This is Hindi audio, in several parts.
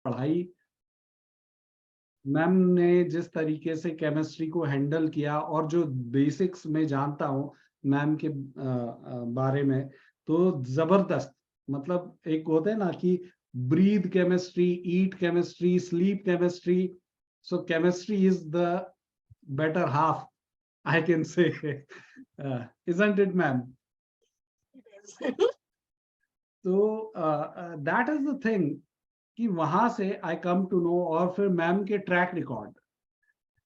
पढ़ाई, मैम ने जिस तरीके से केमिस्ट्री को हैंडल किया और जो बेसिक्स में जानता हूँ मैम के बारे में, तो जबरदस्त। मतलब एक होता है ना कि breathe chemistry, eat chemistry, sleep chemistry, so chemistry is the better half, I can say. Isn't it, ma'am? So that is the thing कि वहां से आई कम टू नो, और फिर मैम के ट्रैक रिकॉर्ड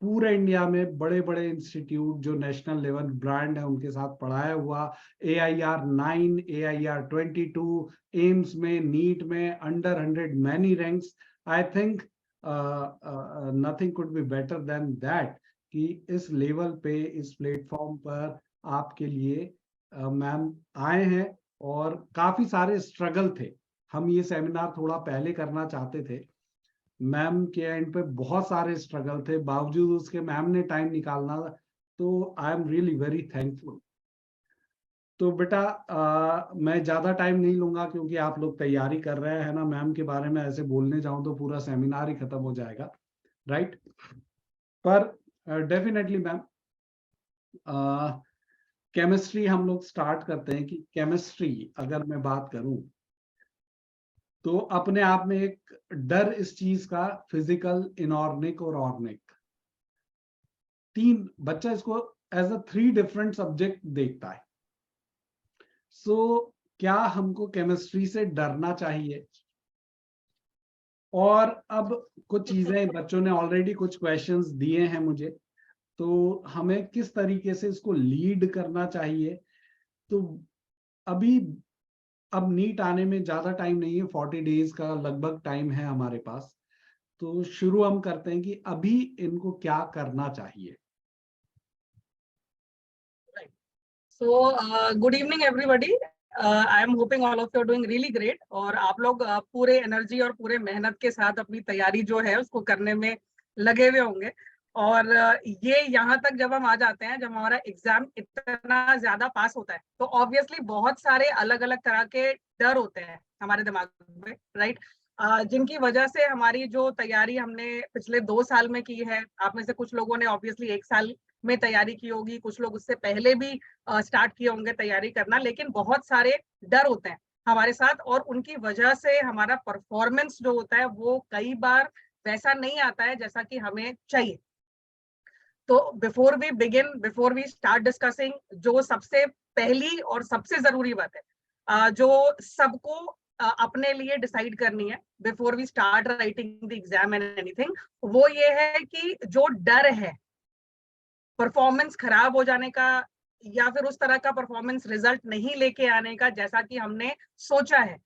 पूरे इंडिया में बड़े बड़े इंस्टीट्यूट जो नेशनल लेवल ब्रांड है उनके साथ पढ़ाया हुआ, AIR 9, AIR 22, एम्स में, नीट में, under 100 many ranks. I think nothing could be better than that कि इस लेवल पे, इस प्लेटफॉर्म पर आपके लिए मैम आए हैं। और काफी सारे स्ट्रगल थे, हम ये सेमिनार थोड़ा पहले करना चाहते थे, मैम के एंड पे बहुत सारे स्ट्रगल थे, बावजूद उसके मैम ने टाइम निकालना, तो I am really very thankful. तो बेटा मैं ज्यादा टाइम नहीं लूंगा क्योंकि आप लोग तैयारी कर रहे हैं ना, मैम के बारे में ऐसे बोलने जाऊं तो पूरा सेमिनार ही खत्म हो जाएगा, राइट? पर डेफिनेटली मैम केमिस्ट्री हम लोग स्टार्ट करते हैं कि केमिस्ट्री अगर मैं बात करूं तो अपने आप में एक डर इस चीज का, फिजिकल, इनऑर्गेनिक और ऑर्गेनिक, तीन, बच्चा इसको एज अ 3 डिफरेंट सब्जेक्ट देखता है। सो क्या हमको केमिस्ट्री से डरना चाहिए? और अब कुछ चीजें बच्चों ने ऑलरेडी कुछ क्वेश्चंस दिए हैं मुझे, तो हमें किस तरीके से इसको लीड करना चाहिए? तो अभी अब नीट आने में ज्यादा टाइम नहीं है, 40 डेज का लगभग टाइम है हमारे पास। तो शुरू हम करते हैं कि अभी इनको क्या करना चाहिए। So, good evening everybody. I am hoping all of you are doing really great और आप लोग पूरे एनर्जी और पूरे मेहनत के साथ अपनी तैयारी जो है उसको करने में लगे हुए होंगे। और ये यहाँ तक जब हम आ जाते हैं, जब हमारा एग्जाम इतना ज्यादा पास होता है, तो ऑब्वियसली बहुत सारे अलग अलग तरह के डर होते हैं हमारे दिमाग में, राइट? जिनकी वजह से हमारी जो तैयारी हमने पिछले 2 साल में की है, आप में से कुछ लोगों ने ऑब्वियसली 1 साल में तैयारी की होगी, कुछ लोग उससे पहले भी स्टार्ट किए होंगे तैयारी करना, लेकिन बहुत सारे डर होते हैं हमारे साथ और उनकी वजह से हमारा परफॉर्मेंस जो होता है वो कई बार वैसा नहीं आता है जैसा कि हमें चाहिए। तो बिफोर वी स्टार्ट डिस्कसिंग, जो सबसे पहली और सबसे जरूरी बात है जो सबको अपने लिए डिसाइड करनी है before we start writing the exam and anything, वो ये है कि जो डर है परफॉर्मेंस खराब हो जाने का या फिर उस तरह का परफॉर्मेंस रिजल्ट नहीं लेके आने का जैसा कि हमने सोचा है,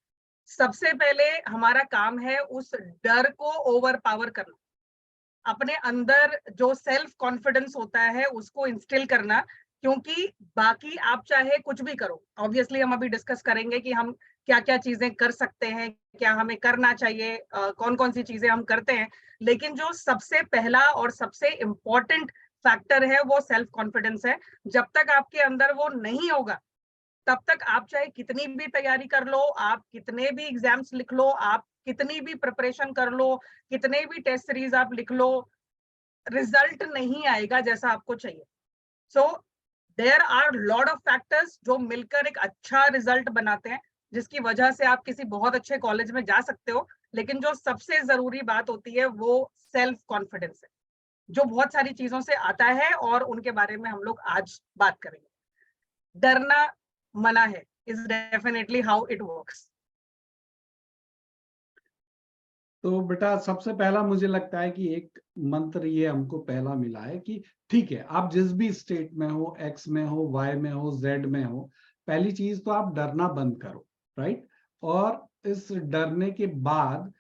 सबसे पहले हमारा काम है उस डर को ओवर पावर करना, अपने अंदर जो सेल्फ कॉन्फिडेंस होता है उसको इंस्टिल करना। क्योंकि बाकी आप चाहे कुछ भी करो, ऑब्वियसली हम अभी डिस्कस करेंगे कि हम क्या क्या चीजें कर सकते हैं, क्या हमें करना चाहिए, कौन कौन सी चीजें हम करते हैं, लेकिन जो सबसे पहला और सबसे इम्पोर्टेंट फैक्टर है वो सेल्फ कॉन्फिडेंस है। जब तक आपके अंदर वो नहीं होगा तब तक आप चाहे कितनी भी तैयारी कर लो, आप कितने भी एग्जाम्स लिख लो, आप कितनी भी प्रिपरेशन कर लो, कितने भी टेस्ट सीरीज आप लिख लो, रिजल्ट नहीं आएगा जैसा आपको चाहिए। So there are lot of factors जो मिलकर एक अच्छा रिजल्ट बनाते हैं, जिसकी वजह से आप किसी बहुत अच्छे कॉलेज में जा सकते हो। लेकिन जो सबसे जरूरी बात होती है वो सेल्फ कॉन्फिडेंस है, जो बहुत सारी चीजों से आता है और उनके बारे में हम लोग आज बात करेंगे। डरना मना है is definitely how it works. तो बेटा सबसे पहला मुझे लगता है कि एक मंत्र ये हमको पहला मिला है कि ठीक है, आप जिस भी स्टेट में हो, एक्स में हो, वाई में हो, जेड में हो, पहली चीज तो आप डरना बंद करो, राइट? और इस डरने के बाद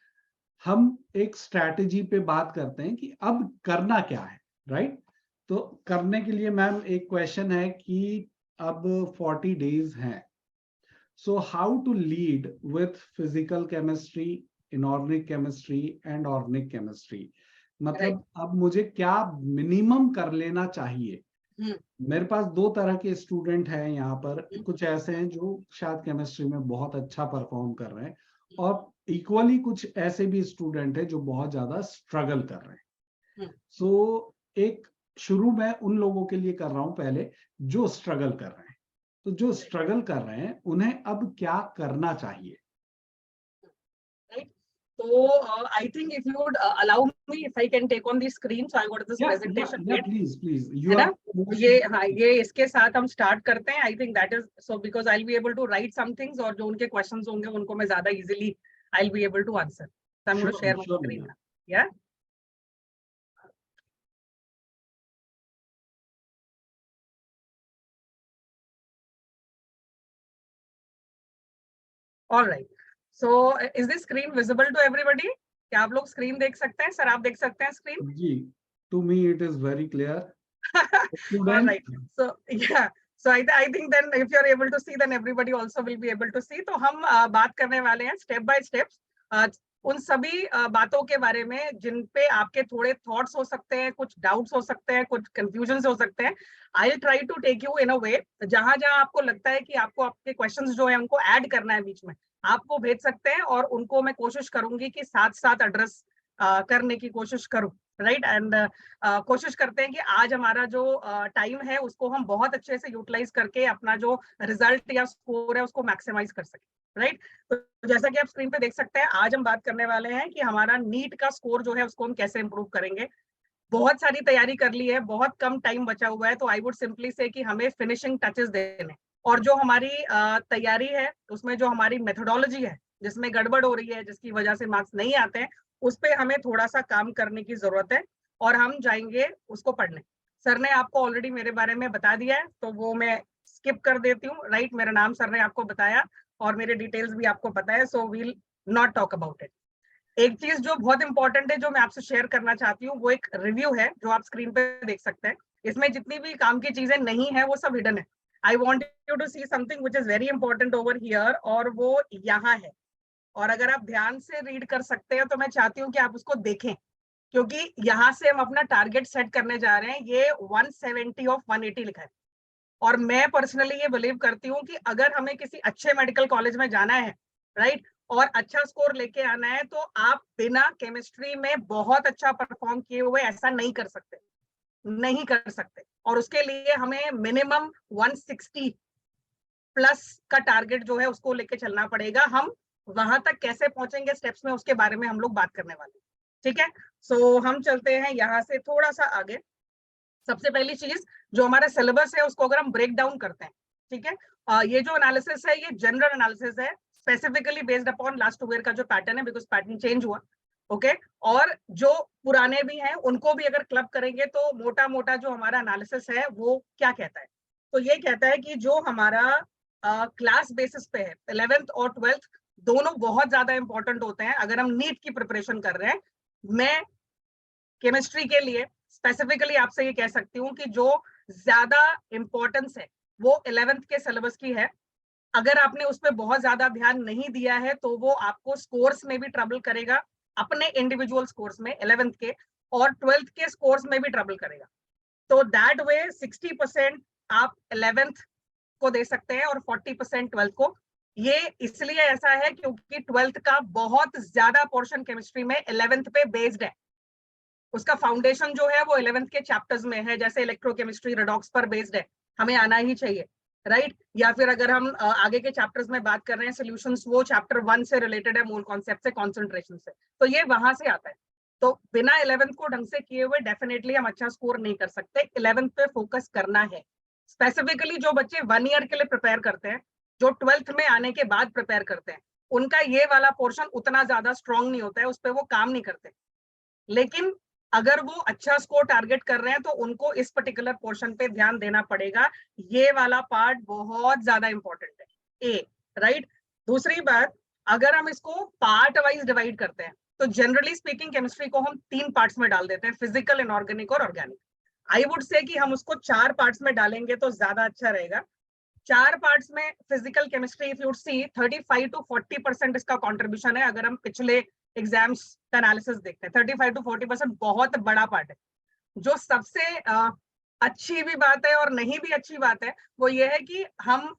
हम एक स्ट्रैटेजी पे बात करते हैं कि अब करना क्या है, राइट? तो करने के लिए मैम एक क्वेश्चन है कि अब 40 डेज हैं, so how to lead with physical chemistry, inorganic chemistry and organic chemistry? मतलब अब मुझे क्या मिनिमम कर लेना चाहिए? मेरे पास 2 तरह के स्टूडेंट हैं यहाँ पर, कुछ ऐसे हैं जो शायद केमिस्ट्री में बहुत अच्छा परफॉर्म कर रहे हैं और इक्वली कुछ ऐसे भी स्टूडेंट है जो बहुत ज्यादा स्ट्रगल कर रहे हैं। सो एक शुरू में उन लोगों के लिए कर रहा हूं पहले जो स्ट्रगल कर रहे हैं। तो जो स्ट्रगल कर रहे हैं उन्हें अब क्या करना चाहिए? So I think if you would allow me, if I can take on the screen, so I got this presentation made. Please. है ना? ये हाँ, ये इसके साथ हम स्टार्ट करते हैं। I think that is so because I will be able to write some things और जो उनके क्वेश्चंस होंगे उनको मैं ज्यादा easily I will be able to answer. So I am going to share my screen now. Yeah alright, so is this screen visible to everybody? क्या आप लोग स्क्रीन देख सकते हैं? सर आप देख सकते हैं स्क्रीन? जी, to me it is very clear. Alright, so yeah, so I think then if you are able to see, then everybody also will be able to see. तो हम बात करने वाले हैं स्टेप बाय स्टेप उन सभी बातों के बारे में जिन पे आपके थोड़े थॉट्स हो सकते हैं, कुछ डाउट्स हो सकते हैं, कुछ कंफ्यूजन हो सकते हैं। I will try to take you in a way, जहां जहां आपको लगता है कि आपको आपके क्वेश्चंस जो है उनको ऐड करना है बीच में, आप वो भेज सकते हैं और उनको मैं कोशिश करूंगी कि साथ साथ एड्रेस करने की कोशिश करूं। राइट एंड कोशिश करते हैं कि आज हमारा जो टाइम है उसको हम बहुत अच्छे से यूटिलाइज करके अपना जो रिजल्ट या स्कोर है उसको मैक्सिमाइज कर सकें। राइट, तो जैसा कि आप स्क्रीन पे देख सकते हैं, आज हम बात करने वाले हैं कि हमारा नीट का स्कोर जो है उसको हम कैसे इंप्रूव करेंगे। बहुत सारी तैयारी कर ली है, बहुत कम टाइम बचा हुआ है, तो आई वुड सिंपली से कि हमें फिनिशिंग टचेस देने और जो हमारी तैयारी है उसमें जो हमारी मेथोडोलॉजी है जिसमें गड़बड़ हो रही है, जिसकी वजह से मार्क्स नहीं आते हैं, उस पर हमें थोड़ा सा काम करने की जरूरत है और हम जाएंगे उसको पढ़ने। सर ने आपको ऑलरेडी मेरे बारे में बता दिया है तो वो मैं स्किप कर देती हूँ। राइट, मेरा नाम सर ने आपको बताया और मेरे डिटेल्स भी आपको पता है, so we'll not talk about it. एक चीज जो बहुत इंपॉर्टेंट है जो मैं आपसे शेयर करना चाहती हूँ वो एक रिव्यू है जो आप स्क्रीन पे देख सकते हैं। इसमें जितनी भी काम की चीजें नहीं है वो सब हिडन है। I want you to see something which is very important over here, और वो यहाँ है। और अगर आप ध्यान से रीड कर सकते हैं तो मैं चाहती हूँ कि आप उसको देखें, क्योंकि यहाँ से हम अपना टारगेट सेट करने जा रहे हैं। ये 170 ऑफ 180 लिखा है और मैं पर्सनली ये बिलीव करती हूँ कि अगर हमें किसी अच्छे मेडिकल कॉलेज में जाना है, राइट, और अच्छा स्कोर लेके आना है, तो आप बिना केमिस्ट्री में बहुत अच्छा परफॉर्म किए हुए ऐसा नहीं कर सकते, नहीं कर सकते। और उसके लिए हमें मिनिमम 160 प्लस का टारगेट जो है उसको लेके चलना पड़ेगा। हम वहां तक कैसे पहुंचेंगे स्टेप्स में, उसके बारे में हम लोग बात करने वाले हैं। ठीक है, सो हम चलते हैं यहाँ से थोड़ा सा आगे। सबसे पहली चीज जो हमारा सिलेबस है उसको अगर हम ब्रेक डाउन करते हैं, ठीक है, ये जो एनालिसिस है ये जनरल एनालिसिस है, specifically based upon last 2 year का जो पैटर्न है, बिकॉज पैटर्न चेंज हुआ। ओके, और जो पुराने भी हैं उनको भी अगर क्लब करेंगे तो मोटा मोटा जो हमारा एनालिसिस है वो क्या कहता है, तो ये कहता है कि जो हमारा क्लास बेसिस पे है 11th और 12th दोनों बहुत ज्यादा इंपॉर्टेंट होते हैं अगर हम नीट की प्रिपरेशन कर रहे हैं। मैं केमिस्ट्री के लिए स्पेसिफिकली आपसे ये कह सकती हूँ कि जो ज्यादा इंपॉर्टेंस है वो 11th के सिलेबस की है। अगर आपने उस पर बहुत ज्यादा ध्यान नहीं दिया है तो वो आपको स्कोर्स में भी ट्रबल करेगा, अपने इंडिविजुअल स्कोर्स में 11th के, और 12th के स्कोर्स में भी ट्रबल करेगा। तो दैट वे 60% आप 11th को दे सकते हैं और 40% 12th को। ये इसलिए ऐसा है क्योंकि 12th का बहुत ज्यादा पोर्शन केमिस्ट्री में 11th पे बेस्ड है। उसका फाउंडेशन जो है वो 11th के चैप्टर्स में है, जैसे इलेक्ट्रोकेमिस्ट्री रेडॉक्स पर बेस्ड है, हमें आना ही चाहिए। राइट, या फिर अगर हम आगे के चैप्टर्स में बात कर रहे हैं सॉल्यूशंस, वो चैप्टर 1 से रिलेटेड है, मूल कॉन्सेप्ट से, कॉन्सेंट्रेशन से, तो ये वहां से आता है। तो बिना 11th को ढंग से किए हुए डेफिनेटली हम अच्छा स्कोर नहीं कर सकते। 11th पे फोकस करना है। स्पेसिफिकली जो बच्चे 1 ईयर के लिए प्रिपेयर करते हैं, जो 12th में आने के बाद प्रिपेयर करते हैं, उनका ये वाला पोर्शन उतना ज्यादा स्ट्रॉन्ग नहीं होता है, उस पर वो काम नहीं करते। लेकिन अगर वो अच्छा स्कोर टारगेट कर रहे हैं तो उनको इस पर्टिकुलर पोर्शन पे ध्यान देना पड़ेगा। ये वाला पार्ट बहुत ज्यादा इंपॉर्टेंट है। ए, राइट। दूसरी बात, अगर हम इसको पार्ट वाइज डिवाइड करते हैं तो जनरली स्पीकिंग केमिस्ट्री को हम 3 पार्ट्स में डाल देते हैं, फिजिकल, इनऑर्गेनिक और ऑर्गेनिक। आई वुड से कि हम उसको 4 पार्ट्स में डालेंगे तो ज्यादा अच्छा रहेगा। 4 पार्ट्स में physical chemistry, if you see 35 to 40% इसका कॉन्ट्रीब्यूशन है। अगर हम पिछले एग्जाम्स का एनालिसिस देखते हैं, 35 to 40% बहुत बड़ा पार्ट है। जो सबसे अच्छी भी बात है और नहीं भी अच्छी बात है वो ये है कि हम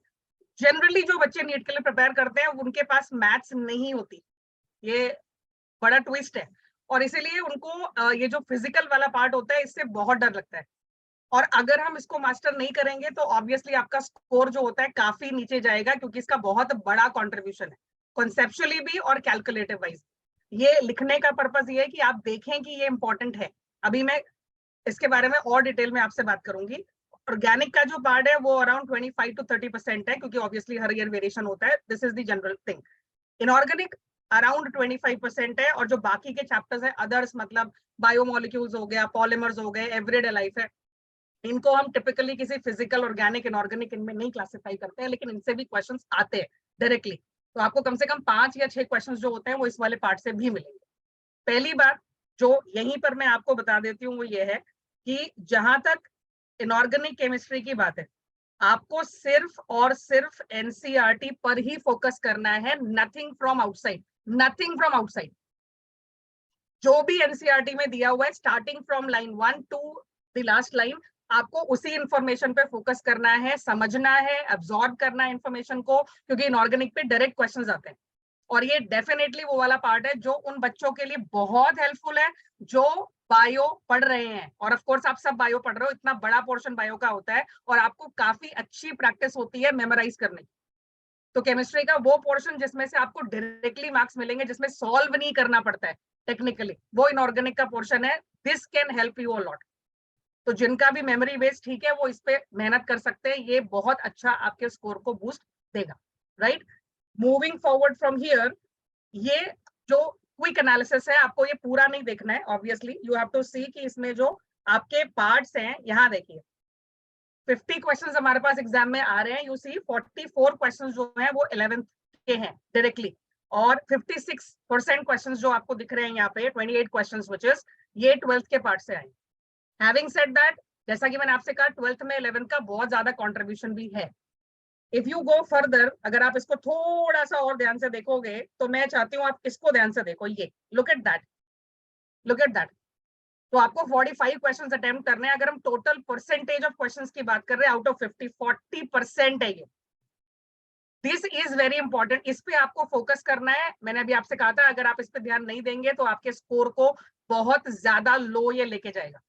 जनरली जो बच्चे नीट के लिए प्रिपेयर करते हैं उनके पास मैथ्स नहीं होती, ये बड़ा ट्विस्ट है, और इसीलिए उनको ये जो फिजिकल वाला पार्ट होता है इससे बहुत डर लगता है। और अगर हम इसको मास्टर नहीं करेंगे तो ऑब्वियसली आपका स्कोर जो होता है काफी नीचे जाएगा, क्योंकि इसका बहुत बड़ा कंट्रीब्यूशन है कॉन्सेप्चुअली भी और कैलकुलेटिव वाइज। ये लिखने का पर्पस ये है कि आप देखें कि ये इंपॉर्टेंट है। अभी मैं इसके बारे में और डिटेल में आपसे बात करूंगी। ऑर्गेनिक का जो पार्ट है वो अराउंड 25 to 30% है, क्योंकि ऑब्वियसली हर ईयर वेरिएशन होता है, this is the general thing. Inorganic around 25% है, और जो बाकी के चैप्टर्स है अदर्स, मतलब बायोमोलिक्यूल्स हो गया, पॉलीमर्स हो गए, एवरीडे लाइफ है, इनको हम टिपिकली किसी फिजिकल, ऑर्गेनिक, इनऑर्गेनिक इनमें नहीं क्लासिफाई करते हैं, लेकिन इनसे भी क्वेश्चंस आते हैं डायरेक्टली। तो आपको कम से कम 5 या 6 क्वेश्चंस जो होते हैं वो इस वाले पार्ट से भी मिलेंगे। पहली बात जो यहीं पर मैं आपको बता देती हूँ वो ये है कि जहां तक इनऑर्गेनिक केमिस्ट्री की बात है, आपको सिर्फ और सिर्फ एनसीईआरटी पर ही फोकस करना है, nothing from outside, nothing from outside. जो भी एनसीईआरटी में दिया हुआ है starting from line 1 to the last line, आपको उसी इंफॉर्मेशन पे फोकस करना है, समझना है, अब्सॉर्ब करना है इंफॉर्मेशन को, क्योंकि इनऑर्गेनिक पे डायरेक्ट क्वेश्चंस आते हैं। और ये डेफिनेटली वो वाला पार्ट है जो उन बच्चों के लिए बहुत हेल्पफुल है जो बायो पढ़ रहे हैं। और ऑफ कोर्स आप सब बायो पढ़ रहे हो, इतना बड़ा पोर्शन बायो का होता है और आपको काफी अच्छी प्रैक्टिस होती है मेमोराइज करने की। तो केमिस्ट्री का वो पोर्शन जिसमें से आपको डायरेक्टली मार्क्स मिलेंगे, जिसमें सॉल्व नहीं करना पड़ता है टेक्निकली, वो इनऑर्गेनिक का पोर्शन है। This can help you a lot. तो जिनका भी मेमोरी बेस ठीक है वो इस पे मेहनत कर सकते हैं, ये बहुत अच्छा आपके स्कोर को बूस्ट देगा, right. Moving forward from here, ये जो क्विक एनालिसिस है आपको ये पूरा नहीं देखना है, ऑब्वियसली यू हैव टू सी कि इसमें जो आपके पार्ट्स हैं, यहाँ देखिए 50 क्वेश्चंस हमारे पास एग्जाम में आ रहे हैं, यू सी 44 क्वेश्चंस जो हैं वो 11th के हैं डायरेक्टली, और 56% क्वेश्चंस जो आपको दिख रहे हैं यहाँ पे 28 क्वेश्चंस व्हिच इज ये 12th के पार्ट से आए। हैविंग सेड दैट, जैसा कि मैंने आपसे कहा 12th में 11th का बहुत ज्यादा कंट्रीब्यूशन भी है। इफ यू गो फर्दर, अगर आप इसको थोड़ा सा और ध्यान से देखोगे तो मैं चाहती हूँ आप इसको ध्यान से देखो, ये look at that, look at that. तो आपको 45 क्वेश्चंस अटेम्प्ट करने हैं। अगर हम टोटल परसेंटेज ऑफ क्वेश्चंस की बात कर रहे हैं आउट ऑफ 50, 40% है ये। दिस इज वेरी इंपॉर्टेंट, इस पे आपको फोकस करना है। मैंने अभी आपसे कहा था अगर आप इस पे ध्यान नहीं देंगे तो आपके स्कोर को बहुत ज्यादा लो ये लेके जाएगा।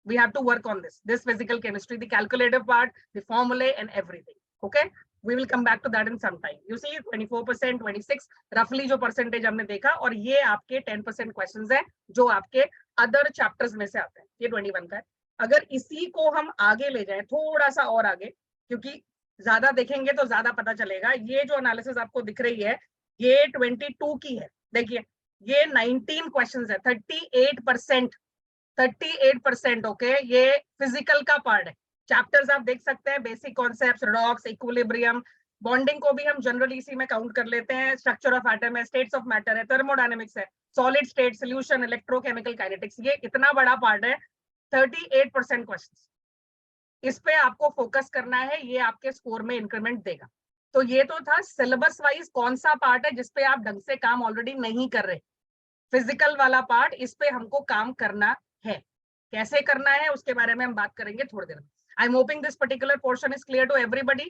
We have to work on this physical chemistry, the calculative part, the formulae and everything. Okay, we will come back to that in some time. You see 24%, 26 roughly जो परसेंटेज हमने देखा, और ये आपके 10% क्वेश्चंस है जो आपके अदर चैप्टर्स में से आते हैं। ये 21 का है। अगर इसी को हम आगे ले जाएं थोड़ा सा और आगे, क्योंकि ज्यादा देखेंगे तो ज्यादा पता चलेगा। ये जो एनालिसिस आपको दिख रही है ये 22 की है, देखिए ये 19 क्वेश्चंस है, 38%, 38%। ओके, ये फिजिकल का पार्ट है। चैप्टर्स आप देख सकते हैं, basic concepts, redox, equilibrium, bonding को भी हम जनरली इसी में काउंट कर लेते हैं, स्ट्रक्चर ऑफ एटम है, स्टेट्स ऑफ मैटर है, थर्मोडायनेमिक्स है, solid state solution, electrochemical kinetics, ये इतना बड़ा पार्ट है। 38% क्वेश्चंस, इस पे आपको फोकस करना है, ये आपके स्कोर में इंक्रीमेंट देगा। तो ये तो था सिलेबस वाइज कौन सा पार्ट है जिसपे आप ढंग से काम ऑलरेडी नहीं कर रहे। फिजिकल वाला पार्ट, इस पे हमको काम करना है। कैसे करना है उसके बारे में हम बात करेंगे थोड़ी देर में। I am hoping this particular portion is clear to everybody.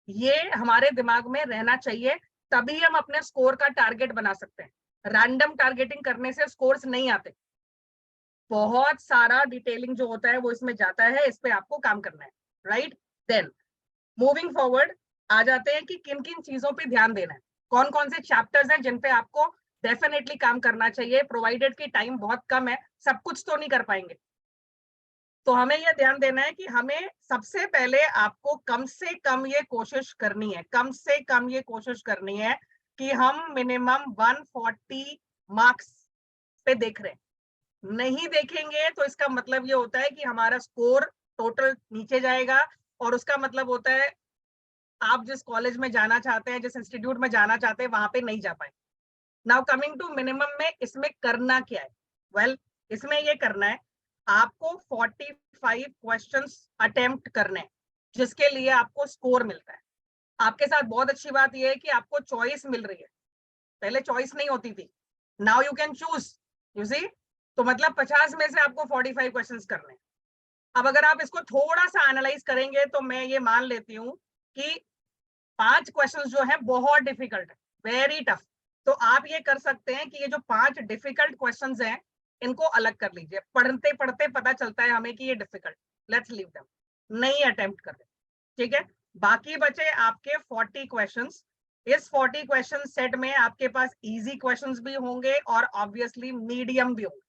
ये हमारे दिमाग में रहना चाहिए, तभी हम अपने स्कोर का टारगेट बना सकते हैं। रैंडम टारगेटिंग करने से स्कोर्स नहीं आते, बहुत सारा डिटेलिंग जो होता है वो इसमें जाता है, इस पे आपको काम करना है, राइट। देन मूविंग फॉरवर्ड आ जाते हैं कि किन किन चीजों पे ध्यान देना है, कौन कौन से चैप्टर्स हैं जिन पे आपको डेफिनेटली काम करना चाहिए, प्रोवाइडेड कि टाइम बहुत कम है, सब कुछ तो नहीं कर पाएंगे। तो हमें यह ध्यान देना है कि हमें सबसे पहले आपको कम से कम ये कोशिश करनी है, कम से कम ये कोशिश करनी है कि हम मिनिमम 140 मार्क्स पे देख रहे हैं। नहीं देखेंगे तो इसका मतलब ये होता है कि हमारा स्कोर टोटल नीचे जाएगा, और उसका मतलब होता है आप जिस कॉलेज में जाना चाहते हैं, जिस इंस्टीट्यूट में जाना चाहते हैं, वहां पे नहीं जा पाए। नाउ कमिंग टू मिनिमम में, इसमें करना क्या है? वेल, इसमें ये करना है आपको 45 क्वेश्चंस अटेम्प्ट करने हैं, जिसके लिए आपको स्कोर मिलता है। आपके साथ बहुत अच्छी बात यह है कि आपको चॉइस मिल रही है, पहले चॉइस नहीं होती थी, now you can choose, you see. तो मतलब 50 में से आपको 45 क्वेश्चंस करने हैं। अब अगर आप इसको थोड़ा सा एनालाइज करेंगे तो मैं ये मान लेती हूँ कि 5 क्वेश्चंस जो है बहुत डिफिकल्ट है, वेरी टफ। तो आप ये कर सकते हैं कि ये जो 5 डिफिकल्ट क्वेश्चंस हैं इनको अलग कर लीजिए। पढ़ते पढ़ते पता चलता है हमें कि ये डिफिकल्ट, लेट्स लीव देम, नहीं अटेम्प्ट करें, ठीक है। बाकी बचे आपके 40 क्वेश्चंस। इस 40 क्वेश्चन सेट में आपके पास इजी क्वेश्चंस भी होंगे और ऑब्वियसली मीडियम भी होंगे।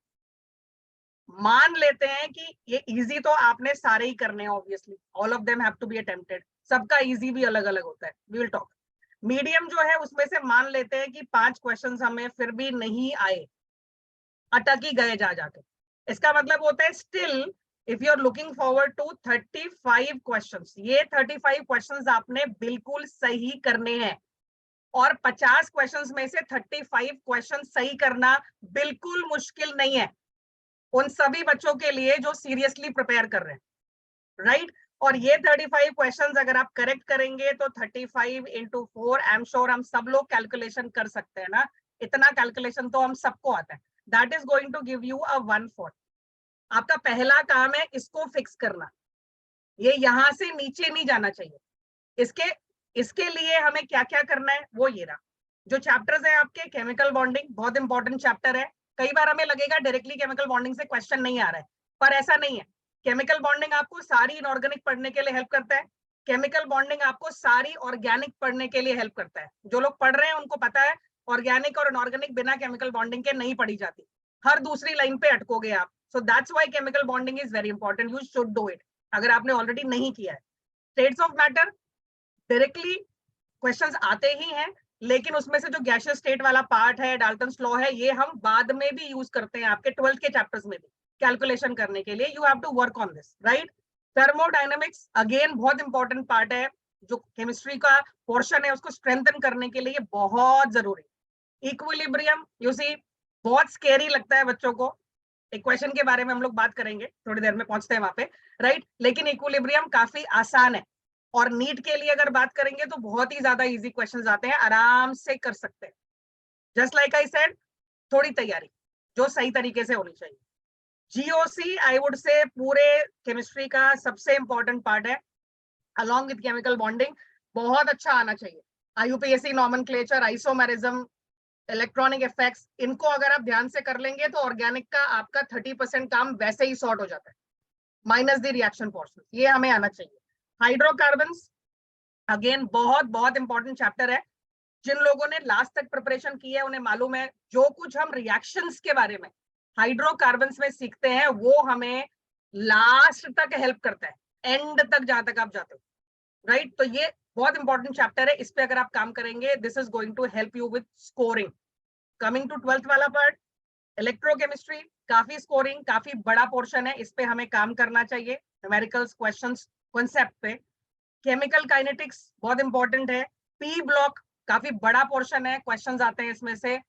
मान लेते हैं कि ये इजी तो आपने सारे ही करने हैं, obviously all of them have to be attempted, सबका इजी भी अलग अलग होता है, वी विल टॉक। मीडियम जो है उसमें से मान लेते हैं कि 5 क्वेश्चंस हमें फिर भी नहीं आए, अटक ही गए जा जाके। इसका मतलब होता है still if you are looking forward to 35 questions, ये 35 क्वेश्चंस आपने बिल्कुल सही करने हैं। और 50 क्वेश्चंस में से 35 क्वेश्चन सही करना बिल्कुल मुश्किल नहीं है उन सभी बच्चों के लिए जो सीरियसली प्रिपेयर कर रहे हैं, राइट। और ये 35 क्वेश्चंस अगर आप करेक्ट करेंगे तो 35 into 4, आई एम श्योर हम सब लोग कैलकुलेशन कर सकते हैं ना, इतना कैलकुलेशन तो हम सबको आता है। That is going to give you a 1/4। आपका पहला काम है इसको फिक्स करना, ये यहां से नीचे नहीं जाना चाहिए। इसके इसके लिए हमें क्या क्या करना है वो ये रहा। जो चैप्टर्स है आपके, केमिकल बॉन्डिंग बहुत इंपॉर्टेंट चैप्टर है। कई बार हमें लगेगा डायरेक्टली केमिकल बॉन्डिंग से क्वेश्चन नहीं आ रहा है, पर ऐसा नहीं है। केमिकल बॉन्डिंग आपको सारी इनऑर्गेनिक पढ़ने के लिए हेल्प करता है। केमिकल बॉन्डिंग आपको सारी ऑर्गेनिक पढ़ने के लिए हेल्प करता है। जो लोग पढ़ रहे हैं उनको पता है ऑर्गेनिक और इनऑर्गेनिक बिना केमिकल बॉन्डिंग के नहीं पढ़ी जाती, हर दूसरी लाइन पे अटकोगे आप। So that's why chemical bonding is very important, you should do it अगर आपने ऑलरेडी नहीं किया है। States of matter directly questions आते ही हैं, लेकिन उसमें से जो गैसियस स्टेट वाला पार्ट है, डाल्टन्स लॉ है, ये हम बाद में भी यूज करते हैं आपके 12th के चैप्टर्स में भी कैलकुलेशन करने के लिए। You have to work on this, right. Thermodynamics again बहुत इंपॉर्टेंट पार्ट है, जो केमिस्ट्री का पोर्शन है उसको स्ट्रेंथन करने के लिए बहुत जरूरी। इक्विलिब्रियम यू सी बहुत स्केरी लगता है बच्चों को, एक क्वेश्चन के बारे में हम लोग बात करेंगे थोड़ी देर में, पहुंचते हैं वहां पे, राइट। लेकिन इक्विलिब्रियम काफी आसान है। और नीट के लिए अगर बात करेंगे तो बहुत ही ज्यादा इजी क्वेश्चंस आते हैं, आराम से कर सकते हैं। जस्ट लाइक आई सेड, थोड़ी तैयारी जो सही तरीके से होनी चाहिए। जीओसी आई वुड से पूरे केमिस्ट्री का सबसे इंपॉर्टेंट पार्ट है, अलॉन्ग विद केमिकल बॉन्डिंग बहुत अच्छा आना चाहिए। IUPAC nomenclature, isomerism, electronic effects, इनको अगर आप ध्यान से कर लेंगे तो ऑर्गेनिक का आपका 30% काम वैसे ही सॉर्ट हो जाता है, माइनस द रिएक्शन पोर्शन, ये हमें आना चाहिए। हाइड्रोकार्बन्स अगेन बहुत बहुत इंपॉर्टेंट चैप्टर है। जिन लोगों ने लास्ट तक प्रिपरेशन की है उन्हें मालूम है जो कुछ हम रिएक्शंस के बारे में हाइड्रोकार्बन्स में सीखते हैं वो हमें लास्ट तक हेल्प करता है, एंड तक जहां तक आप जाते हो, राइट। तो ये बहुत इंपॉर्टेंट चैप्टर है, इस पे अगर आप काम करेंगे this is going to help you with scoring. Coming to 12th वाला पार्ट, इलेक्ट्रोकेमिस्ट्री, काफी स्कोरिंग, काफी बड़ा पोर्शन है, इस पे हमें काम करना चाहिए, न्यूमेरिकल्स, क्वेश्चंस, कॉन्सेप्ट पे। केमिकल काइनेटिक्स बहुत इंपॉर्टेंट है। पी ब्लॉक काफी बड़ा पोर्शन है, क्वेश्चंस आते हैं इसमें से।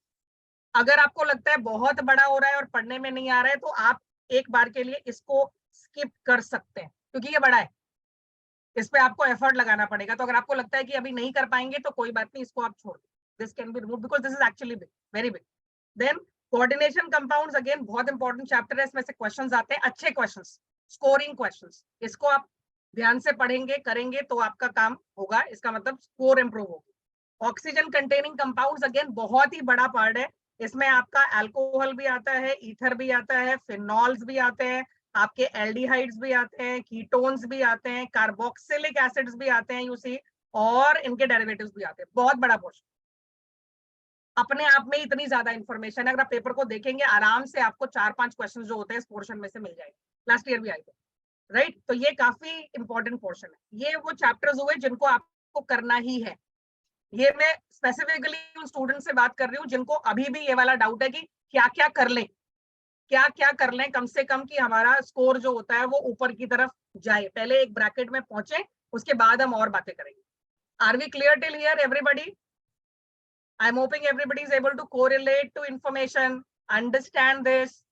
अगर आपको लगता है बहुत बड़ा हो रहा है और पढ़ने में नहीं आ रहा है तो आप एक बार के लिए इसको स्किप कर सकते हैं, क्योंकि ये बड़ा है, इस पे आपको एफर्ट लगाना पड़ेगा। तो अगर आपको लगता है कि अभी नहीं कर पाएंगे तो कोई बात नहीं, इसको आप छोड़ दो, this can be removed because this is actually big, very big. Then coordination compounds again बहुत इंपॉर्टेंट चैप्टर है, इसमें से क्वेश्चंस आते हैं, अच्छे क्वेश्चंस, स्कोरिंग क्वेश्चंस। इसको आप ध्यान से पढ़ेंगे करेंगे तो आपका काम होगा, इसका मतलब स्कोर इंप्रूव होगी। ऑक्सीजन कंटेनिंग कंपाउंड्स अगेन बहुत ही बड़ा पार्ट है, इसमें आपका अल्कोहल भी आता है, ईथर भी आता है, फिनॉल्स भी आते हैं, आपके एल्डिहाइड्स भी आते हैं, कीटोन्स भी आते हैं, कार्बोक्सिलिक एसिड्स भी आते हैं, यू सी, और इनके डेरिवेटिव्स भी आते हैं। बहुत बड़ा पोर्शन, अपने आप में इतनी ज्यादा इंफॉर्मेशन है, अगर आप पेपर को देखेंगे आराम से आपको 4-5 क्वेश्चन जो होते हैं इस पोर्शन में से मिल जाएंगे, लास्ट ईयर भी आए थे, राइट। तो ये काफी इंपॉर्टेंट पोर्शन है। ये वो चैप्टर्स हुए जिनको आपको करना ही है। ये मैं स्पेसिफिकली उन स्टूडेंट से बात कर रही हूँ जिनको अभी भी ये वाला डाउट है कि क्या क्या कर लें, क्या क्या कर लें कम से कम कि हमारा स्कोर जो होता है वो ऊपर की तरफ जाए, पहले एक ब्रैकेट में पहुंचे, उसके बाद हम और बातें करेंगे। Are we clear till here everybody? I am hoping everybody is able to correlate to information, understand this.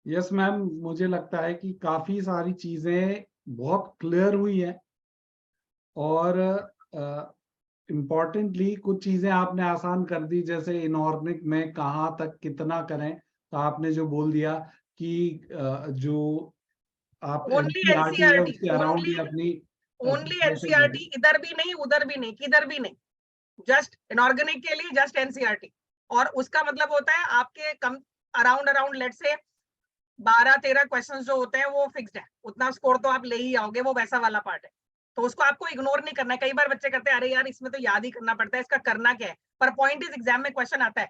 Yes ma'am, मुझे लगता है कि काफी सारी चीजें बहुत क्लियर हुई है और इम्पोर्टेंटली कुछ चीजें आपने आसान कर दी, जैसे इनऑर्गेनिक में कहाँ तक कितना करें। तो आपने जो बोल दिया कि जो आप ओनली एनसीईआरटी है एनसीईआरटी, उसके अराउंड ही ओनली अपनी ओनली एनसीईआरटी, इधर भी नहीं उधर भी नहीं किधर भी नहीं, जस्ट इनऑर्गेनिक के लिए जस्ट एनसीईआरटी। और उसका मतलब होता है आपके कम अराउंड लेट से 12-13 क्वेश्चंस जो होते हैं वो फिक्स्ड है, उतना स्कोर तो आप ले ही आओगे, वो वैसा वाला पार्ट है। तो उसको आपको इग्नोर नहीं करना है। कई बार बच्चे कहते हैं अरे यार इसमें तो याद ही करना पड़ता है, इसका करना क्या है, पर पॉइंट इज एग्जाम में क्वेश्चन आता है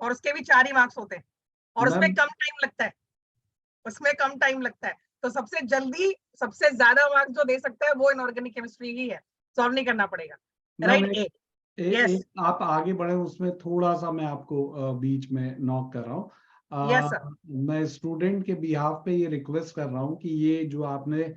और उसके भी 4 ही मार्क्स होते हैं और उसमें कम टाइम लगता है, उसमें कम टाइम लगता है। तो सबसे जल्दी सबसे ज्यादा मार्क्स जो दे सकता है वो इनऑर्गेनिक केमिस्ट्री ही है, सॉल्व नहीं करना पड़ेगा, राइट। एक आप आगे बढ़े उसमें थोड़ा सा मैं आपको बीच में नॉक कर रहा हूँ। Yes sir. मैं स्टूडेंट के बिहाफ पे ये रिक्वेस्ट कर रहा हूँ कि ये जो आपने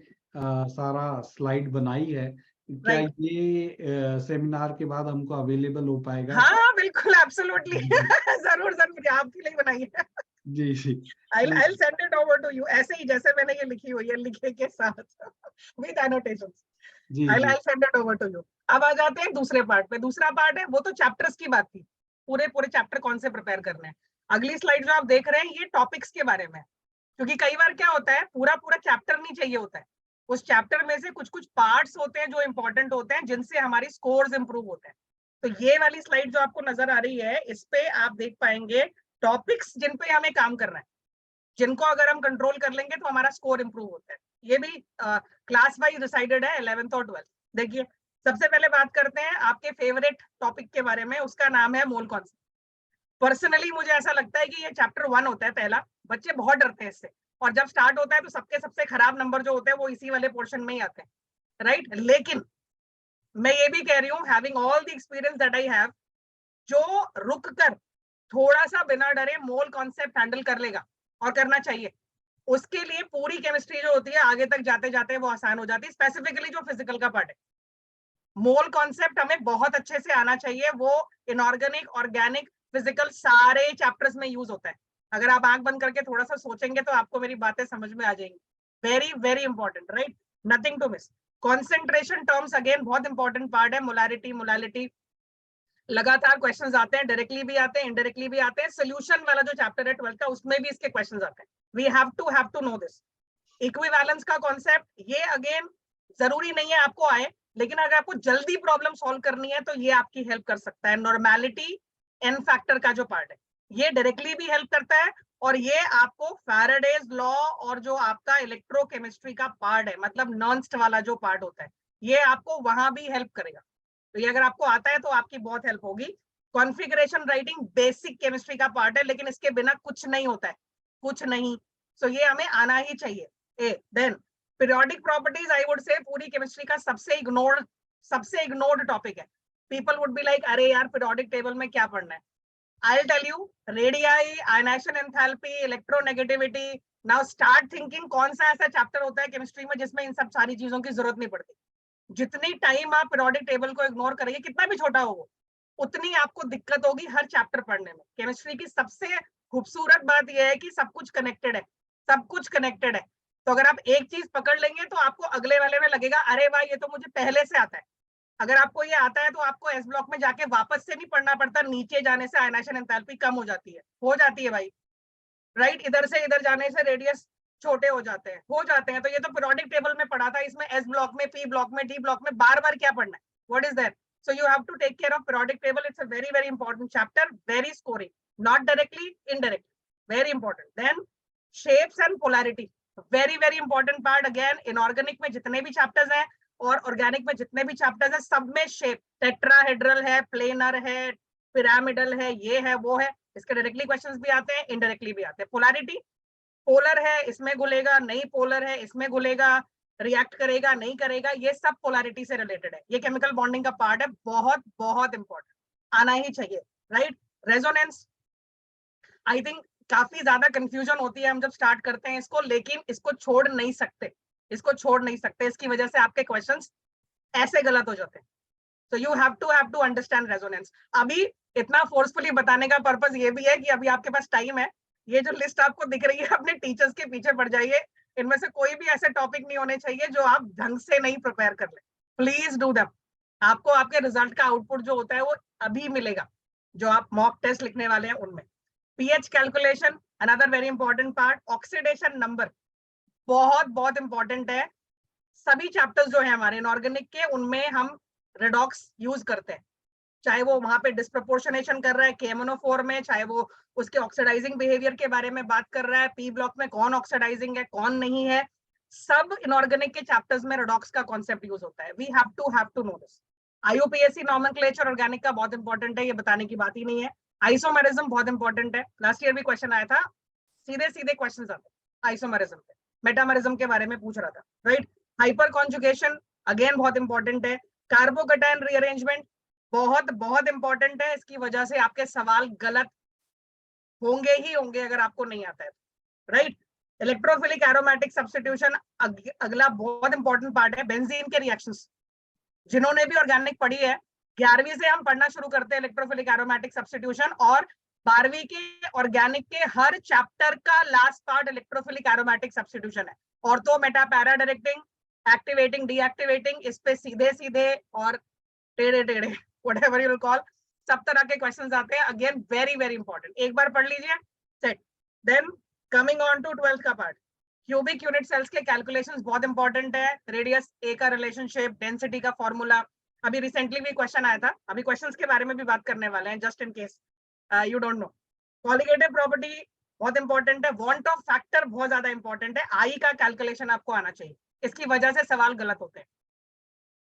सारा स्लाइड बनाई है, क्या Right. ये सेमिनार के बाद हमको अवेलेबल हो पाएगा? हाँ बिल्कुल, एब्सोल्युटली जरूर जरूर, आपके लिए बनाई है। जी जी। I'll send it over to you, ऐसे ही जैसे मैंने ये लिखी हुई है, लिखे के साथ with annotations. Ji I'll ji send it over to you. अब आ जाते हैं दूसरे पार्ट पे। दूसरा पार्ट है वो तो चैप्टर्स की बात थी, पूरे पूरे चैप्टर कौन से प्रिपेयर करने हैं। अगली स्लाइड जो आप देख रहे हैं ये टॉपिक्स के बारे में, क्योंकि कई बार क्या होता है पूरा पूरा चैप्टर नहीं चाहिए होता है, उस चैप्टर में से कुछ कुछ पार्ट्स होते हैं जो इंपॉर्टेंट होते हैं, जिनसे हमारी स्कोर्स इंप्रूव होते हैं। तो ये वाली स्लाइड जो आपको नजर आ रही है, इस पे आप देख पाएंगे टॉपिक्स जिन पे हमें काम करना है, जिनको अगर हम कंट्रोल कर लेंगे तो हमारा स्कोर इंप्रूव होता है। ये भी क्लास वाइज डिसाइडेड है, 11th और 12th। देखिए सबसे पहले बात करते हैं आपके फेवरेट टॉपिक के बारे में, उसका नाम है मोल कॉन्सेप्ट। पर्सनली मुझे ऐसा लगता है कि ये चैप्टर 1 होता है पहला, बच्चे बहुत डरते हैं इससे, और जब स्टार्ट होता है तो सबके सबसे खराब नंबर जो होते हैं वो इसी वाले पोर्शन में ही आते हैं, राइट। लेकिन मैं ये भी कह रही हूँ, having all the experience that I have, जो रुक कर थोड़ा सा बिना डरे मोल कॉन्सेप्ट हैंडल कर लेगा, और करना चाहिए, उसके लिए पूरी केमिस्ट्री जो होती है आगे तक जाते जाते वो आसान हो जाती है, स्पेसिफिकली जो फिजिकल का पार्ट है। मोल कॉन्सेप्ट हमें बहुत अच्छे से आना चाहिए, वो इनऑर्गेनिक, ऑर्गेनिक, फिजिकल सारे चैप्टर्स में यूज होता है। अगर आप आंख बंद करके थोड़ा सा सोचेंगे तो आपको मेरी बातें समझ में आ जाएंगी। Very very important, right, nothing to miss. Concentration terms again बहुत इंपॉर्टेंट पार्ट है। मोलारिटी, मोलालिटी, लगातार क्वेश्चंस आते हैं, डायरेक्टली भी आते हैं, इनडायरेक्टली भी आते हैं। सोल्यूशन वाला जो चैप्टर है 12th का, उसमें भी इसके क्वेश्चंस आते हैं। We have to know this. Equivalence का कॉन्सेप्ट, ये अगेन जरूरी नहीं है आपको आए, लेकिन अगर आपको जल्दी प्रॉब्लम सॉल्व करनी है तो ये आपकी हेल्प कर सकता है। नॉर्मेलिटी, एन फैक्टर का जो पार्ट है, ये डायरेक्टली भी हेल्प करता है, और ये आपको फैराडेज लॉ और जो आपका इलेक्ट्रोकेमिस्ट्री का पार्ट है, मतलब नर्न्स्ट वाला जो पार्ट होता है, ये आपको वहां भी हेल्प करेगा। तो ये अगर आपको आता है तो आपकी बहुत हेल्प होगी। कॉन्फ़िगरेशन राइटिंग बेसिक केमिस्ट्री का पार्ट है, लेकिन इसके बिना कुछ नहीं होता है, कुछ नहीं। सो ये हमें आना ही चाहिए। Then periodic properties, I would say पूरी केमिस्ट्री का सबसे इग्नोर्ड टॉपिक है। पीपल वुड बी लाइक अरे यार पीरियोडिक टेबल में क्या पढ़ना है। I will tell you, radii, ionization enthalpy, electronegativity. Now start thinking कौन सा ऐसा चैप्टर होता है केमिस्ट्री में जिसमें इन सब सारी चीजों की जरूरत नहीं पड़ती। जितनी टाइम आप पीरियोडिक टेबल को इग्नोर करेंगे, कितना भी छोटा हो वो, उतनी आपको दिक्कत होगी हर चैप्टर पढ़ने में। केमिस्ट्री की सबसे खूबसूरत बात यह है कि सब कुछ कनेक्टेड है, सब कुछ कनेक्टेड है। तो अगर आप एक चीज पकड़ लेंगे तो आपको अगले वाले में लगेगा अरे वाह ये तो मुझे पहले से आता है। अगर आपको ये आता है तो आपको एस ब्लॉक में जाके वापस से नहीं पढ़ना पड़ता, नीचे जाने से आयनाइजेशन एंथैल्पी कम हो जाती है भाई, राइट। इधर से इधर जाने से रेडियस छोटे हो जाते हैं। तो ये तो पीरियोडिक टेबल में पढ़ा था, इसमें एस ब्लॉक में, पी ब्लॉक में, डी ब्लॉक में बार बार क्या पढ़ना है, what is that. So you have to take care of periodic table. It's a very, very important chapter, very scoring, not directly, indirectly, very important. Then shapes and polarity, very, very important part. Again, inorganic में जितने भी chapters हैं और organic में जितने भी chapters हैं, सब में shape, tetrahedral है, planar है, pyramidal है, ये है, वो है। इसके directly questions भी आते हैं, indirectly भी आते हैं। Polarity, पोलर है इसमें घुलेगा, नहीं पोलर है इसमें घुलेगा, रिएक्ट करेगा नहीं करेगा, ये सब पोलैरिटी से रिलेटेड है। ये केमिकल बॉन्डिंग का पार्ट है, बहुत बहुत इंपॉर्टेंट, आना ही चाहिए, राइट। रेजोनेंस, आई थिंक काफी ज्यादा कंफ्यूजन होती है हम जब स्टार्ट करते हैं इसको, लेकिन इसको छोड़ नहीं सकते, इसकी वजह से आपके क्वेश्चंस ऐसे गलत हो जाते हैं। So you have to understand resonance. अभी इतना फोर्सफुली बताने का पर्पस ये भी है कि अभी आपके पास टाइम है। ये जो लिस्ट आपको दिख रही है, अपने टीचर्स के पीछे पड़ जाइए। इनमें से कोई भी ऐसे टॉपिक नहीं होने चाहिए जो आप ढंग से नहीं प्रिपेयर कर ले। Please do them. आपको आपके रिजल्ट का आउटपुट जो होता है वो अभी मिलेगा, जो आप मॉक टेस्ट लिखने वाले हैं उनमें। PH calculation, another very important part. Oxidation number बहुत बहुत इंपॉर्टेंट है। सभी चैप्टर्स जो है हमारे इनऑर्गेनिक के, उनमें हम रेडॉक्स यूज करते हैं, चाहे वो वहां पे डिस्प्रपोर्शनेशन कर रहा है KMnO4 में, चाहे वो उसके ऑक्सीडाइजिंग बिहेवियर के बारे में बात कर रहा है, पी ब्लॉक में कौन ऑक्सीडाइजिंग है कौन नहीं है, सब इनऑर्गेनिक के चैप्टर्स में रेडॉक्स का कॉन्सेप्ट यूज होता है। We have to know this. IUPAC nomenclature organic का बहुत इंपॉर्टेंट है, ये बताने की बात ही नहीं है। आइसोमेरिज्म बहुत इंपॉर्टेंट है, लास्ट ईयर भी क्वेश्चन आया था, सीधे सीधे क्वेश्चन आते आइसोमेरिज्म पे, मेटामेरिज्म के बारे में पूछ रहा था, राइट। हाइपर कॉन्जुगेशन अगेन बहुत इंपॉर्टेंट है। कार्बोकैटायन रीअरेंजमेंट बहुत बहुत इंपॉर्टेंट है, इसकी वजह से आपके सवाल गलत होंगे ही होंगे अगर आपको नहीं आता है, राइट। इलेक्ट्रोफिलिक एरोमेटिक सब्स्टिट्यूशन अगला बहुत इंपॉर्टेंट पार्ट है। बेंजीन के रिएक्शंस, जिन्होंने भी ऑर्गेनिक पढ़ी है, 11वीं से हम पढ़ना शुरू करते हैं इलेक्ट्रोफिलिक एरोमेटिक सब्स्टिट्यूशन, और 12वीं के ऑर्गेनिक के हर चैप्टर का last part electrophilic aromatic substitution है। और तो Meta para directing, activating, deactivating, इस पे सीधे सीधे और टेढ़े टेढ़े व्हाटएवर यू विल कॉल, सब तरह के क्वेश्चंस आते हैं। अगेन वेरी वेरी इंपॉर्टेंट, एक बार पढ़ लीजिए, set. Then coming on to 12th का पार्ट, क्यूबिक यूनिट सेल्स के कैलकुलेशंस बहुत इंपॉर्टेंट है। रेडियस ए का रिलेशनशिप, डेंसिटी का फॉर्मूला, अभी रिसेंटली भी क्वेश्चन आया था, अभी क्वेश्चंस के बारे में भी बात करने वाले हैं, just in case you don't no. Colligative property बहुत इंपॉर्टेंट है। वांट ऑफ फैक्टर बहुत ज्यादा इंपॉर्टेंट है। आई का कैलकुलेशन आपको आना चाहिए, इसकी वजह से सवाल गलत होते हैं,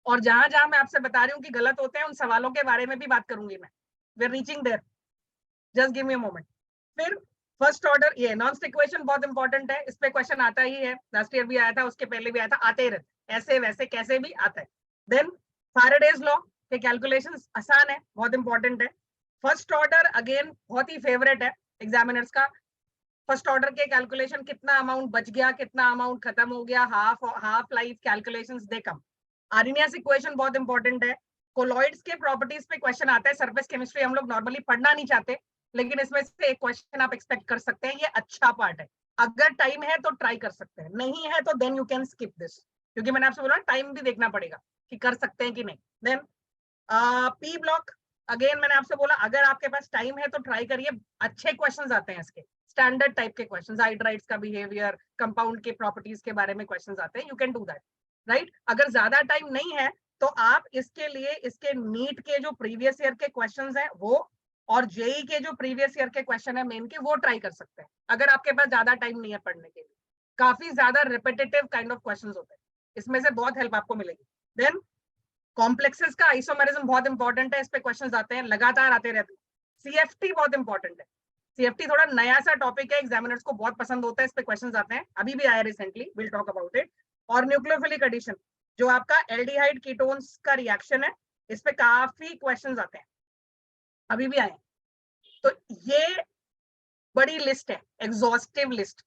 और जहां जहां मैं आपसे बता रही हूँ कि गलत होते हैं, उन सवालों के बारे में भी बात करूंगी मैं। We are reaching there, just give me a moment. फिर फर्स्ट ऑर्डर, ये नॉन स्टिक इक्वेशन बहुत इंपॉर्टेंट है, इस पे क्वेश्चन आता ही है, लास्ट ईयर भी आया था, उसके पहले भी आया था, आते ही रहते, ऐसे वैसे कैसे भी आता है। देन फैराडेज लॉ के कैलकुलेशंस आसान है, बहुत इंपॉर्टेंट है। फर्स्ट ऑर्डर अगेन बहुत ही फेवरेट है एग्जामिनर्स का। फर्स्ट ऑर्डर के कैलकुलेशन, कितना अमाउंट बच गया, कितना अमाउंट खत्म हो गया, हाफ लाइफ कैलकुलेशंस दे कम। आर्नियस इक्वेशन बहुत इंपॉर्टेंट है। कोलॉइड्स के प्रॉपर्टीज पे क्वेश्चन आता है। सरफेस केमिस्ट्री हम लोग नॉर्मली पढ़ना नहीं चाहते, लेकिन इसमें से एक क्वेश्चन आप एक्सपेक्ट कर सकते हैं, ये अच्छा पार्ट है। अगर टाइम है तो ट्राई कर सकते हैं, नहीं है तो then you can skip this, क्योंकि मैंने आपसे बोला टाइम भी देखना पड़ेगा कि कर सकते हैं कि नहीं। देन पी ब्लॉक, अगेन मैंने आपसे बोला अगर आपके पास टाइम है तो ट्राई करिए, अच्छे क्वेश्चंस आते हैं इसके, स्टैंडर्ड टाइप के क्वेश्चंस, हाइड्राइड्स का बिहेवियर, कंपाउंड के प्रॉपर्टीज के बारे में क्वेश्चंस आते हैं, you can do that, right. अगर ज्यादा टाइम नहीं है तो आप इसके लिए इसके नीट के जो प्रीवियस ईयर के क्वेश्चंस हैं वो, और जेई के जो प्रीवियस ईयर के क्वेश्चन है मेन के, वो ट्राई कर सकते हैं अगर आपके पास ज्यादा टाइम नहीं है पढ़ने के लिए। काफी ज्यादा रिपीटेटिव काइंड ऑफ क्वेश्चंस होते हैं, इसमें से बहुत हेल्प आपको मिलेगी। देन कॉम्प्लेक्सेस का आइसोमेरिज्म बहुत इंपॉर्टेंट है, इस पे क्वेश्चंस आते हैं, लगातार आते रहते हैं। सीएफटी बहुत इंपॉर्टेंट है, सीएफटी थोड़ा नया सा टॉपिक है, एग्जामिनर्स को बहुत पसंद होता है, इस पे क्वेश्चंस आते हैं, अभी भी आया recently, will talk about it. और न्यूक्लियोफिलिक एडिशन, जो आपका एल्डिहाइड कीटोन्स का रिएक्शन है, इस पे काफी क्वेश्चंस आते हैं, अभी भी आए। तो ये बड़ी लिस्ट है, एग्जॉस्टिव लिस्ट,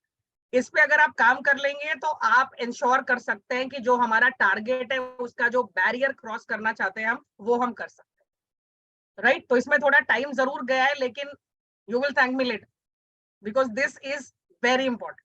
इस पे अगर आप काम कर लेंगे तो आप इंश्योर कर सकते हैं कि जो हमारा टारगेट है, उसका जो बैरियर क्रॉस करना चाहते हैं हम, वो हम कर सकते हैं, राइट। तो इसमें थोड़ा टाइम जरूर गया है, लेकिन you will thank me later, because this is very important.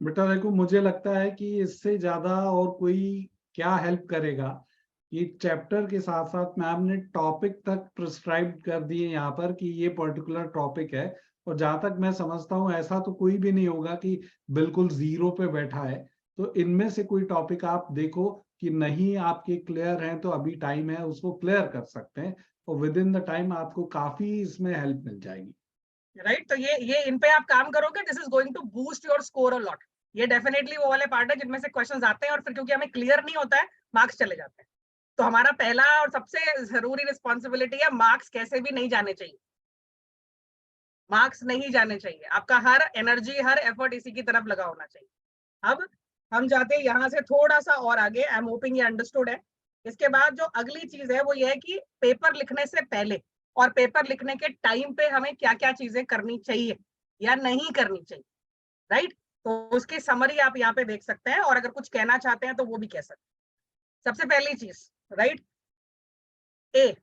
बेटा देखो, मुझे लगता है कि इससे ज्यादा और कोई क्या हेल्प करेगा, ये चैप्टर के साथ साथ मैम ने टॉपिक तक प्रिस्क्राइब कर दिए यहाँ पर कि ये पर्टिकुलर टॉपिक है। और जहां तक मैं समझता हूँ ऐसा तो कोई भी नहीं होगा कि बिल्कुल जीरो पे बैठा है। तो इनमें से कोई टॉपिक आप देखो कि नहीं आपके क्लियर हैं तो अभी टाइम है, उसको क्लियर कर सकते हैं, और विद इन द टाइम आपको काफी इसमें हेल्प मिल जाएगी, राइट। तो ये इन पे आप काम करोगे, this is going to boost your score a lot. ये डेफिनेटली वो वाले पार्ट है जिनमें से क्वेश्चंस आते हैं और फिर क्योंकि हमें क्लियर नहीं होता है, मार्क्स चले जाते हैं। तो हमारा पहला और सबसे जरूरी रिस्पॉन्सिबिलिटी है, मार्क्स कैसे भी नहीं जाने चाहिए, मार्क्स नहीं जाने चाहिए, आपका हर एनर्जी हर एफर्ट इसी की तरफ लगा होना चाहिए। अब हम जाते हैं यहाँ से थोड़ा सा और आगे, आई एम होपिंग ये अंडरस्टूड है। इसके बाद जो अगली चीज है वो ये है कि पेपर लिखने से पहले और पेपर लिखने के टाइम पे हमें क्या क्या चीजें करनी चाहिए या नहीं करनी चाहिए, राइट। तो उसकी समरी आप यहाँ पे देख सकते हैं, और अगर कुछ कहना चाहते हैं तो वो भी कह सकते हैं। सबसे पहली चीज, राइट, ए,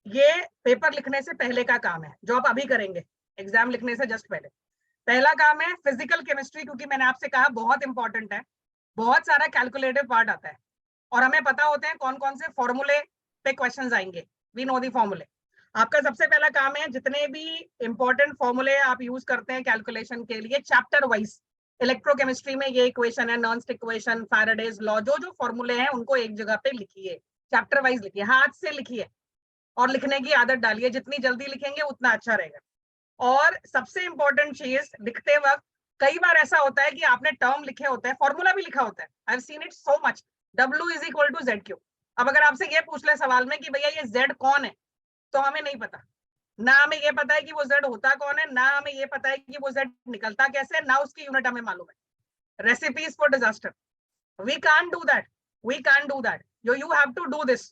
ये पेपर लिखने से पहले का काम है जो आप अभी करेंगे, एग्जाम लिखने से जस्ट पहले। पहला काम है फिजिकल केमिस्ट्री, क्योंकि मैंने आपसे कहा बहुत इंपॉर्टेंट है, बहुत सारा कैलकुलेटिव पार्ट आता है, और हमें पता होते हैं कौन कौन से फॉर्मूले पे क्वेश्चंस आएंगे, वी नो दी फॉर्मूले। आपका सबसे पहला काम है जितने भी इंपॉर्टेंट फॉर्मूले आप यूज करते हैं कैलकुलेशन के लिए, चैप्टर वाइज इलेक्ट्रोकेमिस्ट्री में ये इक्वेशन है, नॉनस्ट इक्वेशन, फैराडेज लॉ, जो जो फॉर्मूले हैं उनको एक जगह पे लिखिए, चैप्टर वाइज लिखिए, हाथ से लिखिए और लिखने की आदत डालिए। जितनी जल्दी लिखेंगे उतना अच्छा रहेगा। और सबसे इंपॉर्टेंट चीज, लिखते वक्त कई बार ऐसा होता है कि आपने टर्म लिखे होते हैं, फॉर्मूला भी लिखा होता है, I have seen it so much, W is equal to ZQ। अब अगर आपसे ये पूछ ले सवाल में कि भैया ये Z कौन है, तो हमें नहीं पता, ना हमें ये पता है कि वो Z होता कौन है, ना हमें ये पता है कि वो Z निकलता कैसे है, ना उसकी यूनिट हमें मालूम है। Recipes for disaster, we can't do that, we can't do that, you have to do this.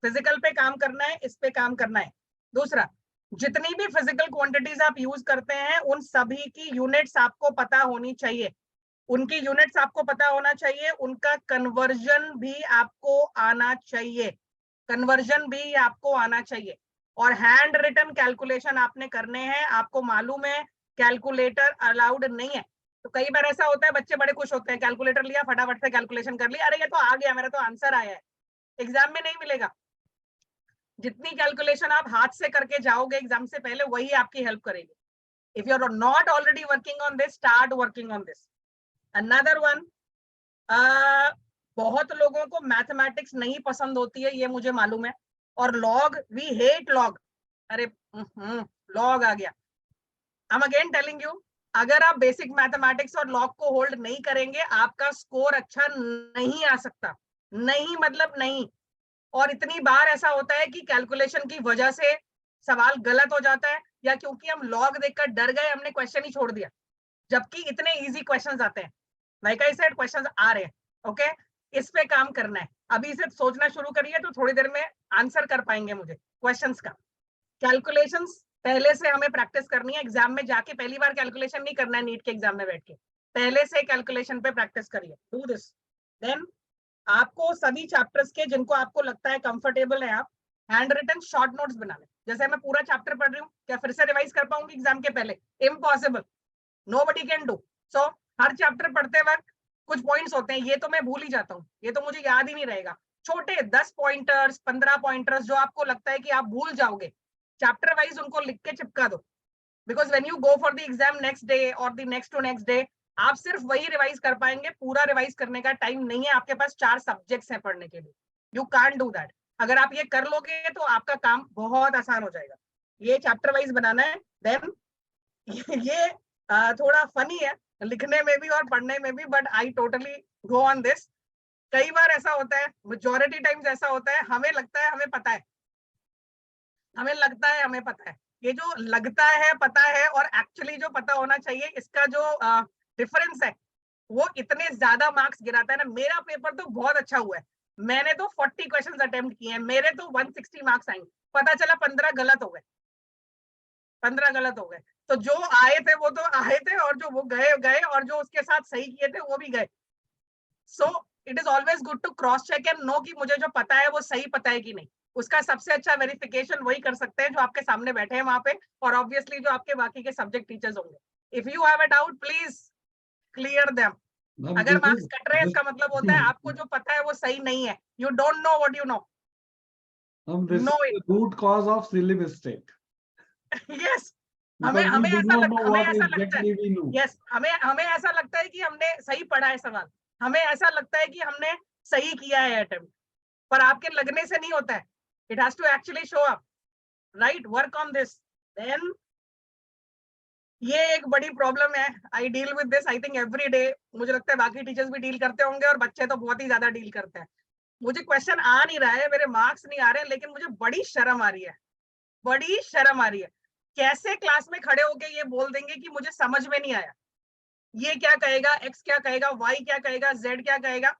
Physical पे काम करना है, इस पे काम करना है। दूसरा, जितनी भी फिजिकल क्वांटिटीज आप यूज करते हैं उन सभी की यूनिट्स आपको पता होनी चाहिए, उनकी यूनिट्स आपको पता होना चाहिए, उनका कन्वर्जन भी आपको आना चाहिए, कन्वर्जन भी आपको आना चाहिए। और हैंड रिटन कैलकुलेशन आपने करने हैं, आपको मालूम है कैलकुलेटर अलाउड नहीं है। तो कई बार ऐसा होता है बच्चे बड़े खुश होते हैं, कैलकुलेटर लिया फटाफट से कैलकुलेशन कर लिया, अरे ये तो आ गया, मेरा तो आंसर आया है। एग्जाम में नहीं मिलेगा। जितनी कैलकुलेशन आप हाथ से करके जाओगे एग्जाम से पहले, वही आपकी हेल्प करेगी। If you are not already working on this, start working on this. Another one, बहुत लोगों को मैथमेटिक्स नहीं पसंद होती है, ये मुझे मालूम है, और लॉग, वी हेट लॉग। अरे लॉग आ गया। I am again telling you, अगर आप बेसिक मैथमेटिक्स और लॉग को होल्ड नहीं करेंगे, आपका स्कोर अच्छा नहीं आ सकता, नहीं मतलब नहीं। और इतनी बार ऐसा होता है कि कैलकुलेशन की वजह से सवाल गलत हो जाता है, या क्योंकि हम लॉग देखकर डर गए हमने क्वेश्चन ही छोड़ दिया, जबकि इतने इजी क्वेश्चंस आते हैं। लाइक आई सेड, क्वेश्चंस आ रहे हैं, ओके। इस पे काम करना है, अभी से सोचना शुरू करिए तो थोड़ी देर में आंसर कर पाएंगे मुझे क्वेश्चंस का। कैलकुलेशंस पहले से हमें प्रैक्टिस करनी है, एग्जाम में जाके पहली बार कैलकुलेशन नहीं करना है, नीट के एग्जाम में बैठ के, पहले से कैलकुलेशन पे प्रैक्टिस करिए, डू दिस। देन आपको सभी चैप्टर्स के जिनको आपको लगता है कंफर्टेबल है, आप हैंड रिटन शॉर्ट नोट्स बना लें। जैसे मैं पूरा चैप्टर पढ़ रही हूँ, क्या फिर से रिवाइज कर पाऊंगी एग्जाम के पहले? Impossible, nobody can do so. Her chapter पढ़ते वक्त कुछ पॉइंट्स होते हैं, ये तो मैं भूल ही जाता हूँ, ये तो मुझे याद ही नहीं रहेगा। छोटे 10 पॉइंटर्स, 15 पॉइंटर्स जो आपको लगता है कि आप भूल जाओगे, चैप्टर वाइज उनको लिख के चिपका दो। Because when you go for the exam next day और the next to next day, आप सिर्फ वही रिवाइज कर पाएंगे, पूरा रिवाइज करने का टाइम नहीं है आपके पास, 4 सब्जेक्ट्स हैं पढ़ने के लिए, यू कांट डू दैट। अगर आप ये कर लोगे तो आपका काम बहुत आसान हो जाएगा। ये चैप्टर वाइज बनाना है। देन ये थोड़ा फनी है लिखने में भी और पढ़ने में भी, but I totally go on this. कई बार ऐसा होता है, मेजॉरिटी टाइम्स ऐसा होता है, हमें लगता है हमें पता है, हमें लगता है हमें पता है। ये जो लगता है पता है और एक्चुअली जो पता होना चाहिए, इसका जो डिफरेंस है वो इतने ज्यादा मार्क्स गिराता है ना। मेरा पेपर तो बहुत अच्छा हुआ है, मैंने तो 40 क्वेश्चंस अटेम्प्ट किए हैं, मेरे तो 160 मार्क्स आएंगे, पता चला 15 गलत हो गए, 15 गलत हो गए। तो जो आए थे वो तो आए थे, और जो वो गए गए, और जो उसके साथ सही किए थे वो भी गए। So it is always good to cross check and know कि मुझे जो पता है वो सही पता है कि नहीं। उसका सबसे अच्छा वेरिफिकेशन वही कर सकते हैं जो आपके सामने बैठे हैं वहां पे, और ऑब्वियसली जो आपके बाकी के सब्जेक्ट टीचर्स होंगे। If you have a doubt, please clear them. Ma'am, अगर this मार्क्स is कट रहे हैं this इसका मतलब होता है आपको जो पता है वो सही नहीं है, you don't know what you know, this is know it. the root cause of silly mistake yes, हमें because we हमें do ऐसा not लग know हमें what ऐसा लगता है, exactly we know. यस, हमें हमें ऐसा लगता है कि हमने सही पढ़ा है सवाल, हमें ऐसा लगता है कि हमने सही किया है अटेम्प्ट, पर आपके लगने से नहीं होता है। It has to actually show up, right? Work on this. Then ये एक बड़ी प्रॉब्लम है, I deal with this I think every day. मुझे लगता है बाकी टीचर्स भी डील करते होंगे, और बच्चे तो बहुत ही ज्यादा डील करते हैं। मुझे क्वेश्चन आ नहीं रहा है, मेरे मार्क्स नहीं आ रहे, लेकिन मुझे बड़ी शर्म आ रही है, बड़ी शर्म आ रही है। कैसे क्लास में खड़े होके ये बोल देंगे कि मुझे समझ में नहीं आया, ये क्या कहेगा, एक्स क्या कहेगा, वाई क्या कहेगा, जेड क्या कहेगा।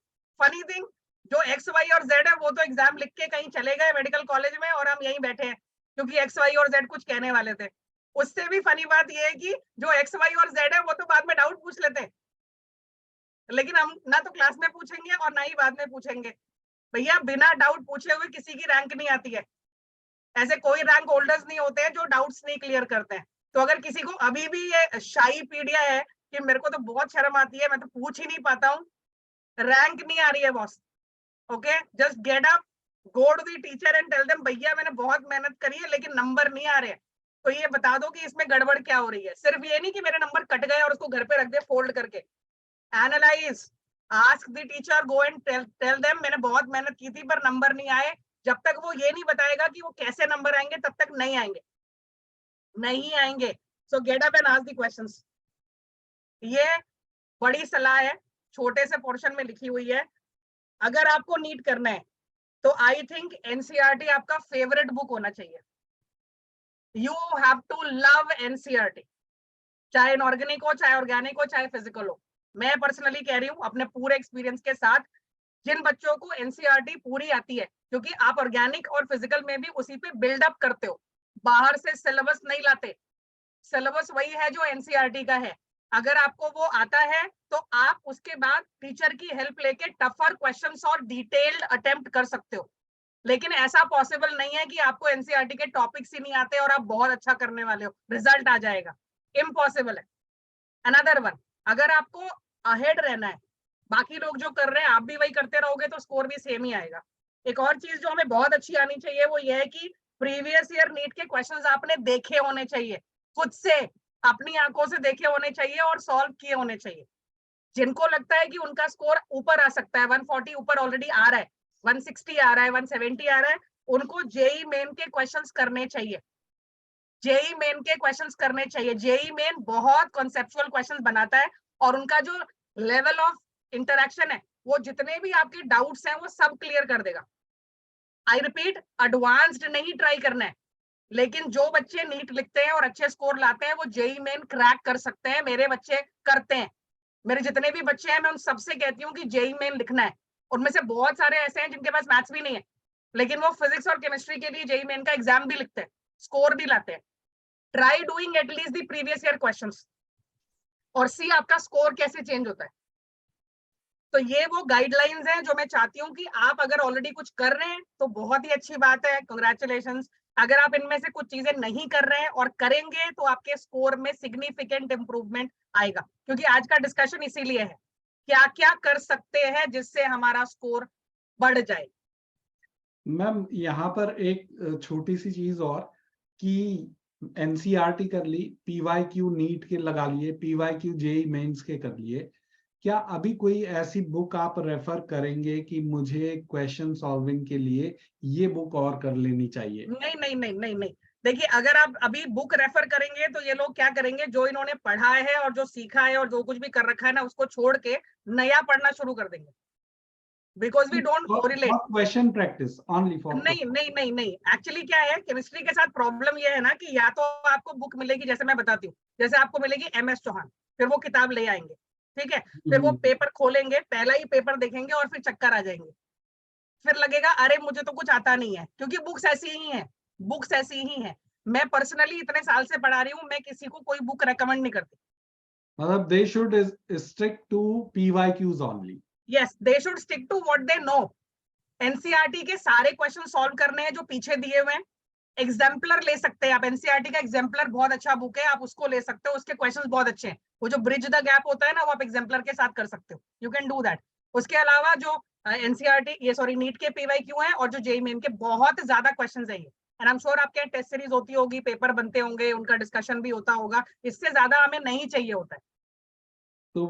फनी थिंग, जो एक्स वाई और जेड है वो तो एग्जाम लिख के कहीं चले गए मेडिकल कॉलेज में, और हम यहीं बैठे हैं क्योंकि एक्स वाई और जेड कुछ कहने वाले थे। उससे भी फनी बात ये है कि जो एक्स वाई और जेड है वो तो बाद में डाउट पूछ लेते हैं, लेकिन हम ना तो क्लास में पूछेंगे और ना ही बाद में पूछेंगे। भैया बिना डाउट पूछे हुए किसी की रैंक नहीं आती है, ऐसे कोई रैंक होल्डर्स नहीं होते हैं जो डाउट्स नहीं क्लियर करते हैं। तो अगर किसी को अभी भी ये शाई पीडिया है कि मेरे को तो बहुत शर्म आती है, मैं तो पूछ ही नहीं पाता हूँ, रैंक नहीं आ रही है boss, okay, just get up, go to the teacher and tell them भैया मैंने बहुत मेहनत करी है लेकिन नंबर नहीं आ रहे हैं। तो ये बता दो कि इसमें गड़बड़ क्या हो रही है। सिर्फ ये नहीं कि मेरे नंबर कट गए और उसको घर पे रख दे फोल्ड करके। Analyse, ask the teacher, go and tell them मैंने बहुत मेहनत की थी पर नंबर नहीं आए। जब तक वो ये नहीं बताएगा कि वो कैसे नंबर आएंगे तब तक नहीं आएंगे, नहीं आएंगे। सो get up and ask the questions. ये बड़ी सलाह है, छोटे से पोर्शन में लिखी हुई है। अगर आपको नीट करना है तो आई थिंक एनसीईआरटी आपका फेवरेट बुक होना चाहिए। You have to love NCERT, चाहे इनऑर्गेनिक हो, चाहे ऑर्गेनिक हो, चाहे फिजिकल हो। मैं पर्सनली कह रही हूँ अपने पूरे एक्सपीरियंस के साथ, जिन बच्चों को एनसीईआरटी पूरी आती है, क्योंकि आप ऑर्गेनिक और फिजिकल में भी उसी पे बिल्डअप करते हो, बाहर से सिलेबस नहीं लाते। सिलेबस वही है जो एनसीईआरटी का है। अगर आपको वो आता है तो आप उसके बाद टीचर की हेल्प लेके टफर क्वेश्चंस और डिटेल्ड अटेम्प्ट कर सकते हो। लेकिन ऐसा पॉसिबल नहीं है कि आपको एनसीईआरटी के टॉपिक्स ही नहीं आते और आप बहुत अच्छा करने वाले हो, रिजल्ट आ जाएगा। इम्पॉसिबल है। अनदर वन, अगर आपको अहेड रहना है, बाकी लोग जो कर रहे हैं आप भी वही करते रहोगे तो स्कोर भी सेम ही आएगा। एक और चीज जो हमें बहुत अच्छी आनी चाहिए वो ये है कि प्रीवियस ईयर नीट के क्वेश्चंस आपने देखे होने चाहिए, खुद से अपनी आंखों से देखे होने चाहिए और सॉल्व किए होने चाहिए। जिनको लगता है कि उनका स्कोर ऊपर आ सकता है, 140 ऊपर ऑलरेडी आ रहा है, 160 आ रहा है, 170 आ रहा है, उनको जेई मेन के क्वेश्चंस करने चाहिए। जेई मेन के क्वेश्चंस करने चाहिए। जेई मेन बहुत कॉन्सेप्चुअल क्वेश्चंस बनाता है और उनका जो लेवल ऑफ इंटरेक्शन है, वो जितने भी आपके डाउट्स हैं वो सब क्लियर कर देगा। आई रिपीट, एडवांस्ड नहीं ट्राई करना है, लेकिन जो बच्चे नीट लिखते हैं और अच्छे स्कोर लाते हैं वो जेई मेन क्रैक कर सकते हैं। मेरे बच्चे करते हैं, मेरे जितने भी बच्चे हैं मैं उन सबसे कहती हूँ कि जेई मेन लिखना है। उनमें से बहुत सारे ऐसे हैं जिनके पास मैथ्स भी नहीं है, लेकिन वो फिजिक्स और केमिस्ट्री के लिए जेई मेन का एग्जाम भी लिखते हैं, स्कोर भी लाते हैं। Try doing at least the previous year questions और सी आपका स्कोर कैसे चेंज होता है। तो ये वो गाइडलाइंस हैं जो मैं चाहती हूँ कि आप अगर ऑलरेडी कुछ कर रहे हैं तो बहुत ही अच्छी बात है, कांग्रेचुलेशंस। अगर आप इनमें से कुछ चीजें नहीं कर रहे हैं और करेंगे तो आपके स्कोर में सिग्निफिकेंट इंप्रूवमेंट आएगा, क्योंकि आज का डिस्कशन इसीलिए है, क्या क्या कर सकते हैं जिससे हमारा स्कोर बढ़ जाए। मैम यहाँ पर एक छोटी सी चीज और कि एनसीईआरटी कर ली, पीवाईक्यू नीट के लगा लिए, पीवाईक्यू जेई मेंस के कर लिए, क्या अभी कोई ऐसी बुक आप रेफर करेंगे कि मुझे क्वेश्चन सॉल्विंग के लिए ये बुक और कर लेनी चाहिए? नहीं नहीं नहीं नहीं नहीं, देखिए अगर आप अभी बुक रेफर करेंगे तो ये लोग क्या करेंगे, जो इन्होंने पढ़ा है और जो सीखा है और जो कुछ भी कर रखा है ना, उसको छोड़ के नया पढ़ना शुरू कर देंगे, because we don't correlate. Question practice only for नहीं नहीं नहीं नहीं, एक्चुअली क्या है, केमिस्ट्री के साथ प्रॉब्लम ये है ना कि या तो आपको बुक मिलेगी, जैसे मैं बताती हूँ, जैसे आपको मिलेगी MS चौहान, फिर वो किताब ले आएंगे, ठीक है, फिर वो पेपर खोलेंगे, पहला ही पेपर देखेंगे और फिर चक्कर आ जाएंगे, फिर लगेगा अरे मुझे तो कुछ आता नहीं है, क्योंकि बुक्स ऐसी ही हैं, बुक्स ऐसी ही हैं। मैं पर्सनली इतने साल से पढ़ा रही हूँ, मैं किसी को कोई बुक रेकमेंड नहीं करती। मतलब they should stick to PYQs only. Yes, they should stick to what they know. NCERT के सारे क्वेश्चन सॉल्व करने हैं जो पीछे दिए हुए हैं। एग्जाम्पलर ले सकते हैं आप, एनसीईआरटी का एग्जाम्पलर बहुत अच्छा बुक है, आप उसको ले सकते हो, उसके क्वेश्चंस बहुत अच्छे हैं। वो जो ब्रिज द गैप होता है ना, वो आप एग्जाम्पलर के साथ कर सकते हो, यू कैन डू दैट। उसके अलावा जो एनसीईआरटी ये सॉरी नीट के पीवाईक्यू हैं और जो जेईई मेन के बहुत ज्यादा क्वेश्चंस हैं ये, एंड आई एम श्योर आपके टेस्ट सीरीज होती होगी, पेपर बनते होंगे, उनका डिस्कशन भी होता होगा, इससे ज्यादा हमें नहीं चाहिए होता है। तो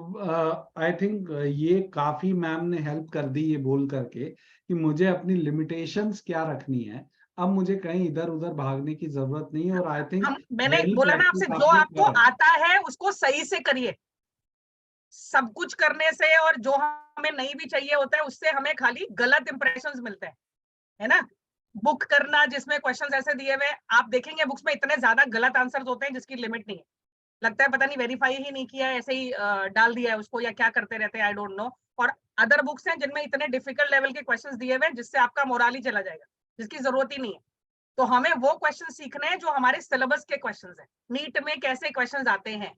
आई थिंक ये काफी मैम ने हेल्प कर दी ये बोल करके कि मुझे अपनी लिमिटेशंस क्या रखनी है, अब मुझे कहीं इधर उधर भागने की जरूरत नहीं है। और आई थिंक मैंने वेल बोला ना आपसे, प्रैक्टिस जो आपने आपको करा। आता है उसको सही से करिए। सब कुछ करने से और जो हमें नहीं भी चाहिए होता है उससे हमें खाली गलत इंप्रेशंस मिलते हैं, है ना। बुक करना जिसमें क्वेश्चंस ऐसे दिए हुए, आप देखेंगे बुक्स में इतने ज्यादा गलत आंसर्स होते हैं जिसकी लिमिट नहीं है। लगता है पता नहीं वेरीफाई ही नहीं किया है, ऐसे ही डाल दिया है उसको, या क्या करते रहते हैं, आई डोंट नो। और अदर बुक्स हैं जिनमें इतने डिफिकल्ट लेवल के क्वेश्चंस दिए हुए हैं जिससे आपका मोराल ही चला जाएगा, जिसकी जरूरत ही नहीं है। तो हमें वो क्वेश्चन सीखने हैं जो हमारे सिलेबस के क्वेश्चन है। नीट में कैसे क्वेश्चन आते हैं,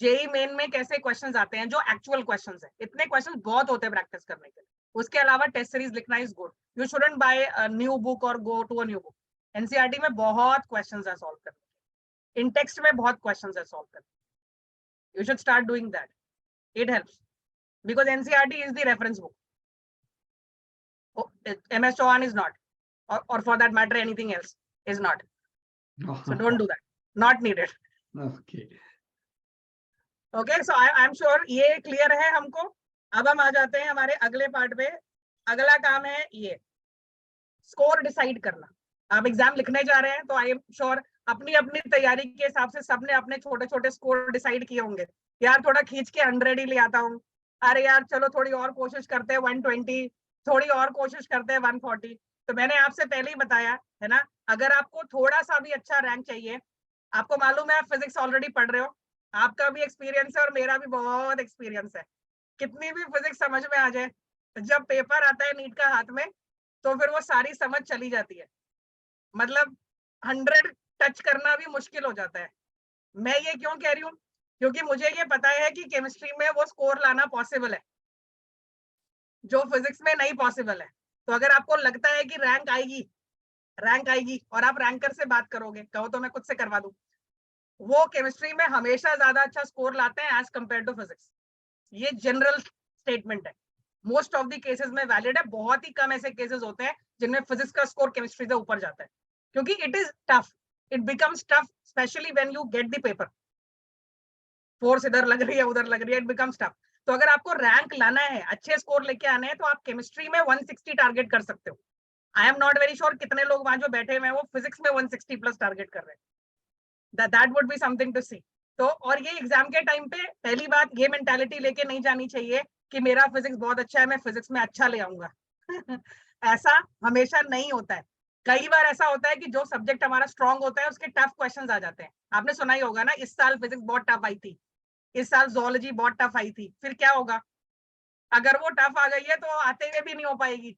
जेई मेन में कैसे क्वेश्चंस आते हैं, जो एक्चुअल क्वेश्चंस है। इतने क्वेश्चंस बहुत होते हैं प्रैक्टिस करने के लिए। उसके अलावा टेस्ट सीरीज लिखना is good, you shouldn't buy a new book और go to a new book. NCERT में बहुत क्वेश्चंस है सॉल्व करने के, इन टेक्स्ट में बहुत क्वेश्चंस है सॉल्व करने, you should start doing that, it helps, because NCERT is the reference book, MS Chauhan is not, or for that matter anything else is not. So don't do that. Not needed. Okay. Okay, so I am sure ये क्लियर है हमको. अब हम आ जाते हैं हमारे अगले पार्ट पे. अगला काम है ये स्कोर डिसाइड करना. आप एग्जाम लिखने जा रहे हैं तो आई एम श्योर अपनी अपनी तैयारी के हिसाब से सबने अपने छोटे छोटे स्कोर डिसाइड किए होंगे. यार थोड़ा खींच के 100 ही ले आता हूँ, अरे यार चलो थोड़ी और कोशिश करते हैं 120, थोड़ी और कोशिश करते हैं 140. तो मैंने आपसे पहले ही बताया है ना, अगर आपको थोड़ा सा भी अच्छा रैंक चाहिए, आपको मालूम है आप फिजिक्स ऑलरेडी पढ़ रहे हो, आपका भी एक्सपीरियंस है और मेरा भी बहुत एक्सपीरियंस है. कितनी भी फिजिक्स समझ में आ जाए, जब पेपर आता है नीट का हाथ में तो फिर वो सारी समझ चली जाती है. मतलब 100 टच करना भी मुश्किल हो जाता है. मैं ये क्यों कह रही हूँ, क्योंकि मुझे ये पता है कि केमिस्ट्री में वो स्कोर लाना पॉसिबल है जो फिजिक्स में नहीं पॉसिबल है. तो अगर आपको लगता है कि रैंक आएगी और आप रैंकर से बात करोगे, कहो तो मैं खुद से करवा दूं, वो केमिस्ट्री में हमेशा ज्यादा अच्छा स्कोर लाते हैं एज कंपेयर टू फिजिक्स. ये जनरल स्टेटमेंट है, मोस्ट ऑफ द केसेस में वैलिड है. बहुत ही कम ऐसे केसेस होते हैं जिनमें फिजिक्स का स्कोर केमिस्ट्री से ऊपर जाता है, क्योंकि it is tough, it becomes tough specially when you get the paper. Force इधर लग रही है उधर लग रही है, इट बिकम्स टफ. तो अगर आपको रैंक लाना है, अच्छे स्कोर लेके आने हैं, तो आप केमिस्ट्री में 160 टारगेट कर सकते हो. I am not very sure कितने लोग वहां जो बैठे हुए हैं वो फिजिक्स में 160 प्लस टारगेट कर रहे हैं. That would be something to see. तो और ये एग्जाम के टाइम पे पहली बात ये मेंटालिटी लेके नहीं जानी चाहिए कि मेरा फिजिक्स बहुत अच्छा है, मैं फिजिक्स में अच्छा ले आऊंगा. ऐसा हमेशा नहीं होता है. कई बार ऐसा होता है कि जो सब्जेक्ट हमारा स्ट्रांग होता है उसके टफ क्वेश्चंस आ जाते हैं. आपने सुना ही होगा ना, इस साल फिजिक्स बहुत टफ आई थी, इस साल जोलॉजी बहुत टफ आई थी. फिर क्या होगा, अगर वो टफ आ गई है तो आते हुए भी नहीं हो पाएगी.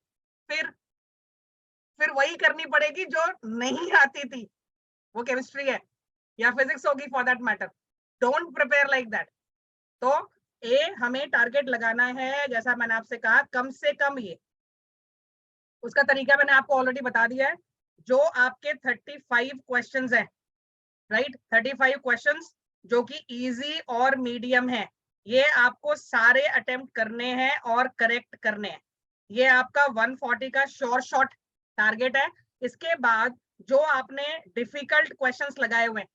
फिर वही करनी पड़ेगी जो नहीं आती थी, वो केमिस्ट्री है या फिजिक्स होगी for that matter. Don't prepare like that. तो हमें टारगेट लगाना है, जैसा मैंने आपसे कहा, कम से कम. ये उसका तरीका मैंने आपको ऑलरेडी बता दिया है. जो आपके 35 क्वेश्चंस हैं, राइट, 35 क्वेश्चंस जो कि इजी और मीडियम है, ये आपको सारे अटेम्प्ट करने हैं और करेक्ट करने हैं. ये आपका 140 का श्योर शॉट टारगेट है. इसके बाद जो आपने डिफिकल्ट क्वेश्चंस लगाए हुए हैं,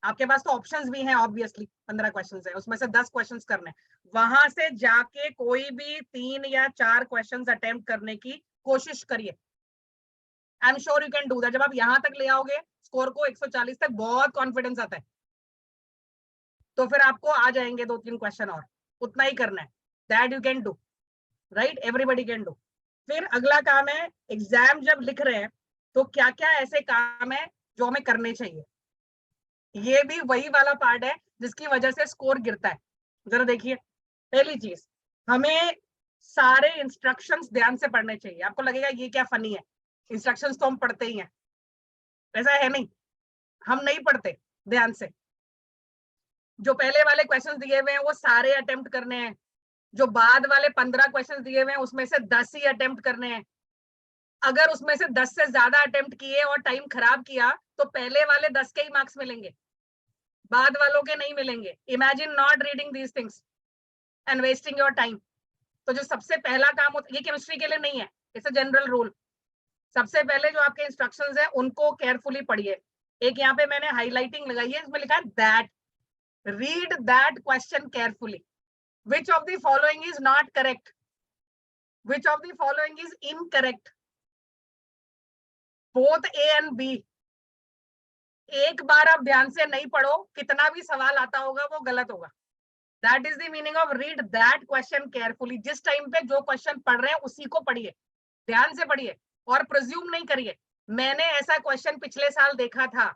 आपके पास तो ऑप्शंस भी हैं, ऑब्वियसली 15 क्वेश्चंस है, उसमें से 10 क्वेश्चंस करने हैं. वहां से जाके कोई भी 3 या 4 क्वेश्चंस अटेम्प्ट करने की कोशिश करिए. आई am sure you can do that. जब आप यहां तक ले आओगे स्कोर को 140 तक, बहुत कॉन्फिडेंस आता है, तो फिर आपको आ जाएंगे 2-3 क्वेश्चन और. उतना ही करना है. That you can do, right, everybody can do. फिर अगला काम है, एग्जाम जब लिख रहे हैं तो क्या क्या ऐसे काम है जो हमें करने चाहिए. ये भी वही वाला पार्ट है जिसकी वजह से स्कोर गिरता है. जरा देखिए, पहली चीज, हमें सारे इंस्ट्रक्शंस ध्यान से पढ़ने चाहिए. आपको लगेगा ये क्या फनी है, इंस्ट्रक्शंस तो हम पढ़ते ही हैं. ऐसा है नहीं, हम नहीं पढ़ते ध्यान से. जो पहले वाले क्वेश्चंस दिए हुए हैं वो सारे अटेम्प्ट करने हैं. जो बाद वाले 15 क्वेश्चंस दिए हुए हैं उसमें से 10 ही अटेम्प्ट करने हैं. अगर उसमें से 10 से ज्यादा अटेम्प्ट किए और टाइम खराब किया तो पहले वाले 10 के ही मार्क्स मिलेंगे, बाद वालों के नहीं मिलेंगे. Imagine not reading these things and wasting your time. तो जो सबसे पहला काम होता है, ये केमिस्ट्री के लिए नहीं है, इट्स अ जनरल रूल. सबसे पहले जो आपके इंस्ट्रक्शंस है उनको केयरफुली पढ़िए. एक यहाँ पे मैंने हाईलाइटिंग लगाई है, इसमें लिखा है that, read that question carefully. Which of the following is not correct? Which of the following is incorrect? Both A and B. एक बार आप ध्यान से नहीं पढ़ो, कितना भी सवाल आता होगा वो गलत होगा. That is the meaning of read that question carefully. जिस टाइम पे जो क्वेश्चन पढ़ रहे हैं उसी को पढ़िए, ध्यान से पढ़िए, और प्रिज्यूम नहीं करिए मैंने ऐसा क्वेश्चन पिछले साल देखा था.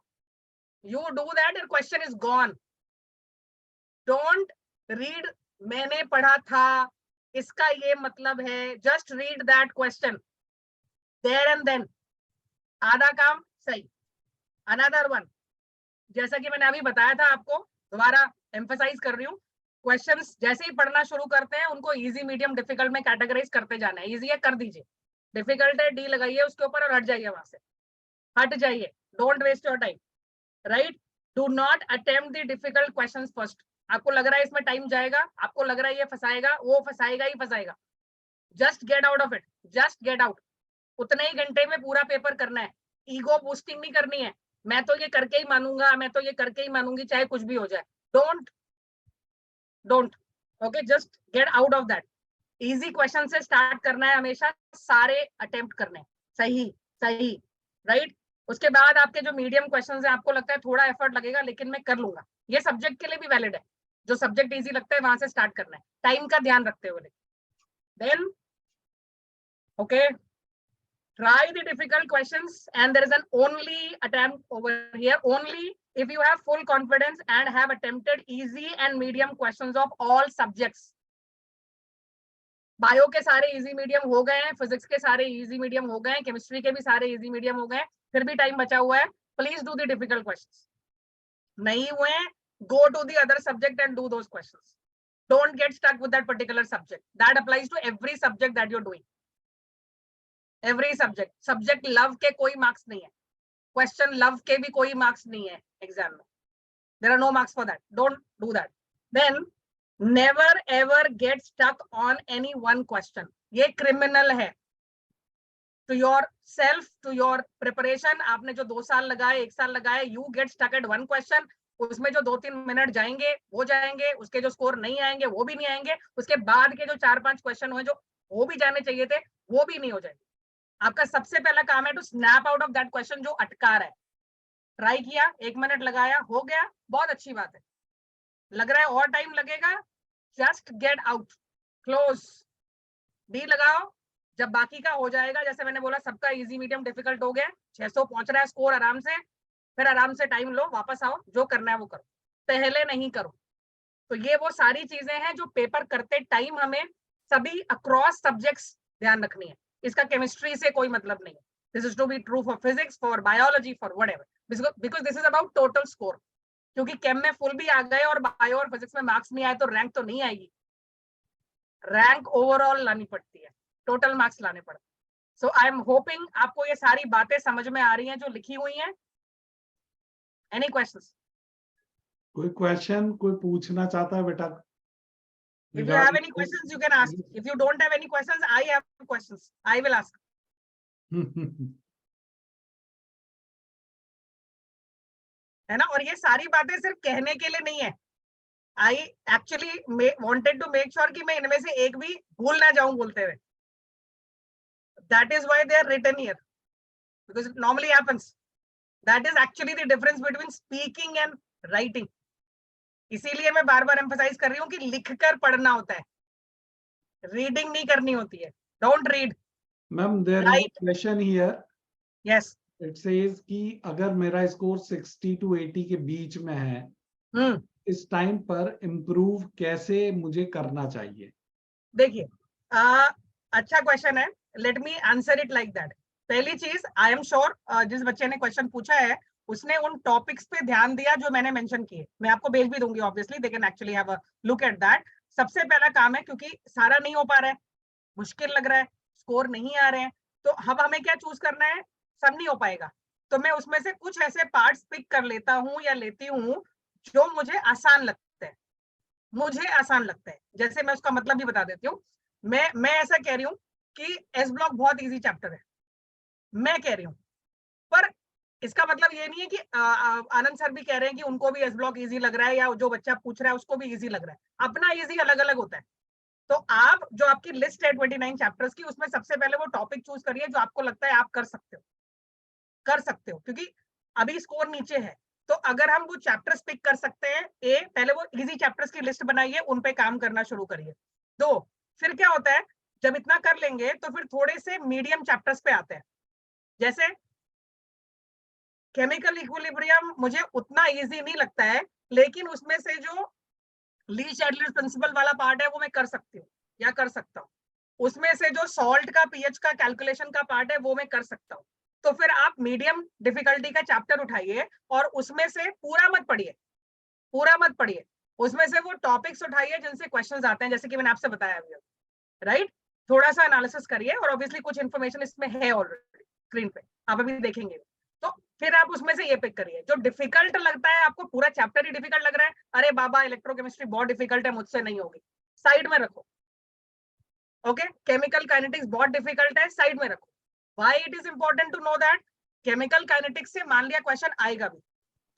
You do that, your question is gone. Don't read मैंने पढ़ा था, इसका ये मतलब है. Just read that question there and then. आधा काम सही. अनदर वन, जैसा कि मैंने अभी बताया था आपको, दोबारा एम्फसाइज कर रही हूँ, क्वेश्चंस जैसे ही पढ़ना शुरू करते हैं उनको इजी, मीडियम, डिफिकल्ट में कैटेगराइज करते जाना है. इजी है कर दीजिए, डिफिकल्ट है डी लगाइए उसके ऊपर और हट जाइए, वहां से हट जाइए. Don't waste your time, right. Do not attempt the difficult questions first. आपको लग रहा है इसमें टाइम जाएगा, आपको लग रहा है ये फंसाएगा, वो फंसाएगा ही फंसाएगा. Just get out of it, just get out. उतने ही घंटे में पूरा पेपर करना है. ईगो बूस्टिंग नहीं करनी है. मैं तो ये करके ही मानूंगा, मैं तो ये करके ही मानूंगी चाहे कुछ भी हो जाए. Don't. Okay, just get out of that. Easy question से स्टार्ट करना है हमेशा, सारे अटेम्प्ट करने सही सही, राइट. उसके बाद आपके जो मीडियम क्वेश्चंस हैं, आपको लगता है थोड़ा एफर्ट लगेगा लेकिन मैं कर लूंगा, ये सब्जेक्ट के लिए भी वैलिड है. जो सब्जेक्ट इजी लगता है वहां से स्टार्ट करना है, टाइम का ध्यान रखते हुए. Then okay, try the difficult questions, and there is an only attempt over here, only if you have full confidence and have attempted easy and medium questions of all subjects. Bio के सारे इजी मीडियम हो गए हैं, फिजिक्स के सारे इजी मीडियम हो गए हैं, केमिस्ट्री के भी सारे इजी मीडियम हो गए, फिर भी टाइम बचा हुआ है. Please do the difficult questions. नहीं हुए, go to the other subject and do those questions. Don't get stuck with that particular subject. That applies to every subject that you are doing. Every subject. Subject love के कोई मार्क्स नहीं है, क्वेश्चन लव के भी कोई मार्क्स नहीं है एग्जाम में. There are no marks for that. Don't do that. Then never ever get stuck on any one question. ये क्रिमिनल है. to yourself, to your preparation, आपने जो 2 साल लगाए, 1 साल लगाए, you get stuck at one question. उसमें जो 2-3 मिनट जाएंगे वो जाएंगे, उसके जो स्कोर नहीं आएंगे वो भी नहीं आएंगे, उसके बाद के जो 4-5 क्वेश्चन हुए जो वो भी जाने चाहिए थे वो भी नहीं हो जाएंगे. आपका सबसे पहला काम है to snap out of that question जो अटका रहा है. ट्राई किया, 1 मिनट लगाया, हो गया, बहुत अच्छी बात है. लग रहा है और टाइम लगेगा, just get out, close, D लगाओ. जब बाकी का हो जाएगा, जैसे मैंने बोला सबका इजी मीडियम डिफिकल्ट हो गया, 600 पहुंच रहा है स्कोर आराम से, फिर आराम से टाइम लो, वापस आओ, जो करना है वो करो, पहले नहीं करो. तो ये वो सारी चीजें हैं जो पेपर करते टाइम हमें सभी अक्रॉस सब्जेक्ट्स ध्यान रखनी है. इसका केमिस्ट्री से कोई मतलब नहीं है. This is to be true for physics, for biology, for whatever, because this is about total score. क्योंकि केम में फुल भी आ गए और बायो और फिजिक्स में मार्क्स नहीं आए तो रैंक तो नहीं आएगी. रैंक ओवरऑल लानी पड़ती है, टोटल मार्क्स लाने पड़ते. सो आई एम होपिंग आपको ये सारी बातें समझ में आ रही हैं जो लिखी हुई हैं. Any questions? कोई क्वेश्चन कोई पूछना चाहता है बेटा? If you have any questions, you can ask. If you don't have any questions, I have questions. I will ask. है ना? और ये सारी बातें सिर्फ कहने के लिए नहीं है. I actually wanted to make sure कि मैं इनमें से एक भी भूल ना जाऊं बोलते हुए. That is why they are written here, because it normally happens. That is actually the difference between speaking and writing. इसीलिए मैं बार बार एम्फसाइज कर रही हूँ कि लिखकर पढ़ना होता है, रीडिंग नहीं करनी होती है. Don't read. Ma'am, there is a question here. Yes. It says कि अगर मेरा स्कोर 60 to 80 के बीच में है, इस टाइम पर इम्प्रूव कैसे मुझे करना चाहिए? देखिए, अच्छा क्वेश्चन है. Let me answer it like that. पहली चीज, आई एम श्योर जिस बच्चे ने क्वेश्चन पूछा है उसने उन टॉपिक्स पे ध्यान दिया जो मैंने मेंशन किए. मैं आपको भेज भी दूंगी, obviously they can actually have a look at that. सबसे पहला काम है, क्योंकि सारा नहीं हो पा रहा है, मुश्किल लग रहा है, स्कोर नहीं आ रहे हैं, तो अब हमें क्या चूज करना है? सब नहीं हो पाएगा, तो मैं उसमें से कुछ ऐसे पार्ट्स पिक कर लेता हूँ या लेती हूँ जो मुझे आसान लगता है. मुझे आसान लगता है, जैसे मैं उसका मतलब भी बता देती हूँ. मैं ऐसा कह रही हूँ कि एस ब्लॉक बहुत इजी चैप्टर है, मैं कह रही हूँ, पर इसका मतलब ये नहीं है कि आनंद सर भी कह रहे हैं कि उनको भी एस ब्लॉक इजी लग रहा है, या जो बच्चा पूछ रहा है उसको भी इजी लग रहा है. अपना इजी अलग अलग होता है. तो आप जो आपकी लिस्ट है 29 चैप्टर्स की, उसमें सबसे पहले वो टॉपिक चूज करिए जो आपको लगता है आप कर सकते हो, क्योंकि अभी स्कोर नीचे है. तो अगर हम वो चैप्टर्स पिक कर सकते हैं, पहले वो इजी चैप्टर्स की लिस्ट बनाइए, उन पे काम करना शुरू करिए. तो फिर क्या होता है, जब इतना कर लेंगे तो फिर थोड़े से मीडियम चैप्टर्स पे आते हैं. जैसे केमिकल इक्विलिब्रियम मुझे उतना इजी नहीं लगता है, लेकिन उसमें से जो ली शैडलर प्रिंसिपल वाला पार्ट है वो मैं कर सकती हूँ या कर सकता हूँ. उसमें से जो सॉल्ट का पीएच का कैलकुलेशन का पार्ट है वो मैं कर सकता हूँ. तो फिर आप मीडियम डिफिकल्टी का चैप्टर उठाइए और उसमें से पूरा मत पढ़िए, उसमें से वो टॉपिक्स उठाइए जिनसे क्वेश्चंस आते हैं, जैसे कि मैंने आपसे बताया अभी, राइट. थोड़ा सा एनालिसिस करिए, और ऑब्वियसली कुछ इन्फॉर्मेशन इसमें है ऑलरेडी स्क्रीन पे, आप अभी देखेंगे. तो फिर आप उसमें से ये पिक करिए जो डिफिकल्ट लगता है आपको. पूरा चैप्टर ही डिफिकल्ट लग रहा है, अरे बाबा इलेक्ट्रोकेमिस्ट्री बहुत डिफिकल्ट है, मुझसे नहीं होगी, साइड में रखो. ओके, केमिकल काइनेटिक्स बहुत डिफिकल्ट है, साइड में रखो. Why it is important to know that? Chemical kinetics से मान लिया क्वेश्चन आएगा भी,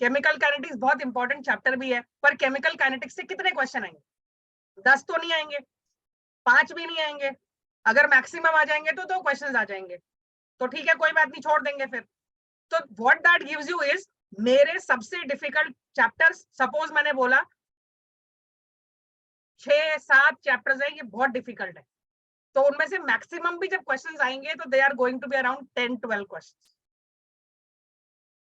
केमिकल काइनेटिक्स बहुत इंपॉर्टेंट चैप्टर भी है, पर केमिकल काइनेटिक्स से कितने क्वेश्चन आएंगे? 10 तो नहीं आएंगे, 5 भी नहीं आएंगे, अगर मैक्सिमम आ जाएंगे तो 2 क्वेश्चन आ जाएंगे, तो ठीक है कोई बात नहीं, छोड़ देंगे फिर। तो what that gives you is, मेरे सबसे डिफिकल्ट चैप्टर्स, सपोज मैंने बोला 6-7 चैप्टर्स है, ये बहुत डिफिकल्ट है, तो उनमें से मैक्सिमम भी जब क्वेश्चंस आएंगे तो they are going to be around 10-12 questions,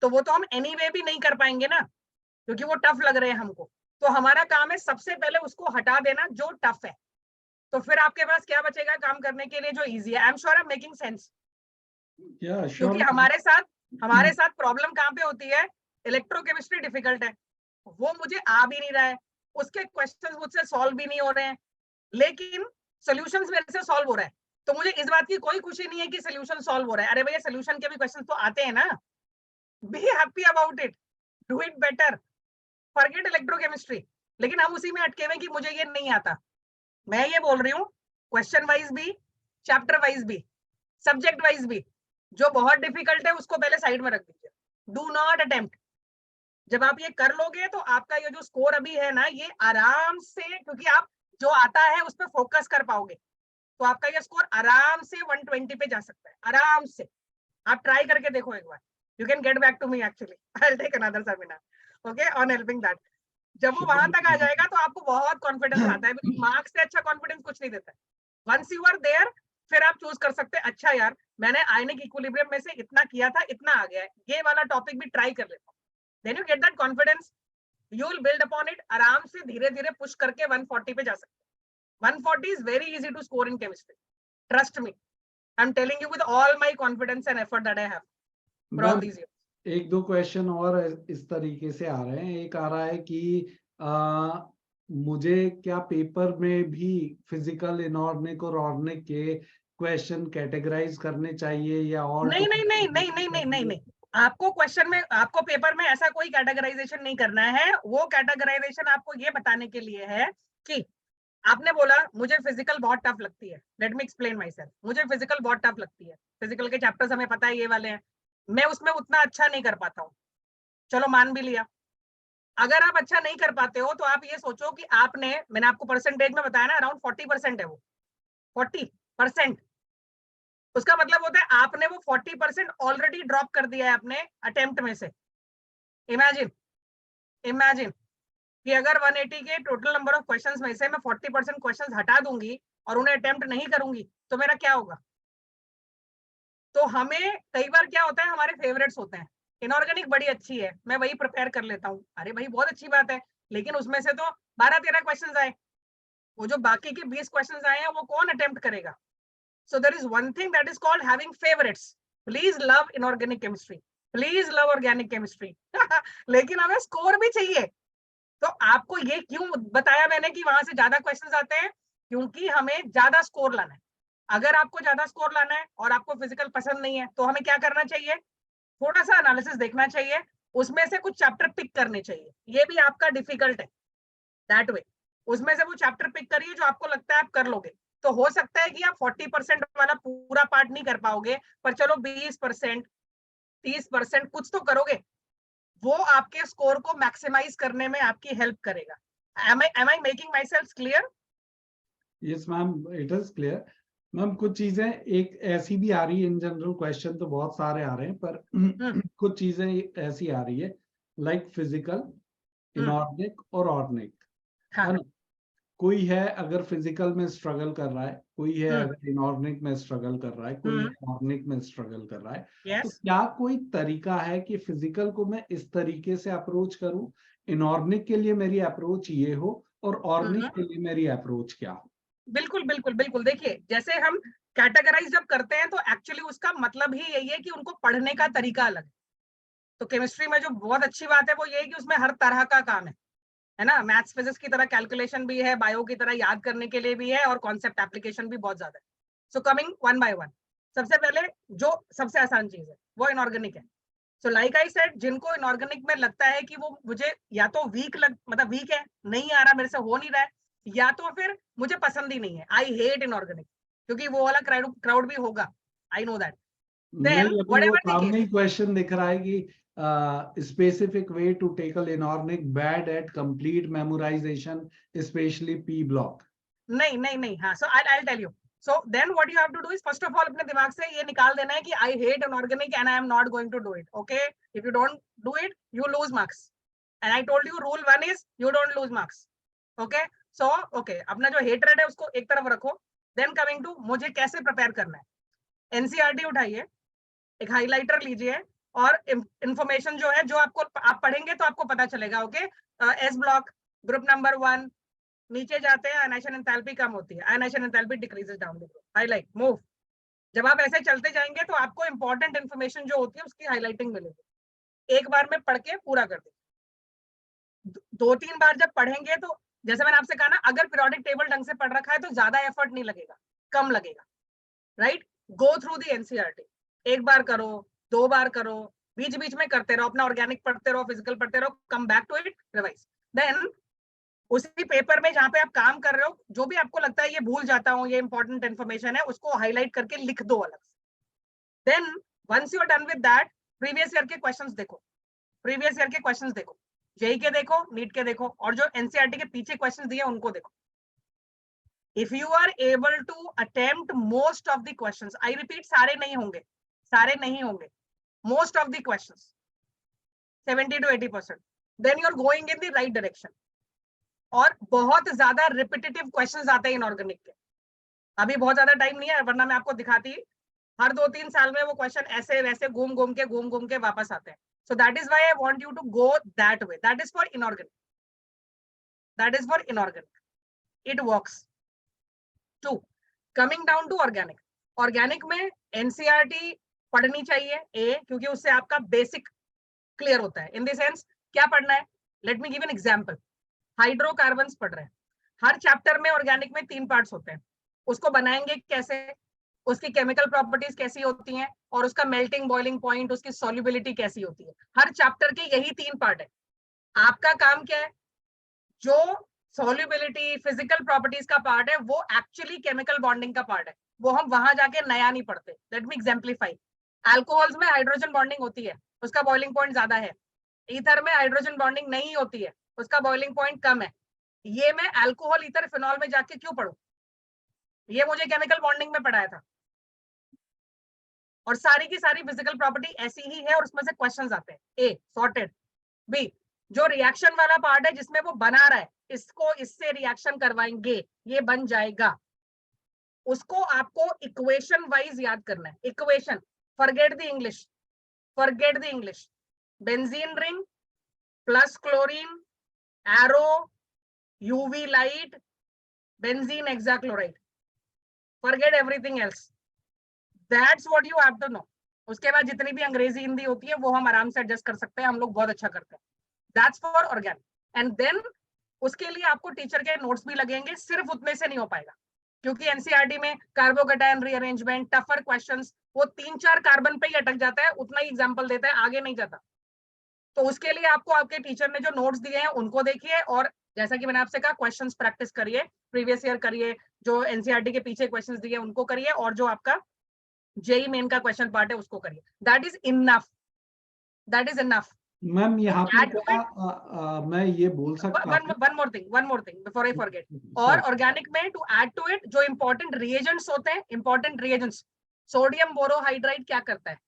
तो वो तो हम एनीवे भी नहीं कर पाएंगे ना, क्योंकि वो टफ लग रहे हैं हमको। तो हमारा काम है सबसे पहले उसको हटा देना जो टफ है, तो फिर आपके पास क्या बचेगा काम करने के लिए जो इजी है। आई am sure I am making sense, क्योंकि हमारे साथ प्रॉब्लम कहाँ पे होती है, इलेक्ट्रोकेमिस्ट्री डिफिकल्ट है, वो मुझे आ भी नहीं रहा है, उसके क्वेश्चंस मुझसे सॉल्व भी नहीं हो रहे हैं, लेकिन सॉल्यूशंस मेरे से सॉल्व हो रहा है, तो मुझे इस बात की कोई खुशी नहीं है कि सॉल्यूशन सॉल्व हो रहा है। अरे भैया सॉल्यूशन के भी क्वेश्चंस तो आते हैं ना, be happy about it, do it better, forget electrochemistry. लेकिन हम उसी में अटके हुए कि मुझे ये नहीं आता। मैं ये बोल रही हूँ क्वेश्चन वाइज भी, चैप्टर वाइज भी, सब्जेक्ट वाइज भी, जो बहुत डिफिकल्ट है उसको पहले साइड में रख दीजिए, डू नॉट अटेम्प्ट। जब आप ये कर लोगे तो आपका ये जो स्कोर अभी है ना, ये आराम से, क्योंकि आप जो आता है उस पर फोकस कर पाओगे, तो आपका ये स्कोर आराम से 120 पे जा सकता है, आराम से। आप ट्राई करके देखो एक बार, you can get back to me actually, I will take another seminar okay on helping that. जब वो वहां तक आ जाएगा तो आपको बहुत कॉन्फिडेंस आता है, मार्क्स से अच्छा कॉन्फिडेंस कुछ नहीं देता है। वंस यू आर देयर, फिर आप चूज कर सकते हैं, अच्छा यार मैंने आयनिक इक्विलिब्रियम में से इतना किया था, इतना आ गया है, ये वाला टॉपिक भी ट्राई कर लेता हूँ। Then you get that confidence, you will build upon it, आराम से धीरे धीरे पुश करके 140 पे जा सकते हैं। 140 is very easy to score in chemistry, trust me, I am telling you with all my confidence and effort that I have for all these years. एक दो क्वेश्चन और इस तरीके से आ रहे हैं। एक आ रहा है कि मुझे क्या पेपर में भी फिजिकल, इनऑर्गेनिक और ऑर्गेनिक के क्वेश्चन कैटेगराइज करने चाहिए या और नहीं नहीं नहीं नहीं नहीं नहीं नहीं नहीं, आपको क्वेश्चन में, आपको पेपर में ऐसा कोई कैटेगराइजेशन नहीं करना है। वो कैटेगराइजेशन आपको ये बताने के लिए है कि आपने बोला मुझे फिजिकल बहुत टफ लगती है, let me explain my self, मुझे फिजिकल बहुत टफ लगती है, फिजिकल के चैप्टर्स हमें पता है ये वाले हैं, मैं उसमें उतना अच्छा नहीं कर पाता हूँ, चलो मान भी लिया। अगर आप अच्छा नहीं कर पाते हो तो आप ये सोचो कि आपने, मैंने आपको परसेंटेज में बताया ना, अराउंड 40% है वो, 40%, उसका मतलब होता है आपने वो 40% ऑलरेडी ड्रॉप कर दिया है अपने अटेम्प्ट में से। इमेजिन इमेजिन कि अगर 180 के टोटल नंबर ऑफ क्वेश्चंस में से मैं 40% क्वेश्चंस हटा दूंगी और उन्हें अटेम्प्ट नहीं करूंगी तो मेरा क्या होगा। तो हमें कई बार क्या होता है, हमारे फेवरेट्स होते हैं, इनऑर्गेनिक बड़ी अच्छी है, मैं वही प्रिपेयर कर लेता हूँ, अरे भाई बहुत अच्छी बात है, लेकिन उसमें से तो 12-13 क्वेश्चन आए, वो जो बाकी के 20 क्वेश्चन आए हैं वो कौन अटेम्प्ट करेगा। So there is one thing that is called having favorites. Please love inorganic chemistry. Please love organic chemistry. लेकिन हमें स्कोर भी चाहिए। तो आपको ये क्यों बताया मैंने कि वहां से ज्यादा क्वेश्चंस आते हैं, क्योंकि हमें ज्यादा स्कोर लाना है। अगर आपको ज्यादा स्कोर लाना है और आपको फिजिकल पसंद नहीं है तो हमें क्या करना चाहिए, थोड़ा सा एनालिसिस देखना चाहिए, उसमें से कुछ चैप्टर पिक करने चाहिए। ये भी आपका डिफिकल्ट है दैट वे, उसमें से वो चैप्टर पिक करिए जो आपको लगता है आप कर लोगे। तो हो सकता है कि आप 40% वाला पूरा पार्ट नहीं कर पाओगे, पर चलो 20%, 30% कुछ तो करोगे, वो आपके स्कोर को मैक्सिमाइज करने में आपकी हेल्प करेगा। am I making myself clear? Yes ma'am, it is clear ma'am. कुछ चीजें एक ऐसी भी आ रही है, इन जनरल क्वेश्चन तो बहुत सारे आ रहे हैं, पर कुछ चीजें ऐसी आ रही है लाइक फिजिकल, इनऑर्गेनिक और ऑर्गेनिक, है ना। कोई है अगर फिजिकल में स्ट्रगल कर रहा है, कोई है अगर इनऑर्गेनिक में स्ट्रगल कर रहा है, कोई ऑर्गेनिक में स्ट्रगल कर रहा है, तो क्या कोई तरीका है कि फिजिकल को मैं इस तरीके से अप्रोच करूं, इनऑर्गेनिक के लिए मेरी अप्रोच ये हो और ऑर्गेनिक के लिए मेरी अप्रोच क्या हो। बिल्कुल बिल्कुल बिल्कुल, देखिए जैसे हम कैटेगराइज जब करते हैं तो एक्चुअली उसका मतलब ही यही है कि उनको पढ़ने का तरीका अलग है। तो केमिस्ट्री में जो बहुत अच्छी बात है वो ये है कि उसमें हर तरह का काम है ना, मैथ्स फिजिक्स की तरह कैलकुलेशन भी है, बायो की तरह याद करने के लिए भी है, और कॉन्सेप्ट एप्लीकेशन भी बहुत ज्यादा है। So coming one by one, सबसे पहले जो सबसे आसान चीज है वो इनऑर्गेनिक है। सो लाइक आई सेड, जिनको इनऑर्गेनिक में लगता है कि वो मुझे या तो मतलब वीक है, नहीं आ रहा, मेरे से हो नहीं रहा है, या तो फिर मुझे पसंद ही नहीं है, आई हेट इनऑर्गेनिक, क्योंकि वो वाला क्राउड भी होगा, आई नो दैट। Then नहीं, अभी वो whatever the सामने ही case, क्वेश्चन दिख रहा है कि specific way to tackle inorganic bad at complete memorization specially P block. नहीं, हाँ, so I'll tell you. So then what you have to do is first of all अपने दिमाग से ये निकाल देना है कि I hate inorganic and I am not going to do it. Okay, if you don't do it, you lose marks. And I told you rule 1 is you don't lose marks. Okay, so okay, अपना जो hatred है उसको एक तरफ रखो. Then coming to मुझे कैसे प्रिपेयर करना है, NCERT उठाइए, एक हाइलाइटर लीजिए और इंफॉर्मेशन जो है जो आपको आप पढ़ेंगे तो आपको पता चलेगा. Okay, S block group number 1, नीचे जाते हैं आयनाइजेशन एंथैल्पी कम होती है, ionization enthalpy decreases down the group, highlight move. जब आप ऐसे चलते जाएंगे तो आपको इंपॉर्टेंट इंफॉर्मेशन जो होती है उसकी हाईलाइटिंग मिलेगी. एक बार में पढ़ के पूरा कर दे. 2-3 बार जब पढ़ेंगे तो जैसे मैंने आपसे कहा ना, अगर पीरियोडिक टेबल ढंग से पढ़ रखा है तो ज्यादा एफर्ट नहीं लगेगा, कम लगेगा. Right, go through the NCERT. एक बार करो, 2 बार करो, बीच बीच में करते रहो, अपना ऑर्गेनिक पढ़ते रहो, फिजिकल पढ़ते रहो, come back to it, revise. Then उसी पेपर में जहां पे आप काम कर रहे हो, जो भी आपको लगता है ये भूल जाता हूं, ये इंपॉर्टेंट इन्फॉर्मेशन है, उसको हाईलाइट करके लिख दो अलग से. Then once you are done with that, previous year के क्वेश्चंस देखो, प्रीवियस ईयर के क्वेश्चंस देखो, जेई के देखो, नीट के देखो, और जो एनसीईआरटी के पीछे क्वेश्चंस दिए उनको देखो. If you are able to attempt most of the questions, I repeat, सारे नहीं होंगे, सारे नहीं होंगे, most of the questions, 70 to 80%, then you are going in the right direction. और बहुत ज्यादा रिपीटेटिव क्वेश्चंस आते हैं इनऑर्गेनिक के. अभी बहुत ज्यादा टाइम नहीं है, वरना मैं आपको दिखाती. हर 2-3 साल में वो क्वेश्चन ऐसे वैसे घूम घूम के वापस आते हैं. So that is why I want you to go that way. That is for inorganic. That is for inorganic. It works. 2, coming down to organic. Organic में एनसीईआरटी पढ़नी चाहिए, ए, क्योंकि उससे आपका बेसिक क्लियर होता है. इन द सेंस क्या पढ़ना है, let me give an example. Hydrocarbons पढ़ रहे हैं, हर चैप्टर में ऑर्गेनिक में 3 पार्ट्स होते हैं. उसको बनाएंगे कैसे, उसकी केमिकल प्रॉपर्टीज कैसी होती हैं, और उसका मेल्टिंग बॉइलिंग पॉइंट, उसकी सॉल्युबिलिटी कैसी होती है. हर चैप्टर के यही 3 पार्ट है. आपका काम क्या है, जो सॉल्युबिलिटी फिजिकल प्रॉपर्टीज का पार्ट है वो एक्चुअली केमिकल बॉन्डिंग का पार्ट है, वो हम वहां जाके नया नहीं पढ़ते. Let me exemplify. अल्कोहल्स में हाइड्रोजन बॉन्डिंग होती है, उसका बॉइलिंग पॉइंट ज्यादा है. ईथर में हाइड्रोजन बॉन्डिंग नहीं होती है, उसका बॉइलिंग पॉइंट कम है. ये मैं अल्कोहल ईथर फिनॉल में जाके क्यों पढ़ूं, ये मुझे केमिकल बॉन्डिंग में पढ़ाया था. और सारी की सारी फिजिकल प्रॉपर्टी ऐसी ही है और उसमें से क्वेश्चंस आते हैं. ए, सॉर्टेड. बी, जो रिएक्शन वाला पार्ट है जिसमें वो बना रहा है, इसको इससे रिएक्शन करवाएंगे, ये बन जाएगा, उसको आपको इक्वेशन वाइज याद करना है. Equation, forget the English, forget the English. Benzene ring plus chlorine, arrow, UV light, benzene hexachloride, forget everything else. That's what you have to know. उसके बाद जितनी भी अंग्रेजी हिंदी होती है वो हम आराम से एडजस्ट कर सकते हैं, हम लोग बहुत अच्छा करते हैं. That's for organic. And then उसके लिए आपको टीचर के नोट्स भी लगेंगे, सिर्फ उतने से नहीं हो पाएगा, क्योंकि एनसीईआरटी में कार्बोकैटायन रीअरेंजमेंट, टफर क्वेश्चंस, वो 3-4 कार्बन पे ही अटक जाता है, उतना ही एग्जांपल देता है, आगे नहीं जाता. तो उसके लिए आपको आपके टीचर ने जो नोट्स दिए हैं उनको देखिए, और जैसा कि मैंने आपसे कहा क्वेश्चंस प्रैक्टिस करिए, प्रीवियस ईयर करिए, जो एनसीईआरटी के पीछे क्वेश्चंस दिए उनको करिए, और जो आपका जेई मेन का क्वेश्चन पार्ट है उसको करिए. That is enough, that is enough. Ma'am यहाँ पे क्या मैं ये बोल सकता हूँ, one more thing before I forget. और ऑर्गेनिक में टू ऐड टू इट जो इंपॉर्टेंट रिएजेंट्स होते हैं, इंपॉर्टेंट रिएजेंट्स, सोडियम बोरोहाइड्राइड क्या करता है,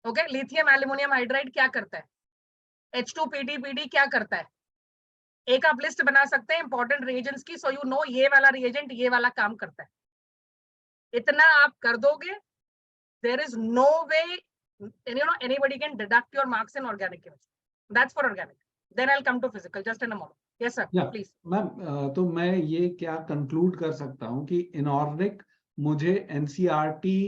ओके, लिथियम एल्यूमिनियम हाइड्राइड क्या करता है, H2PDPD क्या करता है. एक आप लिस्ट बना सकते हैं इंपॉर्टेंट रिएजेंट्स की, सो यू नो ये वाला रिएजेंट ये वाला काम करता है. इतना आप कर दोगे, there is no way anybody can deduct your marks in organic chemistry. That's for organic. Then I'll come to physical just in a moment. Yes sir, please. Ma'am तो मैं ये क्या कंक्लूड कर सकता हूँ कि इनऑर्गेनिक मुझे एनसीईआरटी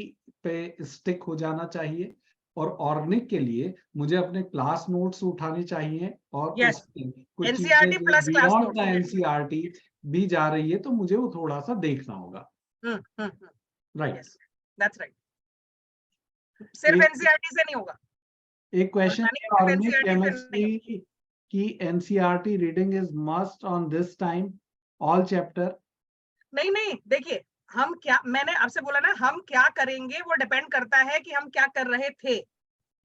पे स्टिक हो जाना चाहिए, और ऑर्गेनिक के लिए मुझे अपने क्लास नोट्स उठाने चाहिए, और yes. कुछ NCERT plus class beyond notes the NCERT भी जा रही है, तो मुझे वो थोड़ा सा देखना होगा. Right, that's right. सिर्फ एनसीईआरटी से नहीं होगा. एक क्वेश्चन, ऑर्गेनिक केमिस्ट्री की NCERT reading is must on this time all chapter. नहीं, देखिए हम क्या, मैंने आपसे बोला ना, हम क्या करेंगे वो डिपेंड करता है कि हम क्या कर रहे थे।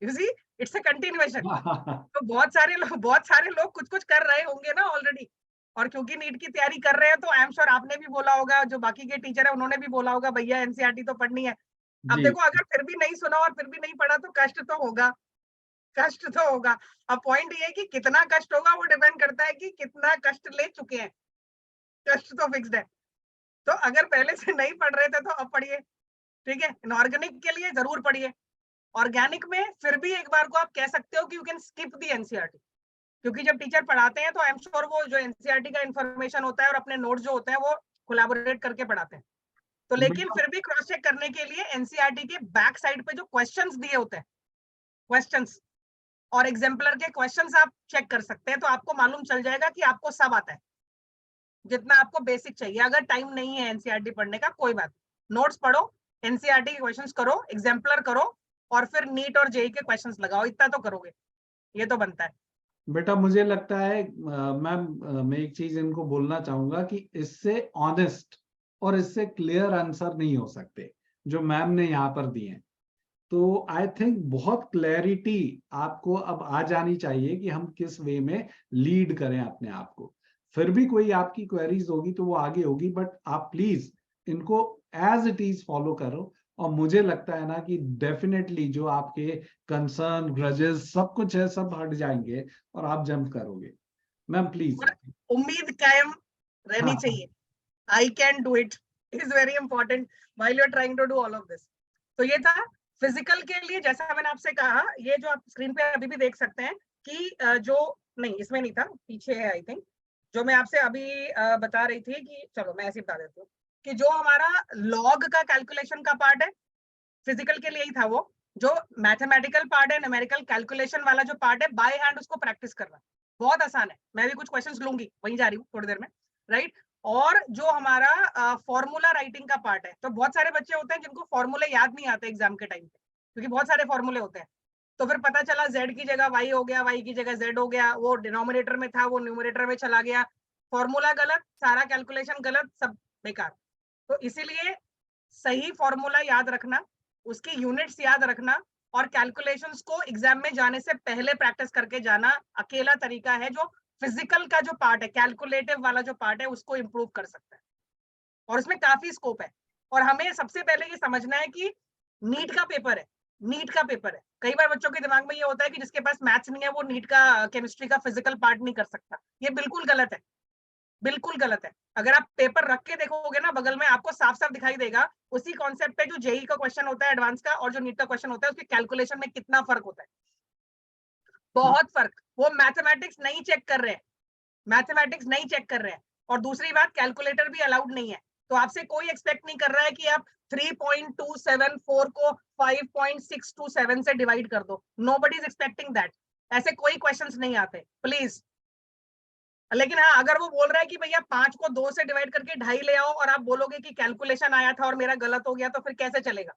You see, it's a continuation. तो बहुत सारे लोग कुछ कुछ कर रहे होंगे ना ऑलरेडी, और क्योंकि नीट की तैयारी कर रहे हैं तो आई एम श्योर आपने भी बोला होगा, जो बाकी के टीचर है उन्होंने भी बोला होगा, भैया एनसीईआरटी तो पढ़नी है। अब जी देखो, अगर फिर भी नहीं सुना और फिर भी नहीं पढ़ा तो कष्ट तो होगा, कष्ट तो होगा। अब पॉइंट ये है कि कितना कष्ट होगा वो डिपेंड करता है कि कितना कष्ट ले चुके हैं। कष्ट तो फिक्स्ड है। तो अगर पहले से नहीं पढ़ रहे थे तो अब पढ़िए, ठीक है। इनऑर्गेनिक के लिए जरूर पढ़िए। ऑर्गेनिक में फिर भी एक बार को आप कह सकते हो कि you can skip the NCERT, क्योंकि जब टीचर पढ़ाते हैं तो आई एम श्योर वो जो एनसीईआरटी का इन्फॉर्मेशन होता है और अपने नोट्स जो होते हैं वो कोलैबोरेट करके पढ़ाते हैं। तो लेकिन बेटा, फिर भी क्रॉस चेक करने के लिए एनसीईआरटी के बैक साइड पे जो क्वेश्चंस दिए होते हैं, क्वेश्चंस और एग्जाम्पलर के क्वेश्चंस आप चेक कर सकते हैं, तो आपको मालूम चल जाएगा कि आपको सब आता है, जितना आपको बेसिक चाहिए। अगर टाइम नहीं है एनसीईआरटी पढ़ने का, कोई बात, नोट्स पढ़ो, एनसीईआरटी के क्वेश्चंस करो, एग्जाम्पलर करो, और फिर नीट और जेई के क्वेश्चंस लगाओ। इतना तो करोगे, ये तो बनता है। बेटा मुझे लगता है मैम, मैं एक चीज इनको बोलना चाहूंगा कि इससे ऑनेस्ट और इससे क्लियर आंसर नहीं हो सकते जो मैम ने यहाँ पर दिए हैं। तो आई थिंक बहुत क्लैरिटी आपको अब आ जानी चाहिए कि हम किस वे में लीड करें अपने आप को। फिर भी कोई आपकी क्वेरीज होगी तो वो आगे होगी, बट आप प्लीज इनको एज इट इज फॉलो करो। और मुझे लगता है ना कि डेफिनेटली जो आपके कंसर्न, ग्रजेस, सब कुछ है, सब हट जाएंगे और आप जंप करोगे। Ma'am please. और उम्मीद कायम रहनी हाँ चाहिए। I can do it is very important while you are trying to do all of this. तो ये था फिजिकल के लिए, जैसा मैंने आपसे कहा, ये जो आप स्क्रीन पे अभी भी देख सकते हैं कि जो, नहीं इसमें नहीं था, पीछे है आई थिंक, जो मैं आपसे अभी बता रही थी कि, चलो मैं ऐसे बता देती हूँ कि जो हमारा लॉग का कैलकुलेशन का पार्ट है, फिजिकल के लिए ही था वो। जो मैथमेटिकल पार्ट है, न्यूमेरिकल कैलकुलेशन वाला जो पार्ट है, बाय हैंड उसको प्रैक्टिस करना बहुत आसान है। मैं भी कुछ क्वेश्चंस लूंगी, वहीं जा रही हूँ थोड़ी देर में, राइट। और जो हमारा फॉर्मूला राइटिंग का पार्ट है, तो बहुत सारे बच्चे होते हैं जिनको फॉर्मूले याद नहीं आते एग्जाम के टाइम पे, क्योंकि बहुत सारे फॉर्मूले होते हैं। तो फिर पता चला z की जगह y हो गया, y की जगह z हो गया, वो डिनोमिनेटर में था वो न्यूमरेटर में चला गया, फॉर्मूला गलत, सारा कैलकुलेशन गलत, सब बेकार। तो इसीलिए सही फॉर्मूला याद रखना, उसकी यूनिट्स याद रखना, और कैलकुलेशंस को एग्जाम में जाने से पहले प्रैक्टिस करके जाना अकेला तरीका है जो फिजिकल का जो पार्ट है, कैलकुलेटिव वाला जो पार्ट है, उसको इंप्रूव कर सकता है। और उसमें काफी स्कोप है। और हमें सबसे पहले ये समझना है कि नीट का पेपर है, नीट का पेपर है। कई बार बच्चों के दिमाग में ये होता है कि जिसके पास मैथ्स नहीं है वो नीट का केमिस्ट्री का फिजिकल पार्ट नहीं कर सकता। ये बिल्कुल गलत है, बिल्कुल गलत है। अगर आप पेपर रख के देखोगे ना बगल में, आपको साफ साफ दिखाई देगा उसी कॉन्सेप्ट पे जो जेई का क्वेश्चन होता है एडवांस का, और जो नीट का क्वेश्चन होता है, उसके कैलकुलेशन में कितना फर्क होता है, बहुत फर्क। वो मैथमेटिक्स नहीं चेक कर रहे हैं, मैथमेटिक्स नहीं चेक कर रहे हैं। और दूसरी बात, कैलकुलेटर भी अलाउड नहीं है। तो आपसे कोई एक्सपेक्ट नहीं कर रहा है कि आप 3.274 को 5.627 से डिवाइड कर दो। Nobody is expecting that. ऐसे कोई क्वेश्चंस नहीं आते, प्लीज। लेकिन हाँ, अगर वो बोल रहा है कि भैया 5 को 2 से डिवाइड करके 2.5 ले आओ, और आप बोलोगे कि कैलकुलेशन आया था और मेरा गलत हो गया, तो फिर कैसे चलेगा?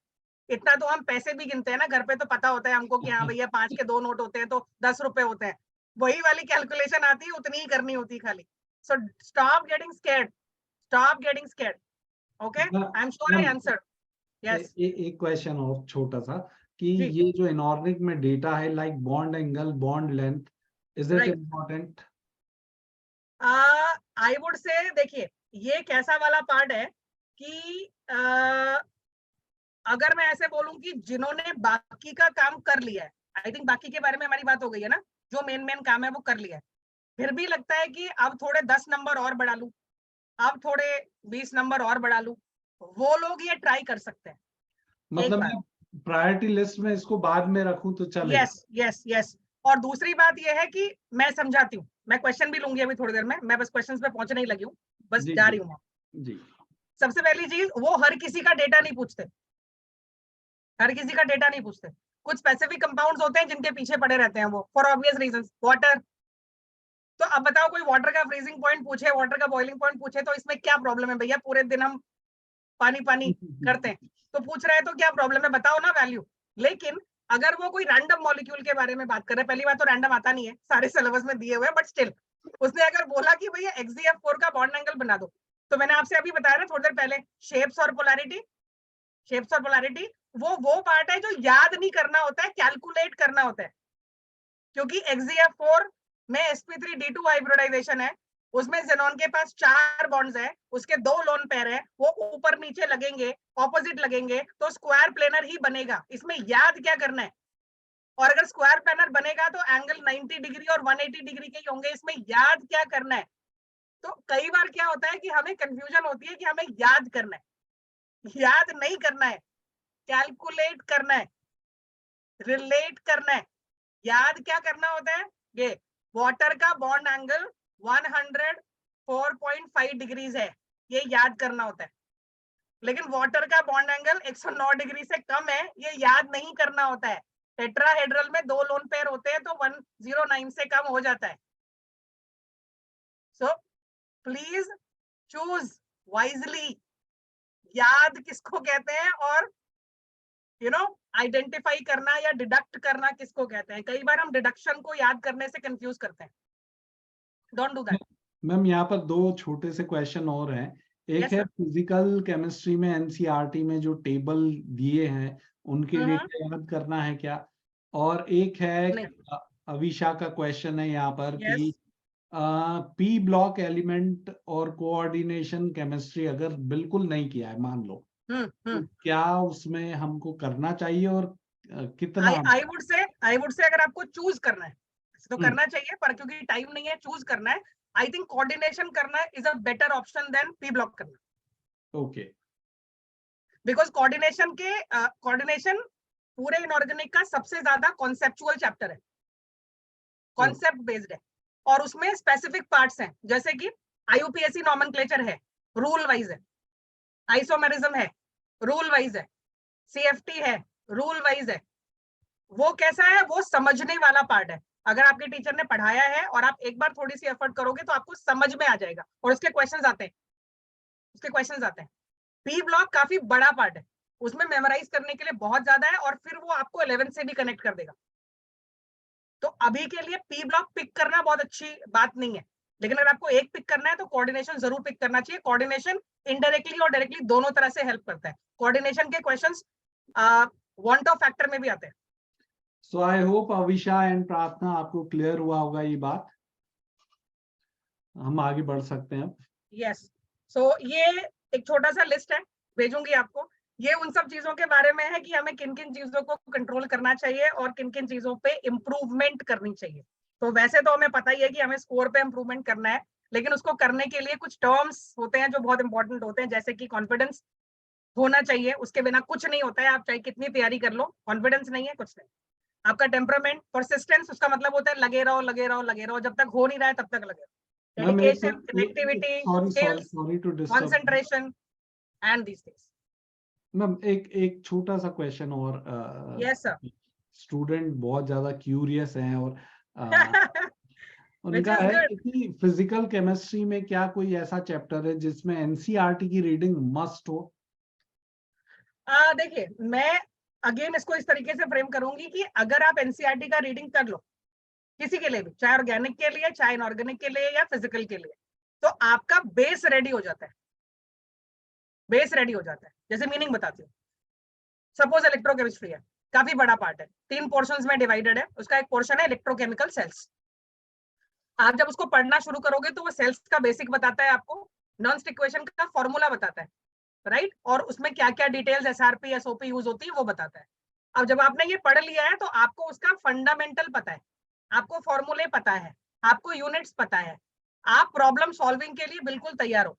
इतना तो हम पैसे भी गिनते हैं ना घर पे, तो पता होता है हमको कि हाँ भैया 5 के 2 नोट होते हैं तो 10 रुपए होते हैं। वही वाली कैलकुलेशन आती है, उतनी ही करनी होती खाली। So stop getting scared, stop getting scared. Okay, I am sure I ma'am, answered. Yes एक क्वेश्चन और छोटा सा कि जी, ये जो इनऑर्गेनिक में डेटा है, like bond angle, bond length, is it right. Important? I would से, देखिए ये कैसा वाला पार्ट है कि अगर मैं ऐसे बोलूं कि जिन्होंने बाकी का काम कर लिया है, आई थिंक बाकी के बारे में हमारी बात हो गई है ना, जो मेन मेन काम है वो कर लिया है, फिर भी लगता है कि अब थोड़े 10 नंबर और बढ़ा लूं, अब थोड़े 20 नंबर और बढ़ा लूं, वो लोग ये ट्राई कर सकते हैं। एक मतलब बार, मैं प्रायोरिटी लिस्ट में इसको बाद में रखूं तो चलेगा? Yes yes yes. और दूसरी बात ये है कि मैं समझाती हूँ, मैं क्वेश्चन भी लूंगी अभी थोड़ी देर में, मैं बस क्वेश्चंस पे पहुंचने ही लगी हूँ, बस जी जा जी रही हूँ। जी। सबसे पहली चीज, वो हर किसी का डेटा नहीं पूछते, हर किसी का डेटा नहीं पूछते। कुछ स्पेसिफिक कंपाउंड्स होते हैं जिनके पीछे पड़े रहते हैं वो, फॉर ऑब्वियस रीजंस। वाटर, तो अब बताओ कोई वाटर का फ्रीजिंग पॉइंट पूछे, वाटर का बॉइलिंग पॉइंट पूछे, तो इसमें क्या प्रॉब्लम है भैया? पूरे दिन हम पानी पानी करते हैं, तो पूछ रहे हैं तो क्या प्रॉब्लम है? बताओ ना वैल्यू। लेकिन अगर वो कोई रैंडम मॉलिक्यूल के बारे में बात कर रहे हैं, पहली बात तो रैंडम आता नहीं है, सारे सिलेबस में दिए हुए, बट स्टिल उसने अगर बोला कि भैया XeF4 का बॉन्ड एंगल बना दो, तो मैंने आपसे अभी बताया ना थोड़ी देर पहले, शेप्स और पोलैरिटी, शेप्स और पोलैरिटी वो पार्ट है जो याद नहीं करना होता है, कैलकुलेट करना होता है। क्योंकि XeF4 में sp3d2 हाइब्रिडाइजेशन है, उसमें xenon के पास 4 बॉन्ड्स है, उसके 2 लोन पेयर है, वो ऊपर नीचे लगेंगे, ऑपोजिट लगेंगे, तो स्क्वायर प्लेनर ही बनेगा। इसमें याद क्या करना है? और अगर स्क्वायर प्लेनर बनेगा तो एंगल 90 डिग्री और 180 डिग्री के ही होंगे। इसमें याद क्या करना है? तो कई बार क्या होता है कि हमें कंफ्यूजन होती है कि हमें याद करना है। याद नहीं करना है, कैलकुलेट करना है, रिलेट करना है। याद क्या करना होता है? ये वाटर का बॉन्ड एंगल 104.5 डिग्रीज है, ये याद करना होता है। लेकिन वाटर का बॉन्ड एंगल 109 डिग्री से कम है, ये याद नहीं करना होता है। टेट्राहेड्रल में 2 लोन पेयर होते हैं तो 109 से कम हो जाता है। So please choose wisely. याद किसको कहते हैं और आइडेंटिफाई करना या डिडक्ट करना किसको कहते हैं? कई बार हम डिडक्शन को याद करने से कंफ्यूज करते हैं। Don't do that. मैम यहाँ पर 2 छोटे से क्वेश्चन और हैं। एक Yes, है sir. फिजिकल केमिस्ट्री में एनसीईआरटी में जो टेबल दिए हैं उनके हम्म, डेटा याद करना है क्या? और एक है नहीं। अविशा का क्वेश्चन है यहाँ पर यस। कि पी ब्लॉक एलिमेंट और कोऑर्डिनेशन केमिस्ट्री अगर बिल्कुल नहीं किया है मान लो, तो क्या उसमें हमको करना चाहिए और कितना? आई वुड से अगर आपको चूज करना है तो हम्म, करना चाहिए, पर क्योंकि टाइम नहीं है, चूज करना है, आई थिंक कोऑर्डिनेशन करना is a better option than P block करना। ओके। बिकॉज कोऑर्डिनेशन पूरे इनऑर्गेनिक का सबसे ज्यादा कॉन्सेप्चुअल चैप्टर है, कॉन्सेप्ट बेस्ड है, और उसमें स्पेसिफिक पार्ट्स हैं, जैसे कि IUPAC नॉमेनक्लेचर है, रूल वाइज है, आइसोमेरिज्म है, रूल वाइज है, CFT है, रूल वाइज है। वो कैसा है? वो समझने वाला पार्ट है। अगर आपके टीचर ने पढ़ाया है और आप एक बार थोड़ी सी एफर्ट करोगे तो आपको समझ में आ जाएगा, और उसके क्वेश्चंस आते हैं, पी ब्लॉक काफी बड़ा पार्ट है, उसमें मेमोराइज करने के लिए बहुत ज्यादा है, और फिर वो आपको 11 से भी कनेक्ट कर देगा। तो अभी के लिए पी ब्लॉक पिक करना बहुत अच्छी बात नहीं है, लेकिन अगर आपको एक पिक करना है तो कोऑर्डिनेशन जरूर पिक करना चाहिए। कोऑर्डिनेशन इनडायरेक्टली और डायरेक्टली दोनों तरह से हेल्प करता है। कोऑर्डिनेशन के क्वेश्चंस वांट ऑफ फैक्टर में भी आते हैं। सो आई होप अविशा एंड प्रार्थना आपको क्लियर हुआ होगा ये बात। हम आगे बढ़ सकते हैं अब। यस। सो ये एक छोटा सा लिस्ट है, भेजूंगी आपको। ये उन सब चीजों के बारे में है कि हमें किन किन चीजों को कंट्रोल करना चाहिए और किन किन चीजों पे इम्प्रूवमेंट करनी चाहिए। तो वैसे तो हमें पता ही है कि हमें स्कोर पे इम्प्रूवमेंट करना है, लेकिन उसको करने के लिए कुछ टर्म्स होते हैं जो बहुत इंपॉर्टेंट होते हैं, जैसे कि कॉन्फिडेंस होना चाहिए, उसके बिना कुछ नहीं होता है। आप चाहे कितनी तैयारी कर लो, कॉन्फिडेंस नहीं है कुछ नहीं। आपका टेम्परामेंट, परसिस्टेंस, उसका मतलब होता है लगे रहो लगे रहो लगे रहो, जब तक हो नहीं रहा है तब तक लगे रहो। Ma'am dedication, connectivity, sorry sorry skills, sorry to disturb. concentration and these things. Ma'am एक छोटा सा क्वेश्चन और Yes, sir. स्टूडेंट बहुत ज्यादा क्यूरियस हैं और Which उनका is है good. कि फिजिकल केमिस्ट्री में क्या कोई ऐसा चैप्टर है जिसमें एनसीईआरटी की रीडिंग मस्ट हो? देखिए, मैं अगेन इसको इस तरीके से फ्रेम करूंगी कि अगर आप एनसीईआरटी का रीडिंग कर लो, किसी के लिए भी, चाहे ऑर्गेनिक के लिए, चाहे इनऑर्गेनिक के लिए, या फिजिकल के लिए, तो आपका बेस रेडी हो जाता है। बेस रेडी हो जाता है। जैसे मीनिंग बताती हूँ। सपोज इलेक्ट्रोकेमिस्ट्री है, काफी बड़ा पार्ट है, 3 पोर्शंस में डिवाइडेड है। उसका एक पोर्शन है इलेक्ट्रोकेमिकल सेल्स। आप जब उसको पढ़ना शुरू करोगे तो वो सेल्स का बेसिक बताता है आपको, नॉन इक्वेशन का फॉर्मूला बताता है, राइट, और उसमें क्या क्या डिटेल्स SRP SOP यूज होती है वो बताता है। अब जब आपने ये पढ़ लिया है तो आपको उसका फंडामेंटल पता है, आपको फॉर्मूले पता है, आपको यूनिट्स पता है, आप प्रॉब्लम सॉल्विंग के लिए बिल्कुल तैयार हो।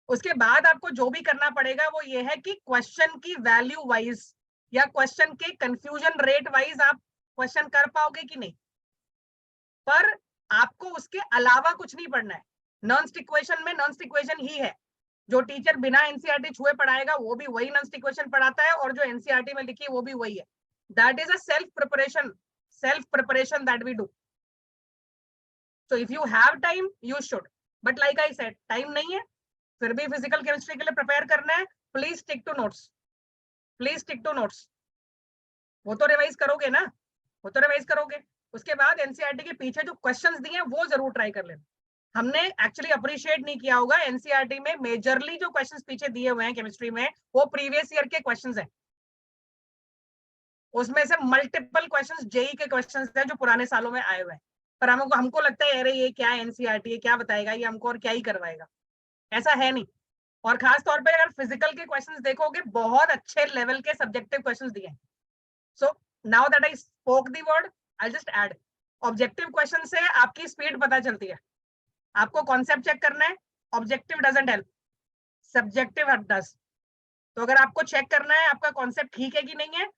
उसके बाद आपको जो भी करना पड़ेगा वो ये है कि क्वेश्चन की वैल्यू वाइज या क्वेश्चन के कंफ्यूजन रेट वाइज आप क्वेश्चन कर पाओगे कि नहीं, पर आपको उसके अलावा कुछ नहीं पढ़ना है। नॉन इक्वेशन में नॉन इक्वेशन ही है, जो टीचर बिना एनसीईआरटी छुए पढ़ाएगा वो भी वही नॉन इक्वेशन पढ़ाता है, और जो एनसीईआरटी में लिखी है वो भी वही है। That is a self preparation that we do. So if you have time you should, but like I said, time नहीं है, फिर भी फिजिकल केमिस्ट्री के लिए प्रिपेयर करना है, please stick to notes, please stick to notes. वो तो रिवाइज करोगे ना, वो तो रिवाइज करोगे। उसके बाद एनसीईआरटी के पीछे जो क्वेश्चंस दिए हैं वो जरूर ट्राई कर लेना। हमने एक्चुअली अप्रिशिएट नहीं किया होगा, एनसीईआरटी में मेजरली जो क्वेश्चंस पीछे दिए हुए हैं केमिस्ट्री में वो प्रीवियस ईयर के क्वेश्चंस हैं, उसमें से मल्टीपल क्वेश्चंस जेई के क्वेश्चंस हैं जो पुराने सालों में आए हुए हैं, पर हमको लगता है अरे ये क्या एनसीईआरटी है, क्या बताएगा ये हमको और क्या ही करवाएगा, ऐसा है नहीं। और खास तौर पे अगर फिजिकल के क्वेश्चंस देखोगे बहुत अच्छे लेवल के सब्जेक्टिव क्वेश्चंस दिए हैं। So now that I spoke the word, I just add objective question से आपकी स्पीड पता चलती है। आपको कॉन्सेप्ट चेक करना है, objective doesn't help, subjective does. तो अगर आपको चेक करना है आपका कॉन्सेप्ट ठीक है कि नहीं है,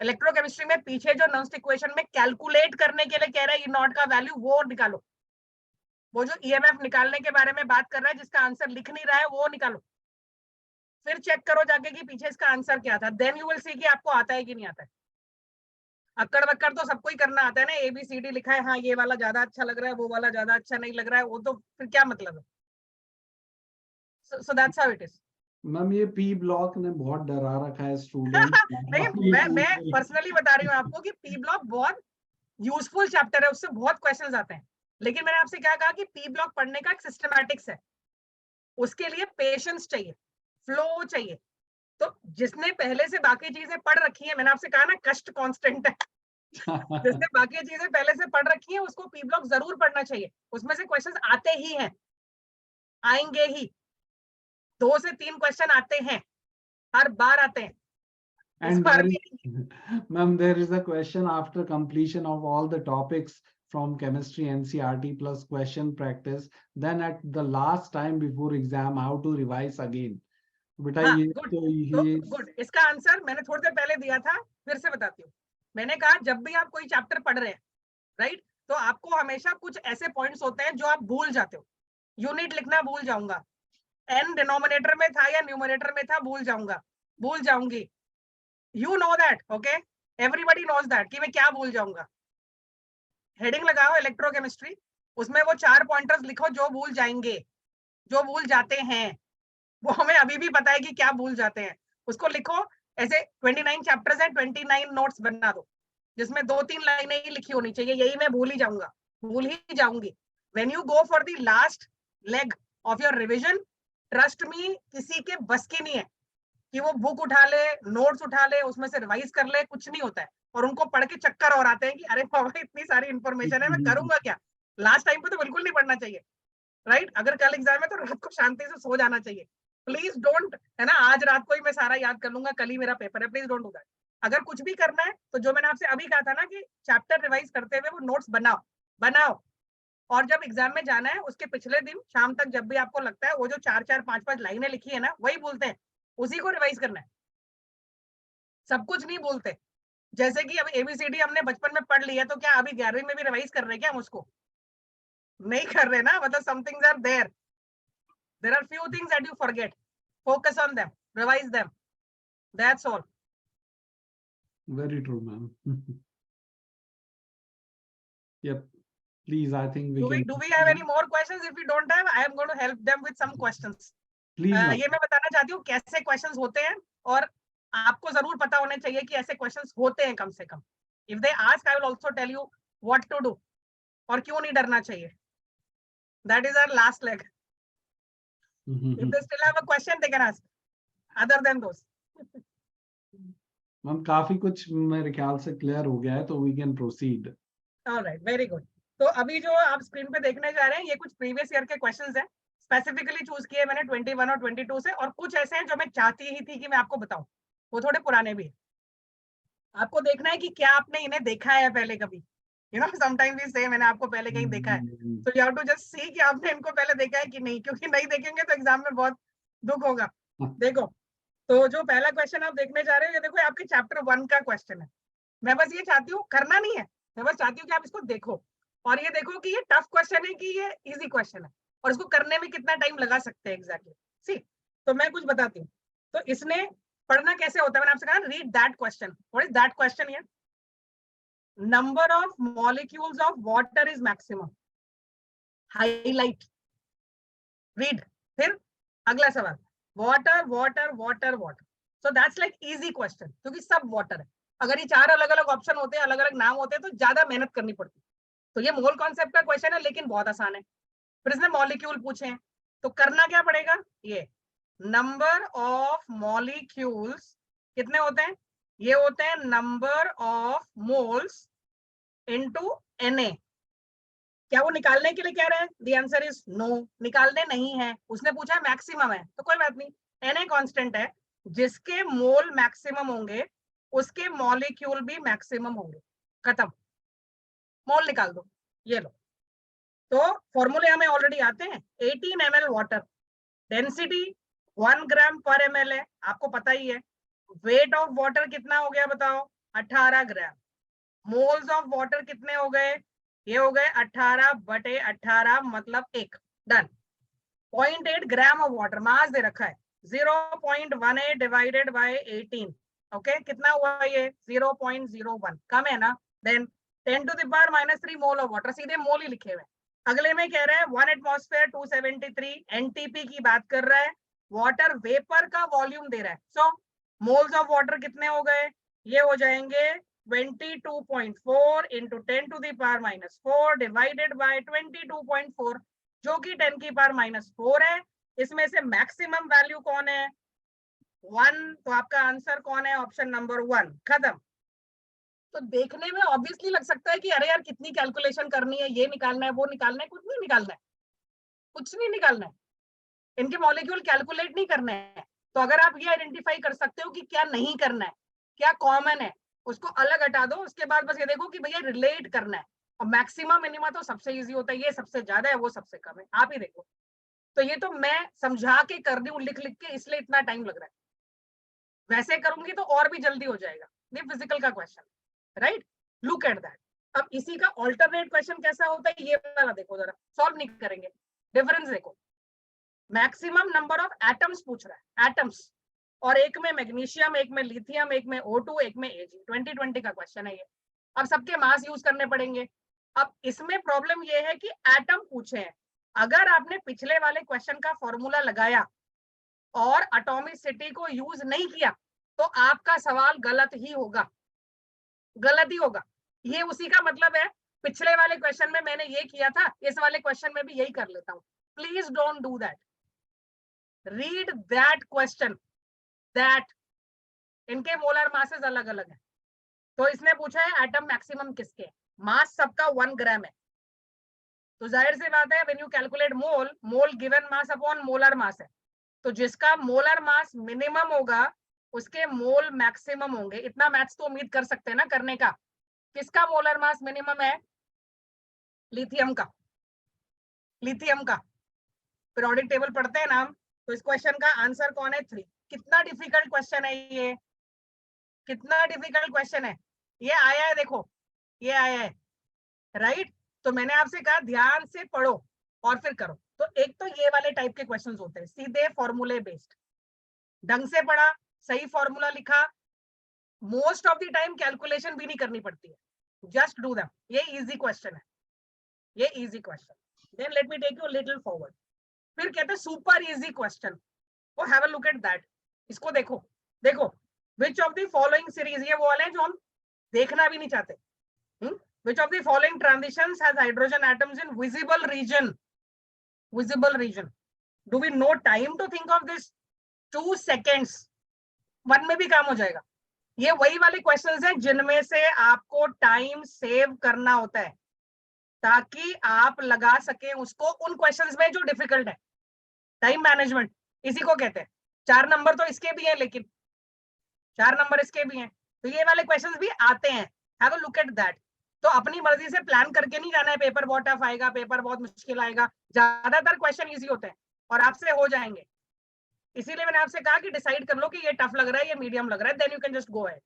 इलेक्ट्रोकेमिस्ट्री में पीछे जो नॉन इक्वेशन में कैलकुलेट करने के लिए कह रहा है ई नॉट का वैल्यू वो निकालो, वो जो ईएमएफ निकालने के बारे में बात कर रहा है जिसका आंसर लिख नहीं रहा है वो निकालो, फिर चेक करो जाके कि पीछे इसका आंसर क्या था, देन यू विल सी कि आपको आता है कि नहीं आता है। अक्कड़ बक्कड़ तो सबको ही करना आता है ना, ABCD लिखा है, हाँ ये वाला ज्यादा अच्छा लग रहा है वो वाला ज्यादा अच्छा नहीं लग रहा है, वो तो फिर क्या मतलब है। So that's how it is. Ma'am ये पी ब्लॉक ने बहुत डरा रखा है स्टूडेंट नहीं मैं पर्सनली बता रही हूँ आपको कि पी ब्लॉक बहुत यूजफुल चैप्टर है, उससे बहुत क्वेश्चंस आते हैं, लेकिन मैंने आपसे क्या कहा कि पी ब्लॉक पढ़ने का एक सिस्टमैटिक्स है, उसके लिए पेशेंस चाहिए, फ्लो चाहिए। तो जिसने पहले से बाकी चीजें पढ़ रखी है, मैंने आपसे कहा ना कष्ट कांस्टेंट है जिसने बाकी चीजें पहले से पढ़ रखी है उसको पी ब्लॉक जरूर पढ़ना चाहिए, उसमें से क्वेश्चंस आते ही हैं, आएंगे ही, 2 से 3 क्वेश्चन आते हैं, हर बार आते हैं। And there is, ma'am, there is a question after completion of all the topics from chemistry NCERT plus question practice. Then at the last time before exam, how to revise again? बेटा हाँ, ये गुड, तो तो ये गुड, इसका आंसर मैंने थोड़ी देर पहले दिया था, फिर से बताती हूँ। मैंने कहा जब भी आप कोई चैप्टर पढ़ रहे हैं, राइट, तो आपको हमेशा कुछ ऐसे पॉइंट्स होते हैं जो आप भूल जाते हो। यूनिट लिखना भूल जाऊंगा, एन डिनोमिनेटर में था या न्यूमरेटर में था भूल जाऊंगा, भूल जाऊंगी, you know that, okay, everybody knows that कि मैं क्या भूल जाऊंगा। हेडिंग लगाओ इलेक्ट्रोकेमिस्ट्री, उसमें वो 4 पॉइंटर्स लिखो जो भूल जाएंगे, जो भूल जाते हैं, वो हमें अभी भी पता है कि क्या भूल जाते हैं, उसको लिखो। ऐसे 29 चैप्टर्स हैं, 29 नोट्स बना दो जिसमें 2-3 लाइनें ही लिखी होनी चाहिए, यही मैं भूल ही जाऊंगा, भूल ही जाऊंगी। When you go for the last leg of your revision, trust me किसी के बस की नहीं है कि वो बुक उठा ले, नोट्स उठा ले, उसमें से रिवाइज कर ले, कुछ नहीं होता है। और उनको पढ़ के चक्कर और आते हैं कि अरे बाबा इतनी सारी इंफॉर्मेशन है, मैं करूंगा क्या। लास्ट टाइम पे तो बिल्कुल नहीं पढ़ना चाहिए, राइट। अगर कल एग्जाम है तो रात को शांति से सो जाना चाहिए, प्लीज डोंट, है ना, आज रात को ही मैं सारा याद कर लूंगा, कल ही मेरा पेपर है, प्लीज डोंट डू दैट। अगर कुछ भी करना है तो जो मैंने आपसे अभी कहा था ना कि चैप्टर रिवाइज करते हुए वो नोट्स बनाओ बनाओ, और जब एग्जाम में जाना है उसके पिछले दिन शाम तक जब भी आपको लगता है वो जो 4-4 5-5 लाइनें लिखी है ना वही बोलते हैं, उसी को रिवाइज करना है, सब कुछ नहीं बोलते। जैसे कि अब ABCD हमने बचपन में पढ़ लिया तो क्या अभी 11वीं में भी रिवाइज कर रहे हैं क्या हम उसको, नहीं कर रहे ना, मतलब some things are there, there are few things that you forget, focus on them, revise them, that's all. very true, ma'am. Yep. Please, I think we can. Do we have any more questions? If we don't have, I am going to help them with some questions. Please, ma'am. ये मैं बताना चाहती हूँ कैसे क्वेश्चंस होते हैं, और आपको जरूर पता होने चाहिए कि ऐसे क्वेश्चंस होते हैं कम से कम। If they ask I will also tell you what to do, और क्यों नहीं डरना चाहिए। That is our last leg. If they still have a question they can ask other than those. Ma'am काफी कुछ मेरे ख्याल से क्लियर हो गया है, तो we can proceed. Alright, very good. तो अभी जो आप स्क्रीन पे देखने जा रहे हैं ये कुछ प्रीवियस ईयर के क्वेश्चंस हैं, स्पेसिफिकली चूज किए मैंने 21 और 22 से, और कुछ ऐसे हैं जो मैं चाहती ही थी कि मैं आपको बताऊं, वो थोड़े पुराने भी हैं। आपको देखना है कि क्या आपने इन्हें देखा है पहले कभी, यू नो समटाइम्स वी से मैंने आपको पहले कहीं देखा है, तो you have to just see कि आपने इनको पहले देखा है कि नहीं, क्योंकि नहीं देखेंगे तो एग्जाम में बहुत दुख होगा। देखो, तो जो पहला क्वेश्चन आप देखने जा रहे हो, ये देखो आपके चैप्टर 1 का क्वेश्चन है। मैं बस ये चाहती हूँ, करना नहीं है, मैं बस चाहती हूँ कि आप इसको देखो और ये देखो कि ये टफ क्वेश्चन है कि ये इजी क्वेश्चन है, और इसको करने में कितना टाइम लगा सकते हैं एग्जैक्टली। सी, तो मैं कुछ बताती हूँ। तो इसने पढ़ना कैसे होता है, मैंने आपसे कहा read that question. What is that question here? Number of molecules of water is maximum, highlight, read. फिर अगला सवाल, water water water water, so that's like easy question क्योंकि सब वाटर है। अगर ये 4 अलग अलग ऑप्शन होते हैं, अलग अलग नाम होते हैं, तो ज्यादा मेहनत करनी पड़ती। तो ये मोल कॉन्सेप्ट का क्वेश्चन है लेकिन बहुत आसान है। फिर इसने मॉलिक्यूल पूछे हैं, तो करना क्या पड़ेगा, ये नंबर ऑफ मॉलिक्यूल्स कितने होते हैं, ये होते हैं number of moles into Na। क्या वो निकालने के लिए कह रहे हैं, द आंसर इज नो, निकालने नहीं है, उसने पूछा है मैक्सिमम है, तो कोई बात नहीं, Na कांस्टेंट है, जिसके मोल मैक्सिमम होंगे उसके मॉलिक्यूल भी मैक्सिमम होंगे, खत्म, मोल निकाल दो, ये लो। तो फॉर्मूले हमें ऑलरेडी आते हैं, 18 ml वाटर, डेंसिटी 1 ग्राम पर ml है, आपको पता ही है, वेट ऑफ वाटर कितना हो गया बताओ, 18 ग्राम, मोल्स ऑफ वाटर कितने हो गए, ये हो गए 18/18 मतलब 1, डन। 0.8 ग्राम ऑफ वाटर, मास दे रखा है 0.18 डिवाइडेड बाय 18, ओके कितना हुआ ये 0.01, कम है ना, then 10 to the power -3 mole of water, सीधे मोल ही लिखे हुए। अगले में कह रहे हैं 1 एटमॉस्फेयर 273 एनटीपी की बात कर रहा है, वाटर वेपर का वॉल्यूम दे रहा है, सो मोल्स ऑफ वाटर कितने हो गए, ये हो जाएंगे 22.4 into 10 to the power -4 divided by 22.4, जो कि 10 की पावर -4 है। इसमें से मैक्सिमम वैल्यू कौन है, 1, तो आपका आंसर कौन है, ऑप्शन नंबर 1, खत्म। तो देखने में ऑब्वियसली लग सकता है कि अरे यार कितनी कैलकुलेशन करनी है, ये निकालना है वो निकालना है, कुछ नहीं निकालना है, कुछ नहीं निकालना है, इनके मॉलिक्यूल कैलकुलेट नहीं करने हैं। तो अगर आप ये आइडेंटिफाई कर सकते हो कि क्या नहीं करना है, क्या कॉमन है, उसको अलग हटा दो, उसके बाद बस ये देखो कि भैया रिलेट करना है, और मैक्सिमम मिनिमा तो सबसे इजी होता है, ये सबसे ज्यादा है वो सबसे कम है, आप ही देखो। तो ये तो मैं समझा के कर रही हूँ लिख लिख के, इसलिए इतना टाइम लग रहा है, वैसे करूंगी तो और भी जल्दी हो जाएगा। ये फिजिकल का question, right, look at that. अब इसी का ऑल्टरनेट क्वेश्चन कैसा होता है, ये वाला देखो जरा, सॉल्व नहीं करेंगे, डिफरेंस देखो, मैक्सिमम नंबर ऑफ एटम्स पूछ रहा है, एटम्स, और एक में मैग्नीशियम, एक में लिथियम, एक में O2, एक में Ag, 2020 का क्वेश्चन है ये। अब सबके मास यूज करने पड़ेंगे। अब इसमें प्रॉब्लम ये है कि एटम पूछे हैं, अगर आपने पिछले वाले क्वेश्चन का फॉर्मूला लगाया और एटॉमिसिटी को यूज नहीं किया तो आपका सवाल गलत ही होगा, गलत ही होगा। ये उसी का मतलब है, पिछले वाले क्वेश्चन में मैंने ये किया था, इस वाले क्वेश्चन में भी यही कर लेता हूँ, please don't do that, read that question, that इनके मोलर मासेस अलग अलग है। तो इसने पूछा है एटम मैक्सिमम किसके, मास सबका 1 ग्राम है, तो जाहिर सी बात है when you calculate mole, mole given mass upon molar mass है, तो जिसका मोलर मास मिनिमम होगा उसके मोल मैक्सिमम होंगे, इतना मैथ्स तो उम्मीद कर सकते हैं ना करने का। किसका मोलर मास मिनिमम है, लिथियम का, लिथियम का, पीरियोडिक टेबल पढ़ते हैं ना हम, तो इस क्वेश्चन का आंसर कौन है, 3। कितना डिफिकल्ट क्वेश्चन है ये, कितना डिफिकल्ट क्वेश्चन है, ये आया है देखो, ये आया है, राइट। तो मैंने आपसे कहा ध्यान से पढ़ो और फिर करो। तो एक तो ये वाले टाइप के क्वेश्चंस होते हैं, सीधे फॉर्मूले बेस्ड, ढंग से पढ़ा, सही फॉर्मूला लिखा, most of the time calculation भी नहीं करनी पड़ती है, जस्ट डू दैम, ये इजी क्वेश्चन है, ये easy question. Then let me take you little forward, फिर कहते हैं सुपर इजी क्वेश्चन, वो have a look at that, इसको देखो, देखो which of the following series, ये वो वाले हैं जो हम देखना भी नहीं चाहते, which of the following transitions has hydrogen atoms in visible region, visible region, do we know time to think of this, 2 seconds, 1 में भी काम हो जाएगा। ये वही वाले क्वेश्चंस हैं जिनमें से आपको टाइम सेव करना होता है ताकि आप लगा सके उसको उन क्वेश्चंस में जो डिफिकल्ट है, टाइम मैनेजमेंट इसी को कहते हैं। 4 नंबर तो इसके भी हैं, लेकिन 4 नंबर इसके भी हैं, तो ये वाले क्वेश्चंस भी आते हैं, have a look at that. तो अपनी मर्जी से प्लान करके नहीं जाना है, पेपर बहुत टफ आएगा, पेपर बहुत मुश्किल आएगा, ज्यादातर क्वेश्चन इजी होते हैं और आपसे हो जाएंगे। इसीलिए मैंने आपसे कहा कि डिसाइड कर लो कि ये टफ लग रहा है, ये मीडियम लग रहा है, then you can just go ahead.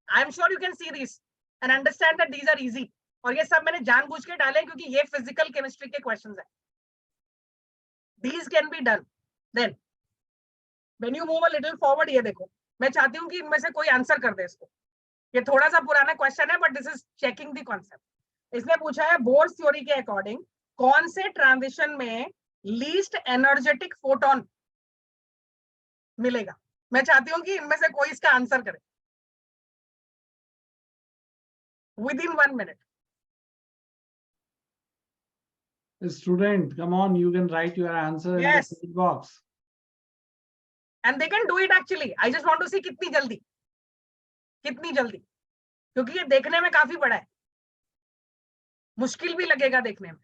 I am sure you can see this and understand that these are easy, और ये सब मैंने जानबूझ के डाले क्योंकि ये फिजिकल केमिस्ट्री के क्वेश्चंस है, these can be done. Then when you move a little forward, ये देखो, मैं चाहती हूँ कि इनमें से कोई आंसर कर दे इसको, ये थोड़ा सा पुराना क्वेश्चन है but this is checking the concept. इसने पूछा है बोर्स थ्योरी के अकॉर्डिंग कौन से ट्रांजिशन में लीस्ट एनर्जेटिक फोटोन मिलेगा। मैं चाहती हूँ कि इनमें से कोई इसका आंसर करे with in 1 minute. Student, come on, you can write your answer in the Yes. chat box. And they can do it actually. I just want to see कितनी जल्दी, क्योंकि ये देखने में काफी बड़ा है, मुश्किल भी लगेगा देखने में,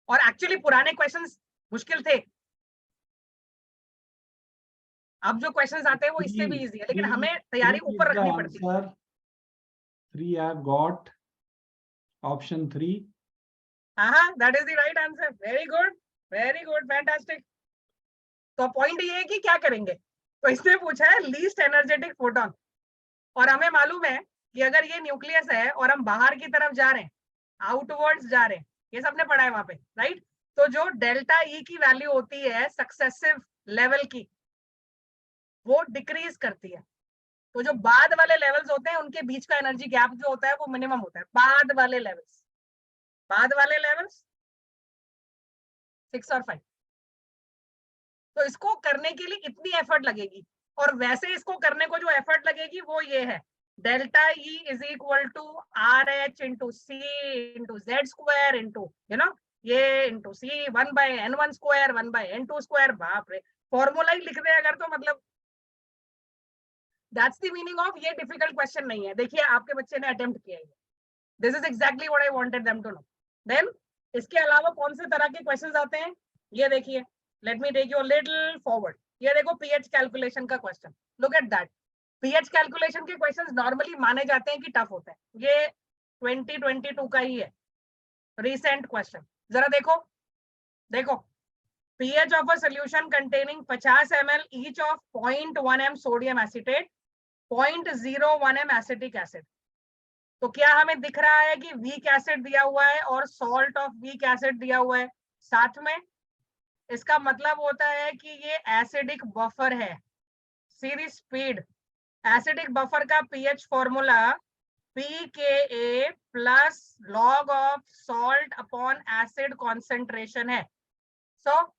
और एक्चुअली पुराने क्वेश्चंस मुश्किल थे, अब जो क्वेश्चंस आते हैं वो इससे भी इजी है, लेकिन हमें तैयारी ऊपर रखनी पड़ती है। 3 I have got option 3. That is the right answer. Very good, fantastic. तो पॉइंट ये है कि क्या करेंगे, तो इसने पूछा है लीस्ट एनर्जेटिक फोटोन, और हमें मालूम है कि अगर ये न्यूक्लियस है और हम बाहर की तरफ जा रहे हैं, आउटवर्ड्स जा रहे हैं, ये सबने पढ़ा है वहां पे, राइट? तो जो डेल्टा ई की वैल्यू होती है सक्सेसिव लेवल की, वो डिक्रीज करती है। तो जो बाद वाले लेवल्स होते हैं उनके बीच का एनर्जी गैप जो होता है वो मिनिमम होता है। बाद वाले लेवल्स 6 और 5। तो इसको करने के लिए इतनी एफर्ट लगेगी, और वैसे इसको करने को जो एफर्ट लगेगी वो ये है, delta E is equal to R H into C into Z square into ये into C 1/n1 square 1/n2 square. बाप रे, फॉर्मूला ही लिख रहे अगर, तो मतलब दैट्स द मीनिंग ऑफ ये डिफिकल्ट क्वेश्चन नहीं है। देखिए आपके बच्चे ने अटेम्प्ट किया है, this is exactly what I wanted them to know. देन इसके अलावा कौन से तरह के क्वेश्चंस आते हैं, ये देखिए, let me take you a little forward. ये देखो पीएच कैलकुलेशन का question, look at that. PH calculation के क्वेश्चंस नॉर्मली माने जाते हैं कि टफ होते हैं, ये 2022 का ही है, रिसेंट क्वेश्चन। जरा देखो pH of a solution containing 50 ml each of 0.1 m sodium acetate, 0.01 m acetic acid। तो क्या हमें दिख रहा है कि वीक एसिड दिया हुआ है और सॉल्ट ऑफ वीक एसिड दिया हुआ है साथ में? इसका मतलब होता है कि ये एसिडिक बफर है। See the speed, acidic buffer का pH formula pKa plus log of salt upon acid concentration है। सो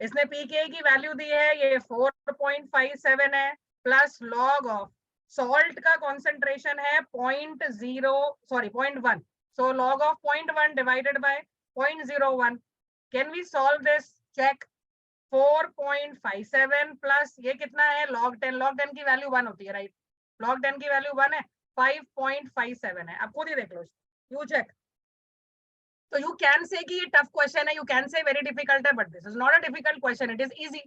इसने pKa की वैल्यू दी है, ये 4.57 है, प्लस लॉग ऑफ सॉल्ट का कॉन्सेंट्रेशन है 0.1, so log of 0.1 divided by 0.01। Can we solve this? Check. 4.57 plus ये कितना है, log 10 की वैल्यू 1 होती है, राइट? log 10 की वैल्यू 1 है, 5.57 है। अब खुद ही देख लो, यू चेक। तो you can say कि ये tough question है, you can say very difficult है, but this is not a difficult question, it is easy.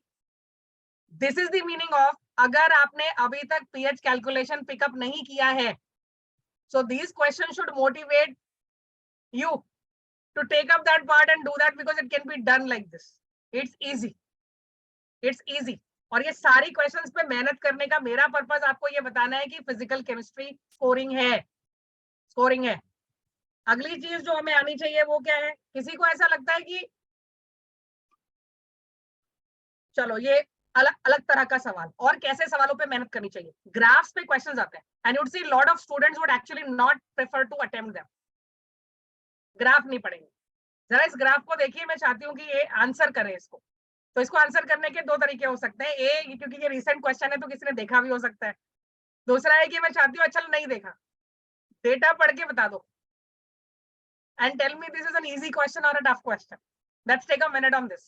This is the meaning of, अगर आपने अभी तक pH calculation pick up नहीं किया है, so these questions should motivate you to take up that part and do that, because it can be done like this. It's easy. और ये सारी क्वेश्चंस पे मेहनत करने का मेरा पर्पस आपको ये बताना है कि फिजिकल केमिस्ट्री स्कोरिंग है। अगली चीज जो हमें आनी चाहिए वो क्या है? किसी को ऐसा लगता है कि चलो ये अलग अलग तरह का सवाल, और कैसे सवालों पे मेहनत करनी चाहिए? ग्राफ्स पे क्वेश्चंस आते हैं, and you would see lot of students would actually not prefer to attempt them. Graph नहीं पढ़ेंगे। जरा इस ग्राफ को देखिए, मैं चाहती हूँ कि ये आंसर करें इसको। तो इसको आंसर करने के 2 तरीके हो सकते हैं। क्योंकि ये रिसेंट क्वेश्चन है तो किसी ने देखा भी हो सकता है। दूसरा है कि मैं चाहती हूँ अच्छा नहीं देखा, डेटा पढ़ के बता दो, and tell me this is an easy question or a tough question. Let's take a minute on this.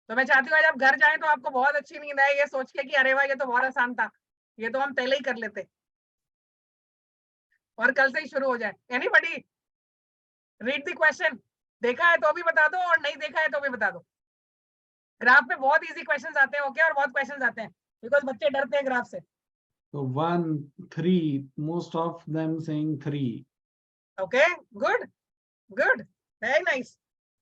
तो मैं चाहती हूँ जब घर जाएं तो आपको बहुत अच्छी नींद आए ये सोच के कि अरे वाह ये तो बहुत आसान था, ये तो हम पहले ही कर लेते, और कल से ही शुरू हो जाए। Anybody read the question? देखा है तो भी बता दो, और नहीं देखा है तो भी बता दो। ग्राफ पे बहुत इजी क्वेश्चंस आते हैं, ओके, और बहुत क्वेश्चंस आते हैं बिकॉज बच्चे डरते हैं ग्राफ से। So 1, 3, most of them saying 3. Okay, good, very nice.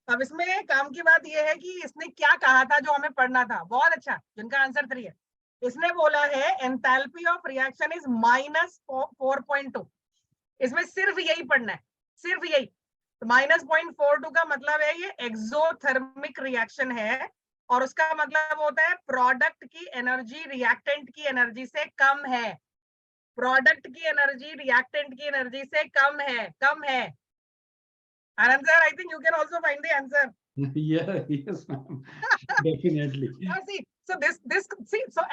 अब इसमें काम की बात यह है कि इसने क्या कहा था जो हमें पढ़ना था। बहुत अच्छा, जिनका आंसर 3 है। इसने बोला है एंथैल्पी ऑफ रिएक्शन इज -4.2। इसमें सिर्फ यही पढ़ना है, सिर्फ यही। तो -0.42 का मतलब है ये एक्सोथर्मिक रिएक्शन है, और उसका मतलब होता है प्रोडक्ट की एनर्जी रिएक्टेंट की एनर्जी से कम है। प्रोडक्ट की एनर्जी रिएक्टेंट की एनर्जी से कम है। Anand sir, I think you can also find the answer. Yeah, yes, ma'am. Definitely. So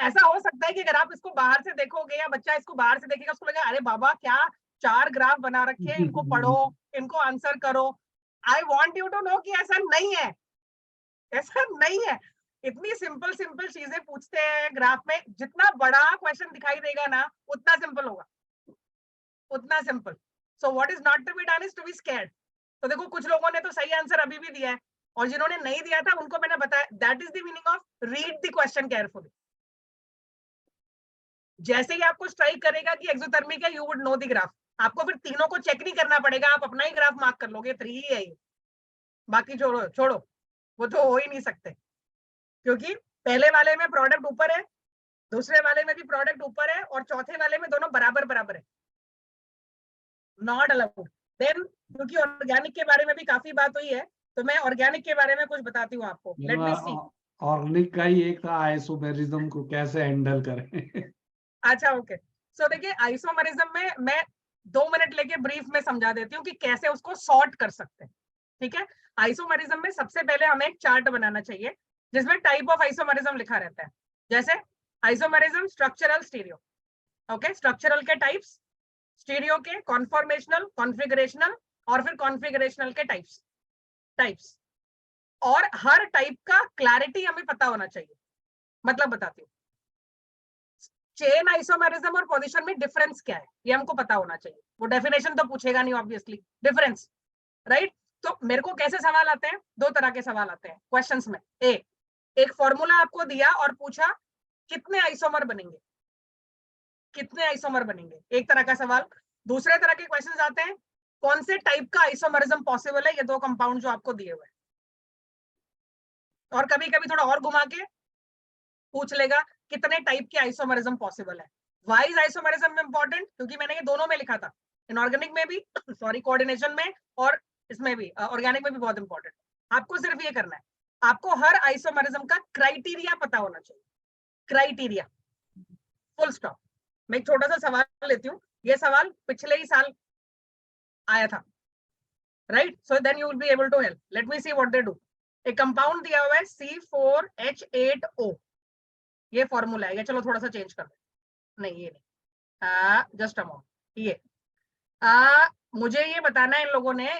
ऐसा हो सकता है कि अगर आप इसको बाहर से देखोगे या बच्चा इसको बाहर से देखेगा, उसको लगेगा अरे बाबा क्या 4 ग्राफ बना रखे हैं, इनको पढ़ो, इनको आंसर करो। I want you to know कि ऐसा नहीं है, ऐसा नहीं है। इतनी सिंपल सिंपल चीजें पूछते हैं ग्राफ में, जितना बड़ा क्वेश्चन दिखाई देगा ना उतना सिंपल होगा, उतना simple. So what is not to be done is to be scared. तो देखो कुछ लोगों ने तो सही आंसर अभी भी दिया है, और जिन्होंने नहीं दिया था उनको मैंने बताया that is the meaning of read the question carefully. जैसे ही आपको स्ट्राइक करेगा कि एक्सोथर्मिक है, you would know the graph. आपको फिर तीनों को चेक नहीं करना पड़ेगा, आप अपना ही ग्राफ मार्क कर लोगे 3 ही है ये, बाकी छोड़ो छोड़ो, वो तो हो ही नहीं सकते, क्योंकि पहले वाले में प्रोडक्ट ऊपर है, दूसरे वाले में भी प्रोडक्ट ऊपर है, और चौथे वाले में दोनों बराबर बराबर है, नॉट अलाउड। देन क्योंकि ऑर्गेनिक के बारे में भी काफी बात हुई है, तो मैं ऑर्गेनिक के बारे में कुछ बताती हूँ आपको। लेट मी सी। ऑर्गेनिक का ही एक था, आइसोमेरिज्म को कैसे हैंडल करें। अच्छा ओके, सो देखिए आइसोमेरिज्म में मैं 2 मिनट लेके ब्रीफ में समझा देती हूँ कि कैसे उसको सॉर्ट कर सकते हैं। ठीक है, आइसोमेरिज्म में सबसे पहले हमें एक चार्ट बनाना चाहिए जिसमें टाइप ऑफ आइसोमेरिज्म लिखा रहता है। जैसे isomerism structural stereo, okay, structural के टाइप्स, स्टीरियो के कॉन्फॉर्मेशनल, कॉन्फ़िगरेशनल, और फिर कॉन्फ़िगरेशनल के टाइप्स। और हर टाइप का क्लैरिटी हमें पता होना चाहिए। मतलब बताती हूँ, चेन आइसोमेरिज्म और पोजीशन में डिफरेंस क्या है ये हमको पता होना चाहिए। वो डेफिनेशन तो पूछेगा नहीं ऑब्वियसली, डिफरेंस, राइट। तो मेरे को कैसे सवाल आते हैं, 2 तरह के सवाल आते हैं क्वेश्चंस में। एक फॉर्मूला आपको दिया और पूछा कितने आइसोमर बनेंगे, कितने आइसोमर बनेंगे, एक तरह का सवाल। दूसरे तरह के क्वेश्चंस आते हैं कौन से टाइप का आइसोमेरिज्म पॉसिबल है, ये 2 कंपाउंड जो आपको दिए हुए हैं। और कभी कभी थोड़ा और घुमा के पूछ लेगा कितने टाइप के आइसोमेरिज्म पॉसिबल है। व्हाई इज आइसोमेरिज्म इंपॉर्टेंट, क्योंकि मैंने ये दोनों में लिखा था, इनऑर्गेनिक में भी सॉरी कोऑर्डिनेशन में, और इसमें भी ऑर्गेनिक में भी बहुत इंपॉर्टेंट। आपको सिर्फ ये करना है, आपको हर आइसोमेरिज्म का क्राइटेरिया पता होना चाहिए, क्राइटेरिया, फुल स्टॉप। मैं एक छोटा सा सवाल लेती हूँ, ये सवाल पिछले ही साल आया था, right. So then you will be able to help. Let me see what they do. एक कंपाउंड दिया हुआ है C4H8O, ये फॉर्मूला है, ये चलो थोड़ा सा चेंज कर दो, नहीं ये नहीं, जस्ट अ मोमेंट, ये मुझे ये बताना है इन लोगों ने,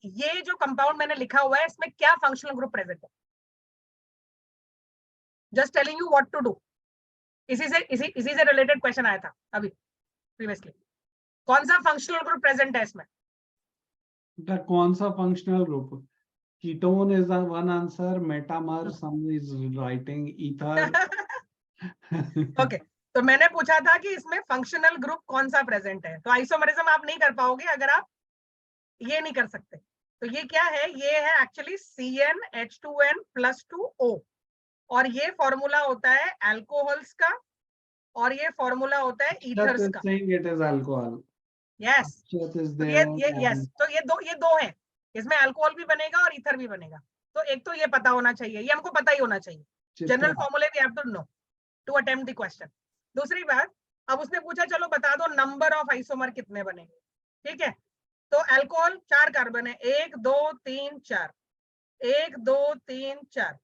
ये जो कंपाउंड मैंने लिखा हुआ है इसमें क्या फंक्शनल ग्रुप प्रेजेंट है। Just telling you what to do. इसी से रिलेटेड क्वेश्चन आया था अभी प्रीवियसली। कौन सा फंक्शनल ग्रुप प्रेजेंट है इसमें? कौन सा functional group? Ketone is one answer, metamer some is writing, ether. Okay, तो मैंने पूछा था कि इसमें फंक्शनल ग्रुप कौन सा प्रेजेंट है। तो आइसोमेरिज्म आप नहीं कर पाओगे अगर आप ये नहीं कर सकते। तो ये क्या है, ये है एक्चुअली CnH2n+2O, और ये फॉर्मूला होता है अल्कोहल्स का, और ये फॉर्मूला होता है ईथर्स का। It is alcohol. Yes, is तो there ये यस, and तो ये दो है, इसमें अल्कोहल भी बनेगा और ईथर भी बनेगा। तो एक तो ये पता होना चाहिए, ये हमको पता ही होना चाहिए, जनरल चित्रा। फॉर्मूले we have to know to attempt the question. दूसरी बात, अब उसने पूछा चलो बता दो नंबर ऑफ आइसोमर कितने बनेंगे। ठीक है, तो अल्कोहल 4 कार्बन है, 1 2 3 4, 1 2 3 4।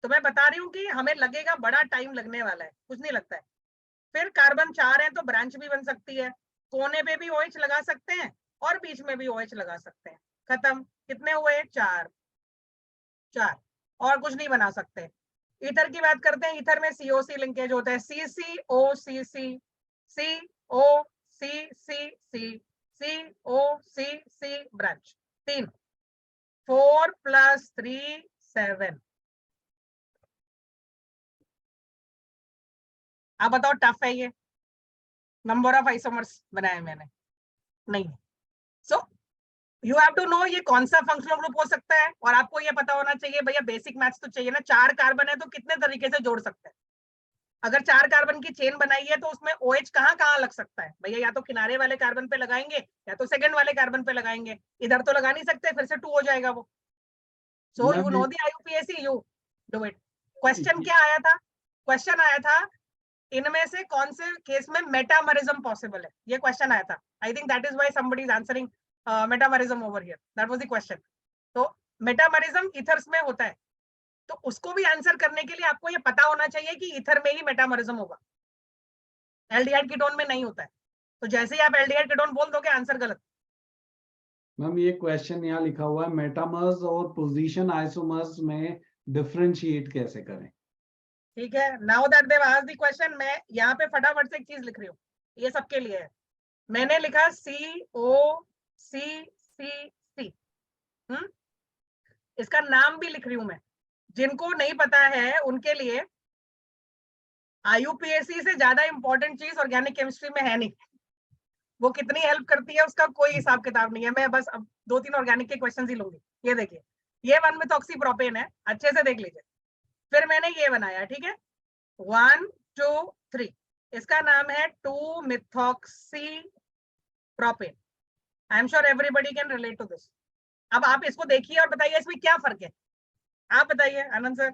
तो मैं बता रही हूँ कि हमें लगेगा बड़ा टाइम लगने वाला है, कुछ नहीं लगता है। फिर कार्बन 4 है तो ब्रांच भी बन सकती है, कोने पे भी OH लगा सकते हैं और बीच में भी OH लगा सकते हैं। खत्म, कितने हुए? 4 4, और कुछ नहीं बना सकते। ईथर की बात करते हैं, ईथर में COC लिंकेज होता है, CCOCC, COCCC, COCCC ब्रांच, 3, 4 + 3 7। अब बताओ टफ है ये? नंबर ऑफ आइसोमर्स बनाए मैंने, नहीं। So you have to know ये कौन सा फंक्शनल ग्रुप हो सकता है, और आपको ये पता होना चाहिए भैया, बेसिक मैथ्स तो चाहिए ना। 4 कार्बन है तो कितने तरीके से जोड़ सकते हैं। अगर 4 कार्बन की चेन बनाई है तो उसमें OH कहाँ कहाँ लग सकता है भैया, या तो किनारे वाले कार्बन पे लगाएंगे या तो सेकंड वाले कार्बन पे लगाएंगे, इधर तो लगा नहीं सकते, फिर से 2 हो जाएगा वो। So you know the IUPAC, you do it. Question क्या आया था? क्वेश्चन आया था इनमें से कौन से केस में मेटामरिज्म पॉसिबल है, ये क्वेश्चन आया था। आई think that is why somebody is answering metamerism over here, that was the question. तो मेटामरिज्म ईथर्स में होता है, तो उसको भी आंसर करने के लिए आपको ये पता होना चाहिए कि ईथर में ही मेटामरिज्म होगा, एल्डिहाइड कीटोन में नहीं होता है। तो जैसे ही आप एल्डिहाइड कीटोन बोल दोगे आंसर गलत। मैम ये क्वेश्चन यहाँ लिखा हुआ है, मेटामर्स और पोजीशन आइसोमर्स में डिफरेंशिएट कैसे करें? ठीक है, now that Dev asked the question, मैं यहाँ पे फटाफट से एक चीज लिख रही हूँ, ये सबके लिए है। मैंने लिखा COCCC, इसका नाम भी लिख रही हूं मैं, जिनको नहीं पता है उनके लिए। IUPAC से ज्यादा इंपॉर्टेंट चीज ऑर्गेनिक केमिस्ट्री में है नहीं, वो कितनी हेल्प करती है उसका कोई हिसाब किताब नहीं है। मैं बस अब 2-3 ऑर्गेनिक के क्वेश्चन ही लूंगी। ये देखिए, ये 1-methoxypropane है, अच्छे से देख लीजिए। फिर मैंने ये बनाया, ठीक है, 1 2 3, इसका नाम है 2-methoxypropane। I am sure everybody can relate to this. अब आप इसको देखिए और बताइए इसमें क्या फर्क है, आप बताइए आनंद सर।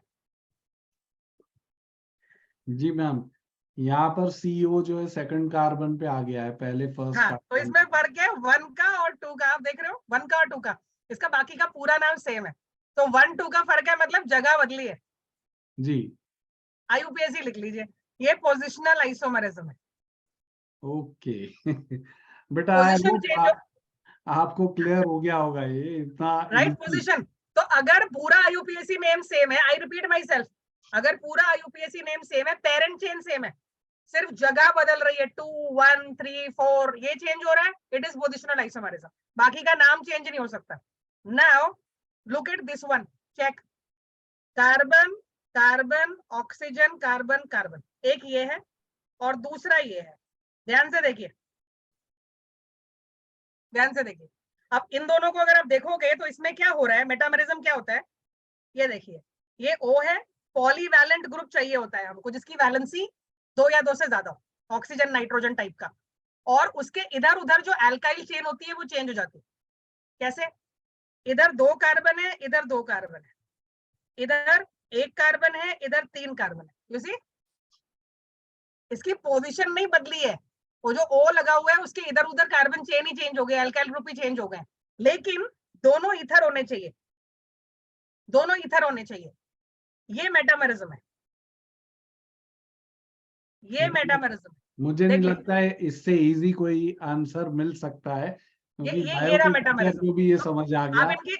जी मैम, यहाँ पर CO जो है सेकंड कार्बन पे आ गया है, पहले फर्स्ट हाँ, तो कार्बन। इसमें फर्क है 1 का और 2 का, आप देख रहे हो 1 का और 2 का, इसका बाकी का पूरा नाम सेम है, तो 1-2 का फर्क है, मतलब जगह बदली है। जी, IUPAC लिख लीजिए, ये पोजिशनल आइसोमरिज्म है। ओके। बेटा आई पोजीशन होप चेंज, आपको क्लियर हो गया होगा ये इतना राइट इजी। पोजीशन। तो अगर पूरा IUPAC नेम सेम है, आई रिपीट माई सेल्फ, अगर पूरा IUPAC नेम सेम है, पेरेंट चेन सेम है, सिर्फ जगह बदल रही है, 2 1 3 4 ये चेंज हो रहा है, इट इज पोजिशनल आइसोमरिज्म। बाकी का नाम चेंज नहीं हो सकता। Now look at this one, check, carbon carbon oxygen carbon carbon, एक ये है और दूसरा ये है। ध्यान से देखिए, ध्यान से देखिए। अब इन दोनों को अगर आप देखोगे तो इसमें क्या हो रहा है, मेटामेरिज्म क्या होता है, ये देखिए, ये O है, पॉलीवैलेंट ग्रुप चाहिए होता है हमको जिसकी वैलेंसी 2 या 2 से ज्यादा हो, ऑक्सीजन नाइट्रोजन टाइप का, और उसके इधर उधर जो एल्काइल चेन होती है वो चेंज हो जाती है। कैसे, इधर 2 कार्बन है, इधर 2 कार्बन है, इधर 1 कार्बन है, इधर 3 कार्बन है, यू सी, इसकी पोजीशन नहीं बदली है, वो जो O लगा हुआ है उसके इधर उधर कार्बन चेन ही चेंज हो गए, एल्काइल ग्रुप ही चेंज हो गए, लेकिन दोनों ईथर होने चाहिए, दोनों ईथर होने चाहिए। ये मेटामेरिज्म है, ये मेटामेरिज्म। मुझे नहीं देखिए, लगता है इससे इजी कोई आंसर मिल सकता है, क्योंकि ये रहा बायोकेमिस्ट्री मेटामेरिज्म। को भी ये तो समझ आ आप गया। इनके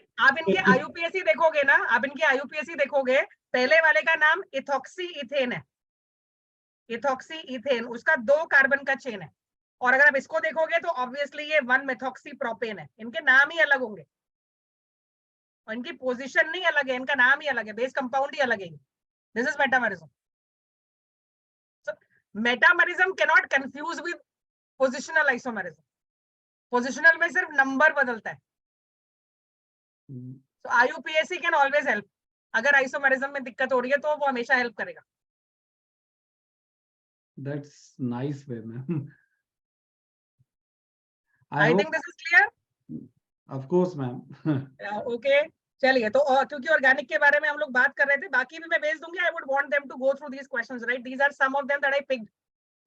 IUPAC देखोगे ना, आप इनके IUPAC देखोगे, पहले वाले का नाम इथॉक्सी इथेन है, इथॉक्सी इथेन, उसका 2 कार्बन का चेन है, और अगर आप इसको देखोगे तो ऑब्वियसली ये 1-methoxypropane है, इनके नाम ही अलग होंगे और इनकी पोजीशन नहीं अलग है, इनका नाम ही अलग है, बेस कंपाउंड ही अलग है। This is metamerism. So, metamerism can not confuse with positional isomerism. Positional में सिर्फ नंबर बदलता है, तो IUPAC कैन ऑलवेज हेल्प। अगर आइसोमेरिज्म में दिक्कत हो रही है तो वो हमेशा हेल्प करेगा। That's nice way ma'am. I think this is clear. Of course ma'am. Okay, चलिए, तो क्योंकि ऑर्गेनिक के बारे में हम लोग बात कर रहे थे, बाकी भी मैं भेज दूंगी। I would want them to go through these questions, right, these are some of them that I picked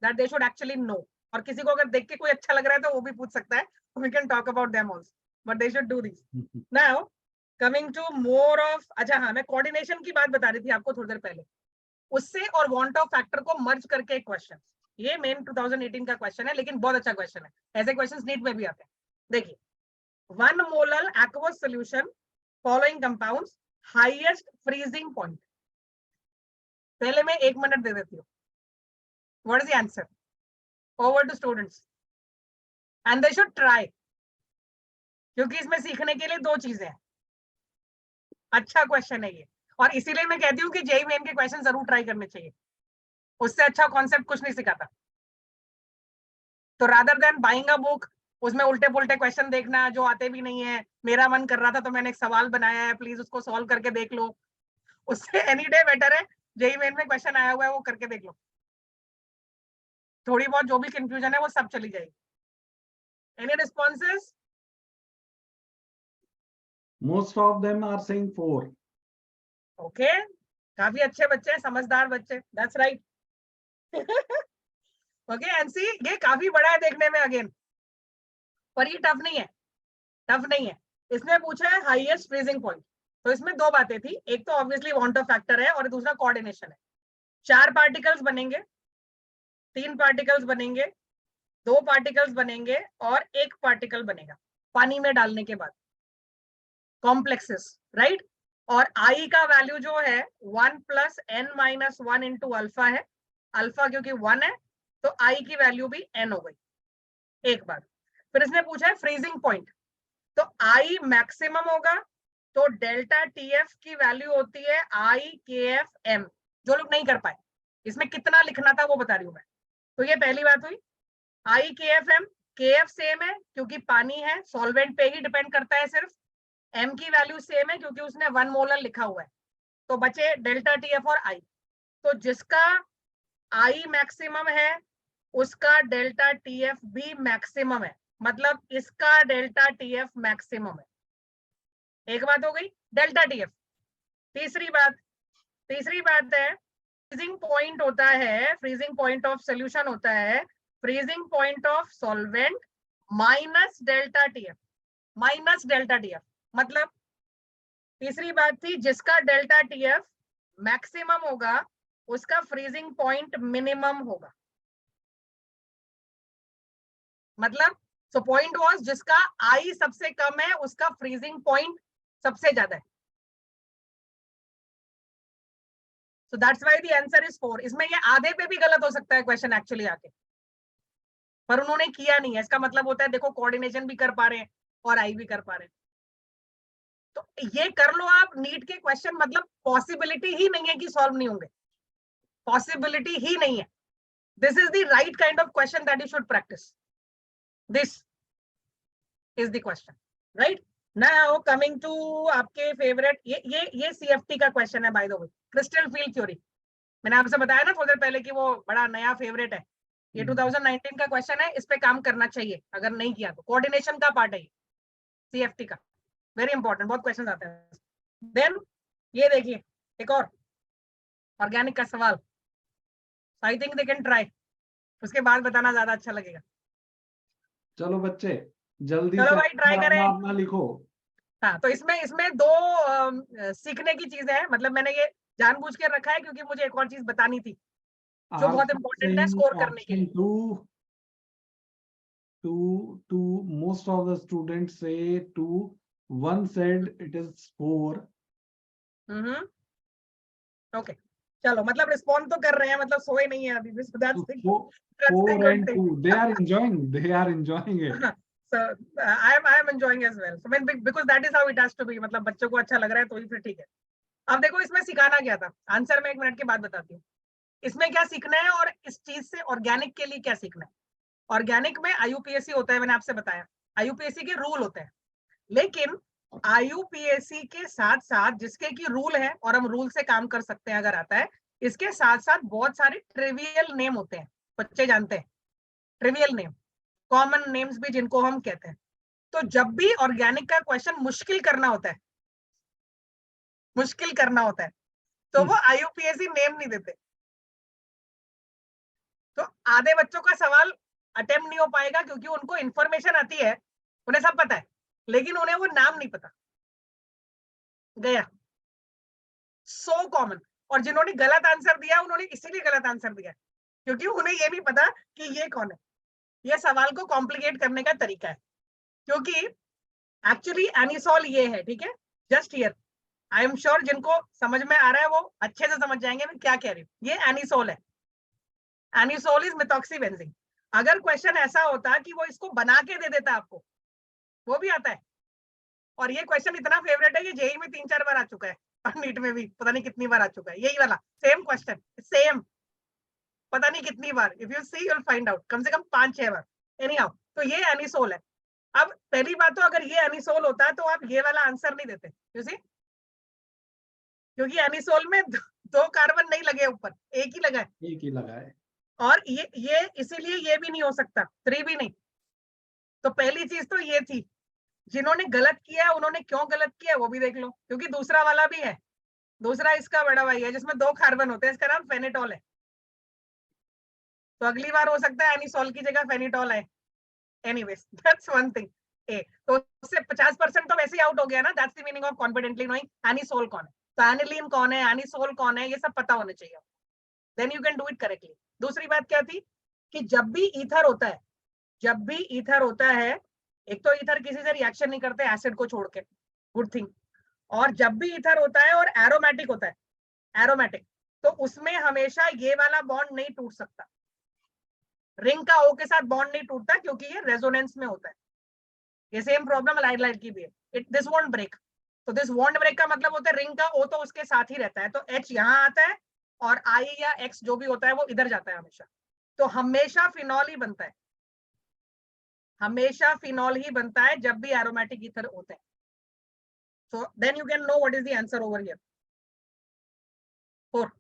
that they should actually know. और किसी को अगर देख के कोई अच्छा लग रहा है तो वो भी पूछ सकता है, we can talk about them also, but they should do this. Now coming to more of, अच्छा हाँ, मैं कोऑर्डिनेशन की बात बता रही थी आपको थोड़ी देर पहले, उससे और वांट ऑफ फैक्टर को मर्ज करके एक क्वेश्चन, ये मेन 2018 का क्वेश्चन है, लेकिन बहुत अच्छा क्वेश्चन है, ऐसे क्वेश्चन नीट में भी आते हैं। देखिए, 1 molar aqueous solution following compounds highest freezing point, पहले मैं 1 मिनट दे देती हूँ। What is the answer? Over to students and they should try, क्योंकि इसमें सीखने के लिए 2 चीजें हैं। अच्छा क्वेश्चन है ये, और इसीलिए मैं कहती हूँ कि जेईई मेन के क्वेश्चन जरूर ट्राई करने चाहिए, उससे अच्छा कॉन्सेप्ट कुछ नहीं सिखाता। तो rather than buying a book, उसमें उल्टे पुल्टे क्वेश्चन देखना जो आते भी नहीं है, मेरा मन कर रहा था तो मैंने एक सवाल बनाया है, प्लीज उसको सॉल्व करके देख लो, उससे एनी डे बेटर है जेईई मेन में क्वेश्चन आया हुआ है वो करके देख लो, थोड़ी बहुत जो भी कंफ्यूजन है वो सब चली जाएगी। Any responses? Most of them are saying 4। Okay, काफी अच्छे बच्चे, समझदार बच्चे, that's right. Okay, and see, ये काफी बड़ा है देखने में अगेन, पर ये टफ नहीं है, टफ नहीं है। इसमें पूछा है हाईएस्ट फ्रीजिंग पॉइंट, तो इसमें 2 बातें थी, एक तो ऑब्वियसली वांट ऑफ फैक्टर है और दूसरा कोऑर्डिनेशन है। 4 पार्टिकल्स बनेंगे, 3 पार्टिकल्स बनेंगे, 2 पार्टिकल्स बनेंगे और 1 पार्टिकल बनेगा। पानी में डालने के बाद, कॉम्प्लेक्सेस, राइट। और आई का वैल्यू जो है 1 + n-1 इंटू अल्फा है, अल्फा क्योंकि 1 है तो आई की वैल्यू भी n हो गई, एक बार। फिर इसने पूछा है फ्रीजिंग पॉइंट, तो आई मैक्सिमम होगा तो डेल्टा टीएफ की वैल्यू होती है आई के एफ एम। जो लोग नहीं कर पाए, इसमें कितना लिखना था वो बता रही हूं मैं। तो ये पहली बात हुई, आई के एफ एम, के एफ सेम है क्योंकि पानी है, सॉल्वेंट पे ही डिपेंड करता है सिर्फ, एम की वैल्यू सेम है क्योंकि उसने 1 मोलर लिखा हुआ है, तो बचे डेल्टा टीएफ और आई। तो जिसका आई मैक्सिमम है उसका डेल्टा टीएफ भी मैक्सिमम है, मतलब इसका डेल्टा टीएफ मैक्सिमम है। एक बात हो गई डेल्टा टीएफ। तीसरी बात है फ्रीजिंग पॉइंट होता है, फ्रीजिंग पॉइंट ऑफ सोल्यूशन होता है freezing point of solvent minus delta TF, minus delta TF. मतलब तीसरी बात थी जिसका डेल्टा टीएफ मैक्सिमम होगा उसका फ्रीजिंग पॉइंट मिनिमम होगा। मतलब सो पॉइंट वाज जिसका आई सबसे कम है उसका फ्रीजिंग पॉइंट सबसे ज्यादा है। So that's why the answer is 4। इसमें ये आधे पे भी गलत हो सकता है क्वेश्चन एक्चुअली आके, पर उन्होंने किया नहीं है। इसका मतलब होता है देखो कोऑर्डिनेशन भी कर पा रहे हैं और आई भी कर पा रहे हैं, तो ये कर लो आप नीट के क्वेश्चन। मतलब पॉसिबिलिटी ही नहीं है कि सॉल्व नहीं होंगे, पॉसिबिलिटी ही नहीं है। This is the right kind of question that you should practise, this is the question, right. Now coming to आपके फेवरेट, ये सीएफटी का क्वेश्चन है by the way, crystal field theory. मैंने आपसे बताया ना थोड़ी देर पहले कि वो बड़ा नया फेवरेट है, ये 2019 का क्वेश्चन है, इस पे काम करना चाहिए अगर नहीं किया तो। कोऑर्डिनेशन का पार्ट है ये सीएफटी का, वेरी इंपॉर्टेंट, बहुत क्वेश्चन आते हैं। देन ये देखिए एक और ऑर्गेनिक का सवाल, I think they can try, उसके बाद बताना ज्यादा अच्छा लगेगा। चलो बच्चे जल्दी चलो से भाई ट्राई करें। अपना लिखो। हाँ, तो इसमें दो सीखने की चीजें हैं, मतलब मैंने ये जानबूझ के रखा है क्योंकि मुझे एक और चीज बतानी थी जो बहुत इंपॉर्टेंट है स्कोर करने के लिए। To most of the students say 2, one said it is 4. Okay चलो, मतलब रिस्पॉन्ड तो कर रहे हैं, मतलब सोए नहीं है अभी भी। So that's the 4 and good 2 they are enjoying it. So I am enjoying as well. So I mean, because that is how it has to be, मतलब बच्चों को अच्छा लग रहा है तो ही फिर ठीक है। अब देखो इसमें सिखाना क्या था, आंसर में 1 मिनट के बाद बताती हूँ। इसमें क्या सीखना है और इस चीज से ऑर्गेनिक के लिए क्या सीखना है। ऑर्गेनिक में आईयूपीएससी होता है, मैंने आपसे बताया आईयूपीएससी के रूल होते हैं, लेकिन आईयूपीएससी के साथ साथ जिसके की रूल है और हम रूल से काम कर सकते हैं अगर आता है, इसके साथ साथ बहुत सारे ट्रिवियल नेम होते हैं, बच्चे जानते हैं ट्रिवियल नेम, कॉमन नेम्स भी जिनको हम कहते हैं। तो जब भी ऑर्गेनिक का क्वेश्चन मुश्किल करना होता है, मुश्किल करना होता है, तो वो आईयूपीएससी नेम नहीं देते, तो आधे बच्चों का सवाल अटेम्प्ट नहीं हो पाएगा क्योंकि उनको इंफॉर्मेशन आती है, उन्हें सब पता है, लेकिन उन्हें वो नाम नहीं पता। गया सो कॉमन। और जिन्होंने गलत आंसर दिया उन्होंने इसीलिए गलत आंसर दिया क्योंकि उन्हें ये नहीं पता कि ये कौन है। ये सवाल को कॉम्प्लिकेट करने का तरीका है, क्योंकि एक्चुअली एनिसोल ये है, ठीक है, just here. I am sure जिनको समझ में आ रहा है वो अच्छे से समझ जाएंगे मैं क्या कह रही हूँ। ये एनिसोल है, एनिसोल इज मेथॉक्सीबेंजीन। अगर क्वेश्चन ऐसा होता कि वो इसको बना के दे देता आपको, वो भी आता है। और ये क्वेश्चन इतना फेवरेट है कि जेई में 3-4 बार आ चुका है और नीट में भी पता नहीं कितनी बार आ चुका है, यही वाला सेम क्वेश्चन, सेम पता नहीं कितनी बार। If you see you will find out, कम से कम 5-6 बार। एनी हाउ, तो ये एनिसोल है। अब पहली बात तो अगर ये एनिसोल होता है तो आप ये वाला आंसर नहीं देते, यू सी, क्योंकि एनिसोल में 2 कार्बन नहीं लगे ऊपर, एक ही लगा है, एक ही लगा है। और ये इसीलिए ये भी नहीं हो सकता, 3 भी नहीं। तो पहली चीज तो ये थी। जिन्होंने गलत किया है उन्होंने क्यों गलत किया वो भी देख लो, क्योंकि दूसरा वाला भी है, दूसरा इसका बड़ा भाई है जिसमें 2 कार्बन होते हैं, इसका नाम फेनेटॉल है। तो अगली बार हो सकता है एनिसोल की जगह फेनिटॉल है। Anyways that's one thing. ए तो उससे 50% तो वैसे ही आउट हो गया ना। That's the meaning of confidently knowing anisole कौन है, तो एनिलीन कौन है, एनिसोल कौन है, ये सब पता होना चाहिए, then you can do it correctly. दूसरी बात क्या थी कि जब भी ईथर होता है, जब भी ईथर होता है एक तो ईथर किसी से रिएक्शन नहीं करते एसिड को छोड़ के, गुड थिंग। और जब भी ईथर होता है और एरोमेटिक होता है, एरोमेटिक, तो उसमें हमेशा ये वाला बॉन्ड नहीं टूट सकता, रिंग का ओ के साथ बॉन्ड नहीं टूटता क्योंकि ये रेजोनेंस में होता है। ये सेम प्रॉब्लम लाइट की भी है, इट दिस वोंट ब्रेक। तो दिस वोंट ब्रेक का मतलब होता है रिंग का ओ तो उसके साथ ही रहता है, तो एच यहाँ आता है और आई या एक्स जो भी होता है वो इधर जाता है हमेशा। तो हमेशा फिनॉल ही बनता है, हमेशा फिनॉल ही बनता है जब भी एरोमेटिक ईथर होते हैं। So then you can know what is the answer over here 4।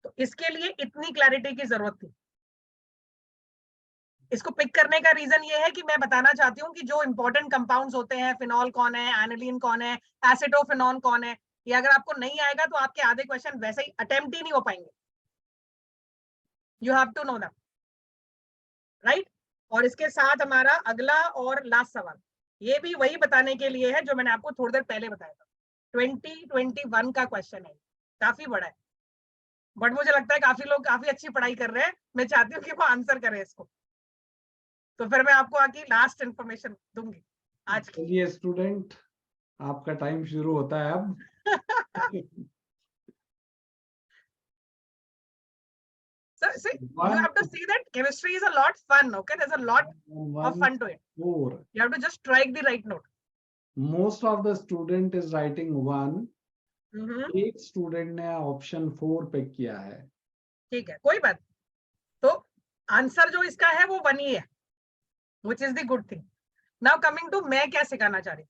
तो इसके लिए इतनी क्लैरिटी की जरूरत थी। इसको पिक करने का रीजन ये है कि मैं बताना चाहती हूँ कि जो इंपॉर्टेंट कंपाउंड्स होते हैं, फिनॉल कौन है, एनिलीन कौन है, एसिटोफिनॉन कौन है, ये अगर आपको नहीं आएगा तो आपके आधे क्वेश्चन वैसे ही अटेम्प्ट ही नहीं हो पाएंगे। You have to know that, right. और इसके साथ हमारा अगला और लास्ट सवाल ये भी वही बताने के लिए है जो मैंने आपको थोड़ी देर पहले बताया था। 2021 का क्वेश्चन है, काफी बड़ा है, बट मुझे लगता है काफी लोग काफी अच्छी पढ़ाई कर रहे हैं, मैं चाहती हूँ कि वो आंसर करें इसको। तो फिर मैं आपको आगे लास्ट इंफॉर्मेशन दूंगी आज की। चलिए स्टूडेंट, आपका टाइम शुरू होता है अब। So, see, you have to see that chemistry is a lot fun, okay? There's a lot of fun to it. 4. You have to just strike the right note. Most of the student is writing 1. एक स्टूडेंट ने ऑप्शन 4 पिक किया है। ठीक है, कोई बात। तो आंसर जो इसका है वो 1 ही है, which is the good thing. Now coming to मैं क्या सिखाना चाह रही हूँ।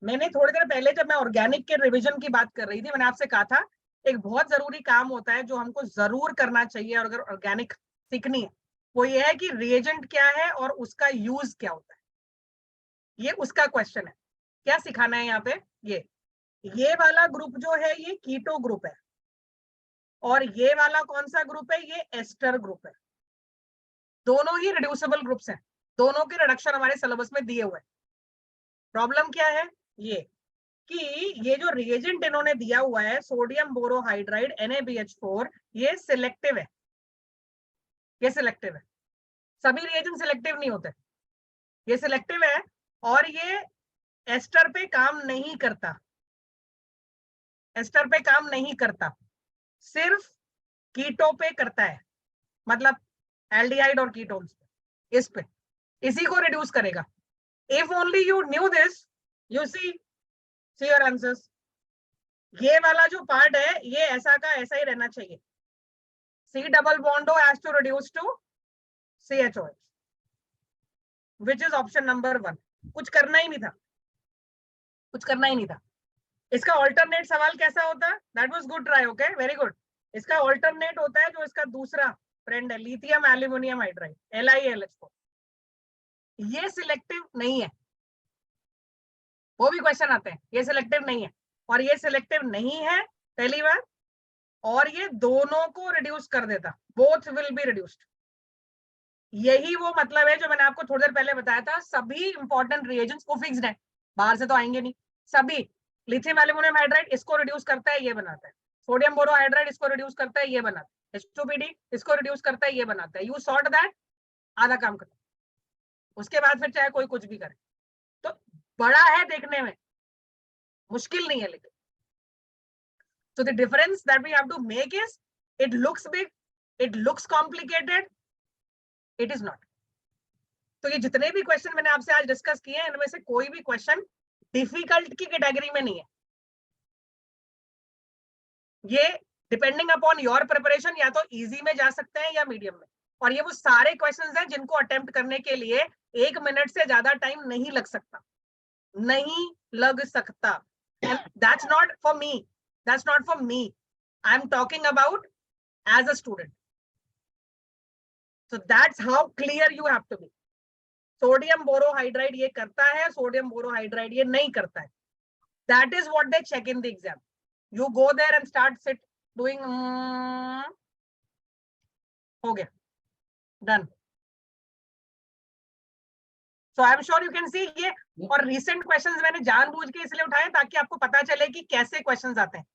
मैंने थोड़ी देर पहले जब मैं ऑर्गेनिक के रिवीजन की बात कर रही थी, मैंने आपसे कहा था एक बहुत जरूरी काम होता है जो हमको जरूर करना चाहिए और अगर ऑर्गेनिक सीखनी है, वो ये है कि रिएजेंट क्या है और उसका यूज क्या होता है। ये उसका क्वेश्चन है, क्या सिखाना है यहाँ पे। ये वाला ग्रुप जो है ये कीटो ग्रुप है, और ये वाला कौन सा ग्रुप है, ये एस्टर ग्रुप है। दोनों ही रिड्यूसिबल ग्रुप्स हैं, दोनों के रिडक्शन हमारे सिलेबस में दिए हुए हैं। प्रॉब्लम क्या है ये कि ये जो रिएजेंट इन्होंने दिया हुआ है सोडियम बोरोहाइड्राइड NaBH4, ये सिलेक्टिव है, ये सिलेक्टिव है। सभी रिएजेंट सिलेक्टिव नहीं होते, ये सिलेक्टिव है और ये एस्टर पे काम नहीं करता, एस्टर पे काम नहीं करता, सिर्फ कीटो पे करता है, मतलब एल्डिहाइड और कीटोन्स पे, इस पे, इसी को रिड्यूस करेगा। If only you new this, you see your answers. ये वाला जो पार्ट है ये ऐसा का ऐसा ही रहना चाहिए, C double bond has to reduce to CHOH, which is option number 1। कुछ करना ही नहीं था, कुछ करना ही नहीं था। इसका ऑल्टरनेट सवाल कैसा होता है, that was good try, okay, very good. इसका ऑल्टरनेट होता है जो इसका दूसरा फ्रेंड है लिथियम एल्यूमिनियम हाइड्राइड LiAlH4, ये सिलेक्टिव नहीं है, वो भी क्वेश्चन आते हैं, ये सिलेक्टिव नहीं है और ये सिलेक्टिव नहीं है पहली बार, और ये दोनों को रिड्यूस कर देता, बोथ विल बी रिड्यूस्ड। यही वो मतलब है जो मैंने आपको थोड़ी देर पहले बताया था, सभी इंपॉर्टेंट रिएजेंट्स को फिक्स्ड है, बाहर से तो आएंगे नहीं, सभी। लिथियम एल्यूमिनियम हाइड्राइड इसको रिड्यूस करता है, ये बनाता है। सोडियम बोरोहाइड्राइड इसको रिड्यूस करता है, ये बनाता है। H2PD इसको रिड्यूस करता है, ये बनाता है। यू सॉर्ट दैट, आधा काम करता है, उसके बाद फिर चाहे कोई कुछ भी करे। तो बड़ा है देखने में, मुश्किल नहीं है लेकिन। So the difference that we have to make is, it looks big, it looks complicated, it is not. तो ये जितने भी क्वेश्चन मैंने आपसे आज डिस्कस किए हैं इनमें से कोई भी क्वेश्चन डिफिकल्ट की कैटेगरी में नहीं है। ये डिपेंडिंग अपॉन योर प्रिपरेशन या तो इजी में जा सकते हैं या मीडियम में, और ये वो सारे क्वेश्चंस हैं जिनको अटेम्प्ट करने के लिए 1 मिनट से ज्यादा टाइम नहीं लग सकता, नहीं लग सकता। And that's not for me, that's not for me, I'm talking about as a student. So that's how clear you have to be. Sodium borohydride ये करता है, सोडियम बोरोहाइड्राइड ये नहीं करता है, that is what they check in the exam. You go there and start doing हो गया, done. So I am sure you can see ये, और recent questions मैंने जानबूझ के इसलिए उठाए ताकि आपको पता चले कि कैसे क्वेश्चंस आते हैं।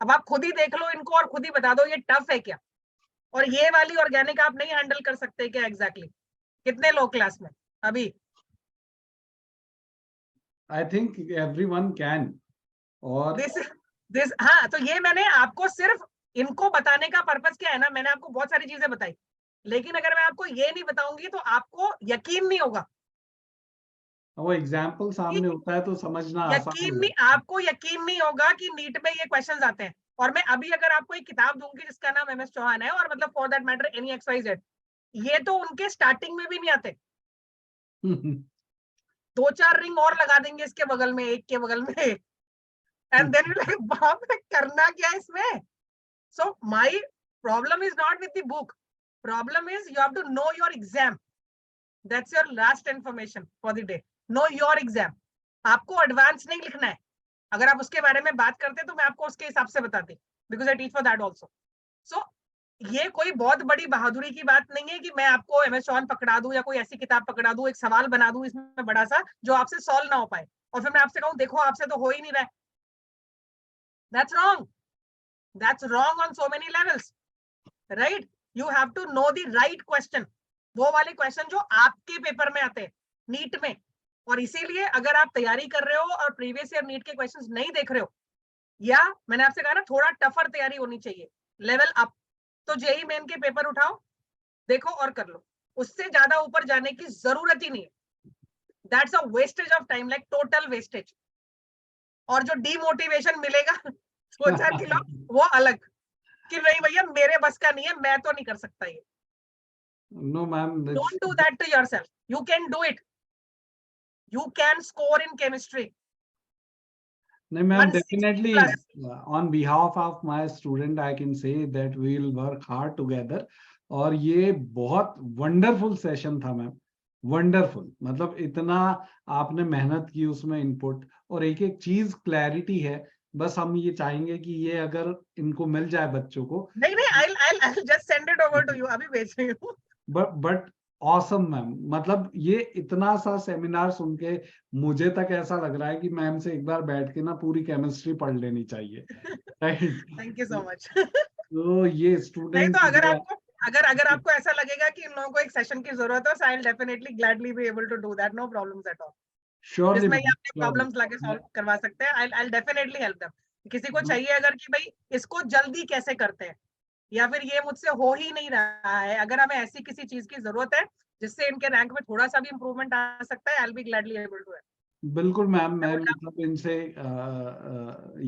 अब आप खुद ही देख लो इनको और खुद ही बता दो ये टफ है क्या, और ये वाली ऑर्गेनिक आप नहीं हैंडल कर सकते क्या एग्जैक्टली। कितने लोग क्लास में अभी आई थिंक एवरीवन कैन। और दिस हाँ, तो ये मैंने आपको सिर्फ इनको बताने का पर्पस क्या है ना, मैंने आपको बहुत सारी चीजें बताई, लेकिन अगर मैं आपको ये नहीं बताऊंगी तो आपको यकीन नहीं होगा। वो एग्जाम्पल सामने होता है तो समझना आसान हो यकीन नहीं, जाता है। आपको यकीन नहीं होगा कि नीट में ये क्वेश्चंस आते हैं। और मैं अभी अगर आपको एक किताब दूंगी जिसका नाम MS चौहान है, और मतलब for that matter any XYZ, ये तो उनके स्टार्टिंग में भी नहीं आते। 2-4 रिंग और लगा देंगे इसके बगल में, एक के बगल में, एंड देन लाइक बाप रे, करना क्या है इसमें। So my problem is not with the book, problem is you have to know your exam. That's your last information for the day. Know your exam. आपको एडवांस नहीं लिखना है। अगर आप उसके बारे में बात करते तो मैं आपको उसके हिसाब से बताती, because I teach for that also. So ये कोई बहुत बड़ी बहादुरी की बात नहीं है कि मैं आपको MS चौहान पकड़ा दूं या कोई ऐसी किताब पकड़ा दूं, एक सवाल बना दूं इसमें बड़ा सा जो आपसे सॉल्व ना हो पाए, और फिर मैं आपसे कहूं देखो आपसे तो हो ही नहीं रहा है। That's wrong, that's wrong on so many levels, right. You have to know the right question, वो वाले क्वेश्चन जो आपके पेपर में आते हैं, नीट में। और इसीलिए अगर आप तैयारी कर रहे हो और प्रीवियस ईयर नीट के क्वेश्चंस नहीं देख रहे हो, या मैंने आपसे कहा ना थोड़ा टफर तैयारी होनी चाहिए, लेवल अप, तो जेई मेन के पेपर उठाओ, देखो और कर लो। उससे ज्यादा ऊपर जाने की जरूरत ही नहीं है। That's a wastage of time, like total wastage. और जो डीमोटिवेशन मिलेगा 2-4 किलो, वो अलग, कि नहीं भैया मेरे बस का नहीं है, मैं तो नहीं कर सकता ये। No ma'am, don't do that to yourself, you can do it, you can score in chemistry नहीं ma'am, 160 definitely plus. On behalf of my student I can say that we will work hard together. और ये बहुत वंडरफुल सेशन था मैम, वंडरफुल। मतलब इतना आपने मेहनत की उसमें इनपुट, और एक एक चीज क्लैरिटी है। बस हम ये चाहेंगे कि ये अगर इनको मिल जाए बच्चों को। नहीं नहीं, I'll just send it over to you, अभी भेज रही हूँ। बट ऑसम मैम, मतलब ये इतना सा सेमिनार सुन के मुझे तक ऐसा लग रहा है कि मैम से एक बार बैठ के ना पूरी केमिस्ट्री पढ़ लेनी चाहिए। Right. Thank you so much. तो ये नहीं स्टूडेंट तो अगर जो आपको, अगर आपको ऐसा लगेगा कि इन लोगों को एक सेशन की जरूरत है, I will definitely gladly be able to do that, no problems at all. Surely जिसमें ये मैम, अपने श्योरली। प्रॉब्लम्स लाके सॉल्व करवा सकते हैं, आई डेफिनेटली हेल्प देम। किसी को नो, चाहिए अगर कि भाई इसको जल्दी कैसे करते हैं, या फिर ये मुझसे हो ही नहीं रहा है, अगर हमें ऐसी किसी चीज की जरूरत है जिससे इनके रैंक में थोड़ा सा भी इंप्रूवमेंट आ सकता है, I will be gladly able to. बिल्कुल मैम, आई मैं वुड लव। मतलब इनसे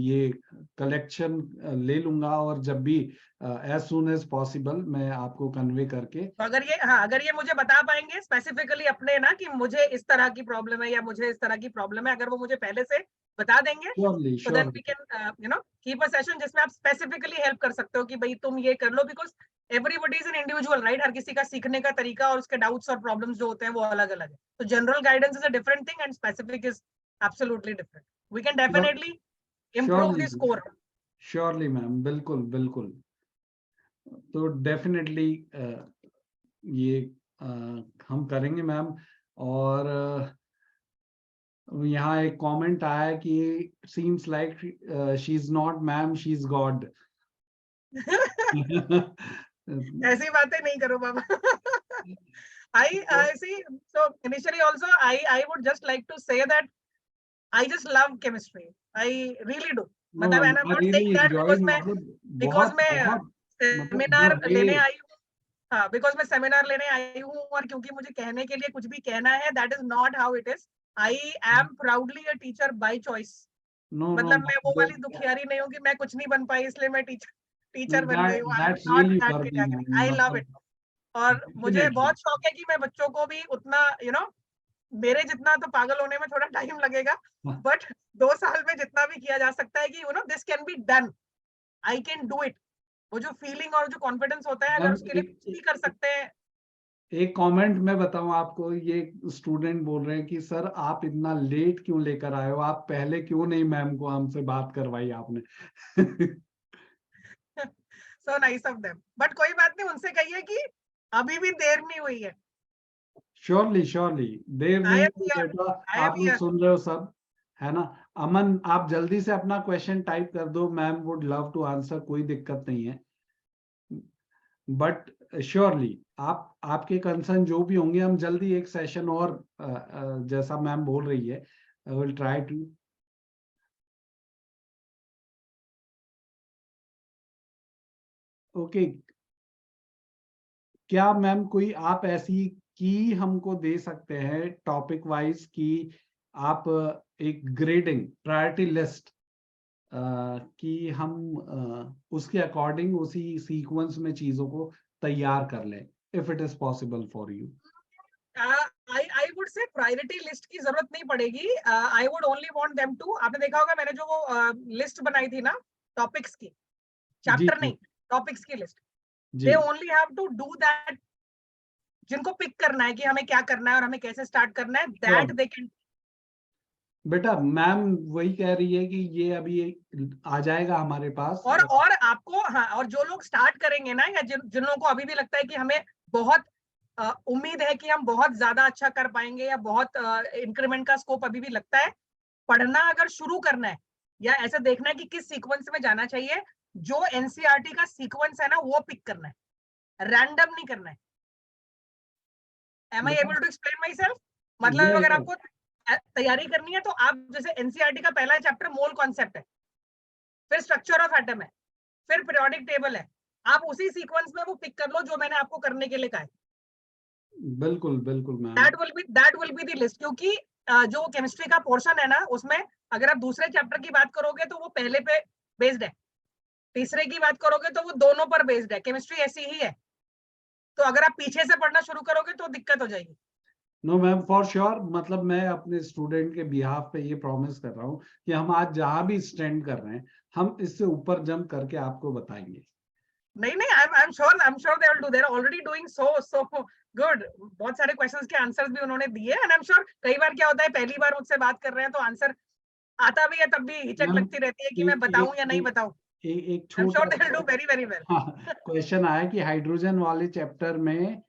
ये कलेक्शन ले लूंगा, और जब भी एज सुन एज पॉसिबल मैं आपको कन्वे करके। तो अगर ये, हाँ, अगर ये मुझे बता पाएंगे स्पेसिफिकली अपने ना कि मुझे इस तरह की प्रॉब्लम है या मुझे इस तरह की प्रॉब्लम है, अगर वो मुझे पहले से बता देंगे, श्योरली तो then we surely. Can keep a session जिसमें आप स्पेसिफिकली हेल्प कर सकते हो कि भाई तुम ये कर लो, because everybody is an individual, right. हर किसी का सीखने का तरीका और उसके डाउट्स और प्रॉब्लम्स जो होते हैं वो अलग अलग है। तो general guidance is a different thing and specific is absolutely different. We can definitely improve surely the score. Surely ma'am, बिल्कुल बिल्कुल। तो डेफिनेटली ये हम करेंगे मैम। और यहाँ एक कमेंट आया है कि seems like she is not ma'am, she is God. ऐसी बातें नहीं करो बाबा। I see. So initially also, I would just like to say that I just love chemistry. I really do. No मतलब, ma'am, and I'm I not really saying that enjoy, मतलब because बहुत मैं बहुत, मतलब जो सेमिनार ये लेने आई हूँ। हाँ, बिकॉज मैं सेमिनार लेने आई हूँ और क्योंकि मुझे कहने के लिए कुछ भी कहना है, that is not how it is. I am proudly a teacher by choice. No no मतलब मैं वो मैम, वाली दुखियारी नहीं हूँ कि मैं कुछ नहीं बन पाई इसलिए मैं टीचर टीचर बन गई हूँ। I am that's not really that worthy category, ma'am, I love it. मतलब और मुझे डेफिनेटली। बहुत शौक है कि मैं बच्चों को भी उतना मेरे जितना तो पागल होने में थोड़ा टाइम लगेगा, बट 2 साल में जितना भी किया जा सकता है कि this can be done, I can do it. वो जो फीलिंग और जो कॉन्फिडेंस होता है, अगर मैम उसके लिए कुछ भी कर सकते हैं। एक कमेंट मैं बताऊं आपको, ये स्टूडेंट बोल रहे हैं कि सर आप इतना लेट क्यों लेकर आए हो, आप पहले क्यों नहीं मैम को हमसे बात करवाई आपने। सो नाइस ऑफ देम, बट कोई बात नहीं, उनसे कहिए कि अभी भी देर नहीं हुई है। श्योरली श्योरली, देर आई नहीं एम हुई हियर, बेटा। आई एम आप लोग हियर। सुन रहे हो सब, है ना। अमन, आप जल्दी से अपना क्वेश्चन टाइप कर दो, ma'am would love to answer, कोई दिक्कत नहीं है। बट श्योरली आप, आपके कंसर्न जो भी होंगे, हम जल्दी एक सेशन और जैसा मैम बोल रही है I will try to. Okay. क्या मैम कोई आप ऐसी की हमको दे सकते हैं टॉपिक वाइज कि आप एक ग्रेडिंग प्रायोरिटी लिस्ट कि हम उसके अकॉर्डिंग उसी सीक्वेंस में चीजों को तैयार कर लें, if it is possible for you? I would say priority list की जरूरत नहीं पड़ेगी. I would only want them to, आपने देखा होगा मैंने जो वो लिस्ट बनाई थी ना टॉपिक्स की, जी चैप्टर जी नहीं टॉपिक्स की लिस्ट, जी they only have to do that. जिनको पिक करना है कि हमें क्या करना है और हमें कैसे स्टार्ट करना है, दैट दे कैन. बेटा मैम वही कह रही है कि ये अभी आ जाएगा हमारे पास. और आपको, हाँ, और जो लोग स्टार्ट करेंगे ना, या जिन लोगों को अभी भी लगता है कि हमें बहुत उम्मीद है कि हम बहुत ज्यादा अच्छा कर पाएंगे या बहुत इंक्रीमेंट का स्कोप अभी भी लगता है, पढ़ना अगर शुरू करना है या ऐसा देखना है कि किस सीक्वेंस में जाना चाहिए, जो एनसीईआरटी का सीक्वेंस है ना वो पिक करना है, रैंडम नहीं करना है. Am I able to explain myself? मतलब अगर आपको तैयारी करनी है तो आप जैसे एनसीईआरटी का पहला चैप्टर मोल कॉन्सेप्ट है, फिर स्ट्रक्चर ऑफ एटम है, फिर पीरियोडिक टेबल है, आप उसी सीक्वेंस में वो पिक कर लो जो मैंने आपको करने के लिए कहा है. बिल्कुल बिल्कुल ma'am. That will be the list. क्योंकि जो केमिस्ट्री का पोर्शन है ना उसमें अगर आप दूसरे चैप्टर की बात करोगे तो वो पहले पे बेस्ड है, तीसरे की बात करोगे तो वो दोनों पर बेस्ड है. केमिस्ट्री ऐसी ही है, तो अगर आप पीछे से पढ़ना शुरू करोगे तो दिक्कत हो जाएगी. No ma'am for sure. मतलब मैं अपने स्टूडेंट के बिहाफ पे ये प्रॉमिस कर रहा हूँ कि हम आज जहां भी स्टैंड कर रहे हैं हम इससे ऊपर जंप करके आपको बताएंगे. नहीं, I'm sure they will do. They're already doing so good. बहुत सारे क्वेश्चंस के आंसर्स भी उन्होंने दिए, एंड आई एम श्योर कई बार क्या होता है पहली बार मुझसे बात कर रहे हैं तो आंसर आता भी है तब भी हिचक मैम लगती रहती है कि मैं बताऊं या नहीं बताऊं. एक आई एम श्योर छोटा they will do very very well. Question आया कि हाइड्रोजन वाले चैप्टर में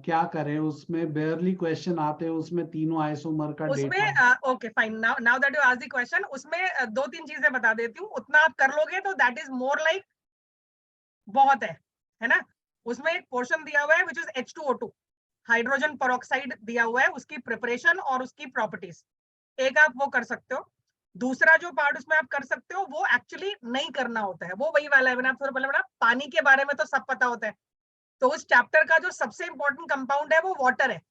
क्या करें, उसमें बेयरली क्वेश्चन आते हैं, उसमें तीनों आइसोमर का डेटा. उसमें okay fine, now that you asked the question, उसमें दो तीन चीजें बता देती हूँ. उतना आप कर लोगे तो दैट इज मोर लाइक बहुत है ना. उसमें एक पोर्शन दिया हुआ है which is H2O2, hydrogen peroxide दिया हुआ है, उसकी प्रिपरेशन और उसकी प्रॉपर्टीज. एक आप वो कर सकते हो. दूसरा जो पार्ट उसमें आप कर सकते हो वो एक्चुअली नहीं करना होता है, वो वही वाला है मैंने आपको थोड़ा पहले बोला, पानी के बारे में तो सब पता होता है. तो उस चैप्टर का जो सबसे इंपॉर्टेंट कंपाउंड है वो वाटर है,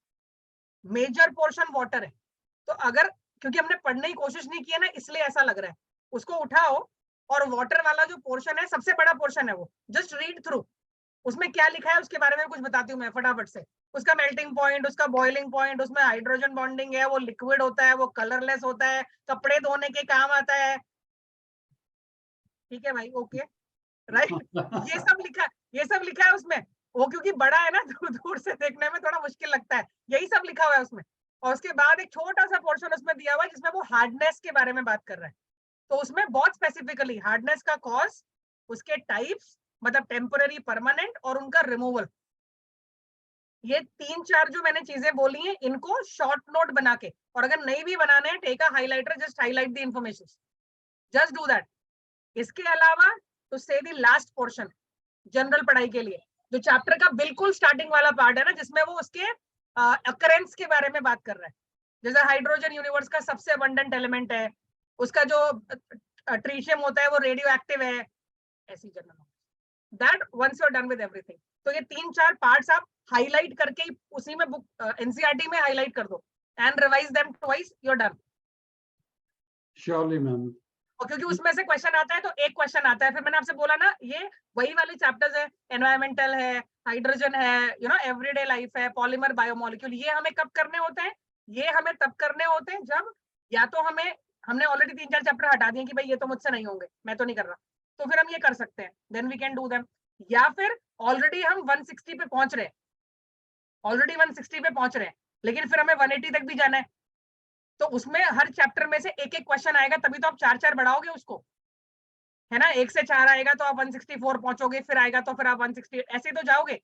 मेजर पोर्शन वाटर है. तो अगर, क्योंकि हमने पढ़ने की कोशिश नहीं की है ना इसलिए ऐसा लग रहा है, उसको उठाओ और वाटर वाला जो पोर्शन है सबसे बड़ा पोर्शन है वो जस्ट रीड थ्रू. उसमें क्या लिखा है उसके बारे में कुछ बताती हूँ मैं फटाफट से. उसका मेल्टिंग पॉइंट, उसका बॉइलिंग पॉइंट, उसमें हाइड्रोजन बॉन्डिंग है, वो लिक्विड होता है, वो कलरलेस होता है, कपड़े धोने के काम आता है. ठीक है भाई, ओके, राइट. ये सब लिखा है उसमें. वो क्योंकि बड़ा है ना दूर दूर से देखने में थोड़ा मुश्किल लगता है, यही सब लिखा हुआ है उसमें. और उसके बाद एक छोटा सा पोर्शन उसमें दिया हुआ है जिसमें वो हार्डनेस के बारे में बात कर रहा है. तो उसमें बहुत स्पेसिफिकली हार्डनेस का कॉज, उसके टाइप्स, मतलब टेम्पररी, परमानेंट और उनका रिमूवल, ये तीन चार जो मैंने चीजें बोली हैं इनको शॉर्ट नोट बना के, और अगर नहीं भी बनाने हैं take a highlighter, just highlight the information, just do that. इसके अलावा तो से द लास्ट पोर्शन जनरल पढ़ाई के लिए जो चैप्टर का बिल्कुल स्टार्टिंग वाला पार्ट है ना, जिसमें वो उसके अकरेंस के बारे में बात कर रहा है. जैसे हाइड्रोजन यूनिवर्स का सबसे अबंडेंट एलिमेंट है, उसका जो ट्रीशियम होता है वो रेडियो एक्टिव है, ऐसी general that once you are done with everything. तो ये तीन चार पार्ट्स आप हाईलाइट करके उसी में बुक एनसीईआरटी में हाईलाइट कर दो and revise them twice, you are done. Surely ma'am. और क्योंकि उसमें से क्वेश्चन आता है तो एक क्वेश्चन आता है, फिर मैंने आपसे बोला ना ये वही वाले चैप्टर्स है, एनवायरमेंटल है, हाइड्रोजन है, यू नो एवरीडे लाइफ है, पॉलीमर, बायोमोलिक्यूल. ये हमें कब करने होते हैं? ये हमें तब करने होते हैं जब या तो हमने ऑलरेडी तीन चार चैप्टर हटा दिए कि भाई ये तो मुझसे नहीं होंगे, मैं तो नहीं कर रहा, तो फिर हम ये कर सकते हैं, then we can do them. या फिर ऑलरेडी हम 160 पे पहुंच रहे हैं, ऑलरेडी 160 पे पहुंच रहे हैं, लेकिन फिर हमें 180 तक भी जाना है, तो उसमें हर चैप्टर में से एक एक क्वेश्चन आएगा, तभी तो आप चार चार बढ़ाओगे उसको, है ना. एक से चार आएगा तो आप 164 पहुंचोगे, फिर आएगा तो फिर आप 160, ऐसे तो जाओगे.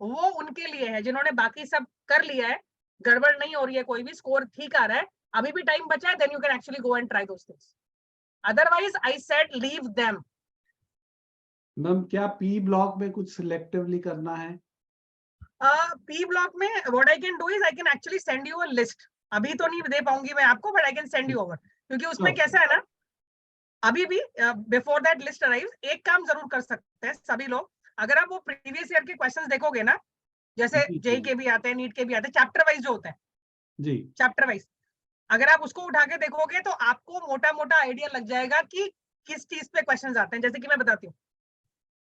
वो उनके लिए है जिन्होंने बाकी सब कर लिया है, गड़बड़ नहीं हो रही है, कोई भी स्कोर ठीक आ रहा है, अभी भी टाइम बचा है, then you can actually go and try those things. Otherwise I said leave them. Ma'am क्या पी ब्लॉक में कुछ सिलेक्टिवली करना है? P block में what I can do is I can actually send you a list. अभी तो नहीं दे पाऊंगी मैं आपको, but I can send you over, क्योंकि उसमें Sure, कैसा है ना, अभी भी बिफोर दैट लिस्ट अराइव्स एक काम जरूर कर सकते हैं सभी लोग। अगर आप वो प्रीवियस ईयर के क्वेश्चंस देखोगे ना, जैसे जी जेई के भी आते हैं, नीट के भी आते हैं, चैप्टर वाइज जो होता है, जी चैप्टर वाइज, अगर आप उसको उठा के देखोगे तो आपको मोटा मोटा आइडिया लग जाएगा कि किस चीज पे क्वेश्चंस आते हैं। जैसे कि मैं बताती हूँ,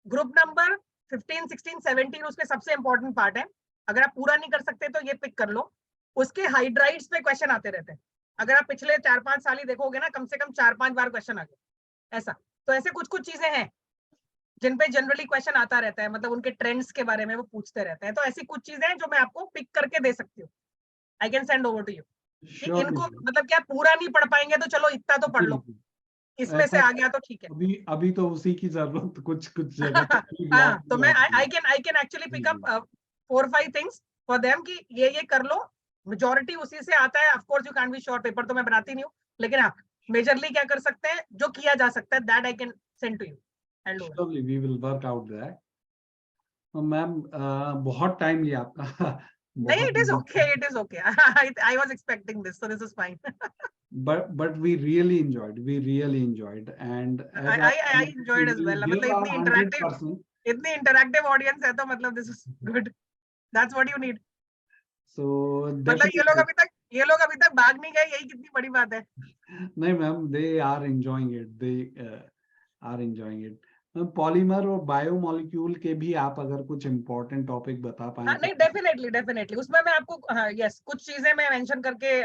ग्रुप नंबर 15, 16, 17 उसमें सबसे इंपॉर्टेंट पार्ट है। अगर आप पूरा नहीं कर सकते तो ये पिक कर लो। उसके हाइड्राइड्स पे क्वेश्चन आते रहते हैं। अगर आप पिछले 4-5 साल ही देखोगे ना, कम से कम 4-5 बार क्वेश्चन आ गए ऐसा। तो ऐसे कुछ कुछ चीजें हैं जिन पे जनरली क्वेश्चन आता रहता है, मतलब उनके ट्रेंड्स के बारे में वो पूछते रहते हैं। तो ऐसी कुछ चीजें हैं जो मैं आपको पिक करके दे सकती हूँ। I can send over to you. Surely. इनको मतलब क्या पूरा नहीं पढ़ पाएंगे तो चलो इतना तो पढ़ जी लो, जी, इसमें से ऐसा आ गया तो ठीक है। अभी अभी तो उसी की जरूरत कुछ कुछ जगह पे ब्लॉक हाँ, तो मैं रहती है। आई कैन एक्चुअली जी पिक जी अप 4-5 थिंग्स फॉर देम कि ये कर लो। मेजोरिटी उसी से आता है। Of course you can be sure, paper तो मैं बनाती नहीं हूँ, लेकिन हाँ, मेजरली क्या कर सकते हैं, जो किया जा सकता है, that I can send to you and over. Surely we will work out that. Ma'am बहुत टाइम लिया आपका नहीं, बहुत, it is okay, it is okay. I was expecting this, so this is fine. but we really enjoyed, and as I I said, we enjoyed as will well. give मतलब our 100%. इतनी इंटरैक्टिव ऑडियंस है तो मतलब this is good, that's what you need. So मतलब definitely, ये लोग अभी तक भाग नहीं गए, यही कितनी बड़ी बात है। नहीं ma'am, they are enjoying it, they are enjoying it. Ma'am polymer और बायोमोलिक्यूल के भी आप अगर कुछ इम्पोर्टेंट टॉपिक बता पाएं हाँ, तो। नहीं, डेफिनेटली डेफिनेटली उसमें मैं आपको, हाँ, यस, कुछ चीजें मैं मेंशन करके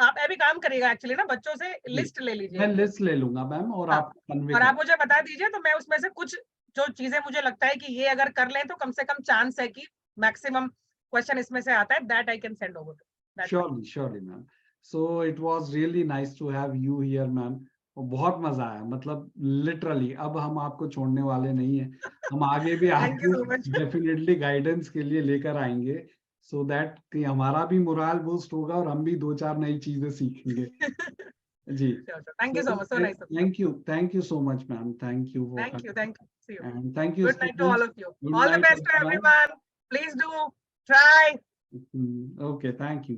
आप अभी काम करिएगा एक्चुअली ना, बच्चों से जी, लिस्ट ले लीजिए मैं एक। लिस्ट ले लूंगा मैम और हाँ, आप कन्वे और कर। आप मुझे बता दीजिए, तो मैं उसमें से कुछ जो चीजें मुझे लगता है कि ये अगर कर लें तो कम से कम चांस है कि मैक्सिमम क्वेश्चन इसमें से आता है, that I can send over to that. Surely ma'am. So it was really nice to have you here ma'am, और बहुत मजा आया, मतलब लिटरली अब हम आपको छोड़ने वाले नहीं है, हम आगे भी थैंक यू आपको सो मच। डेफिनेटली गाइडेंस के लिए लेकर आएंगे, सो दैट कि हमारा भी मोरल बूस्ट होगा और हम भी दो चार नई चीजें सीखेंगे। जी। Thank you so so much, so nice of you. Thank you so much ma'am, thank you for thank coming, you, see you. And thank you good night to all students. Of you. Good all the night best to everyone. Everyone. Please do try. Okay, thank you.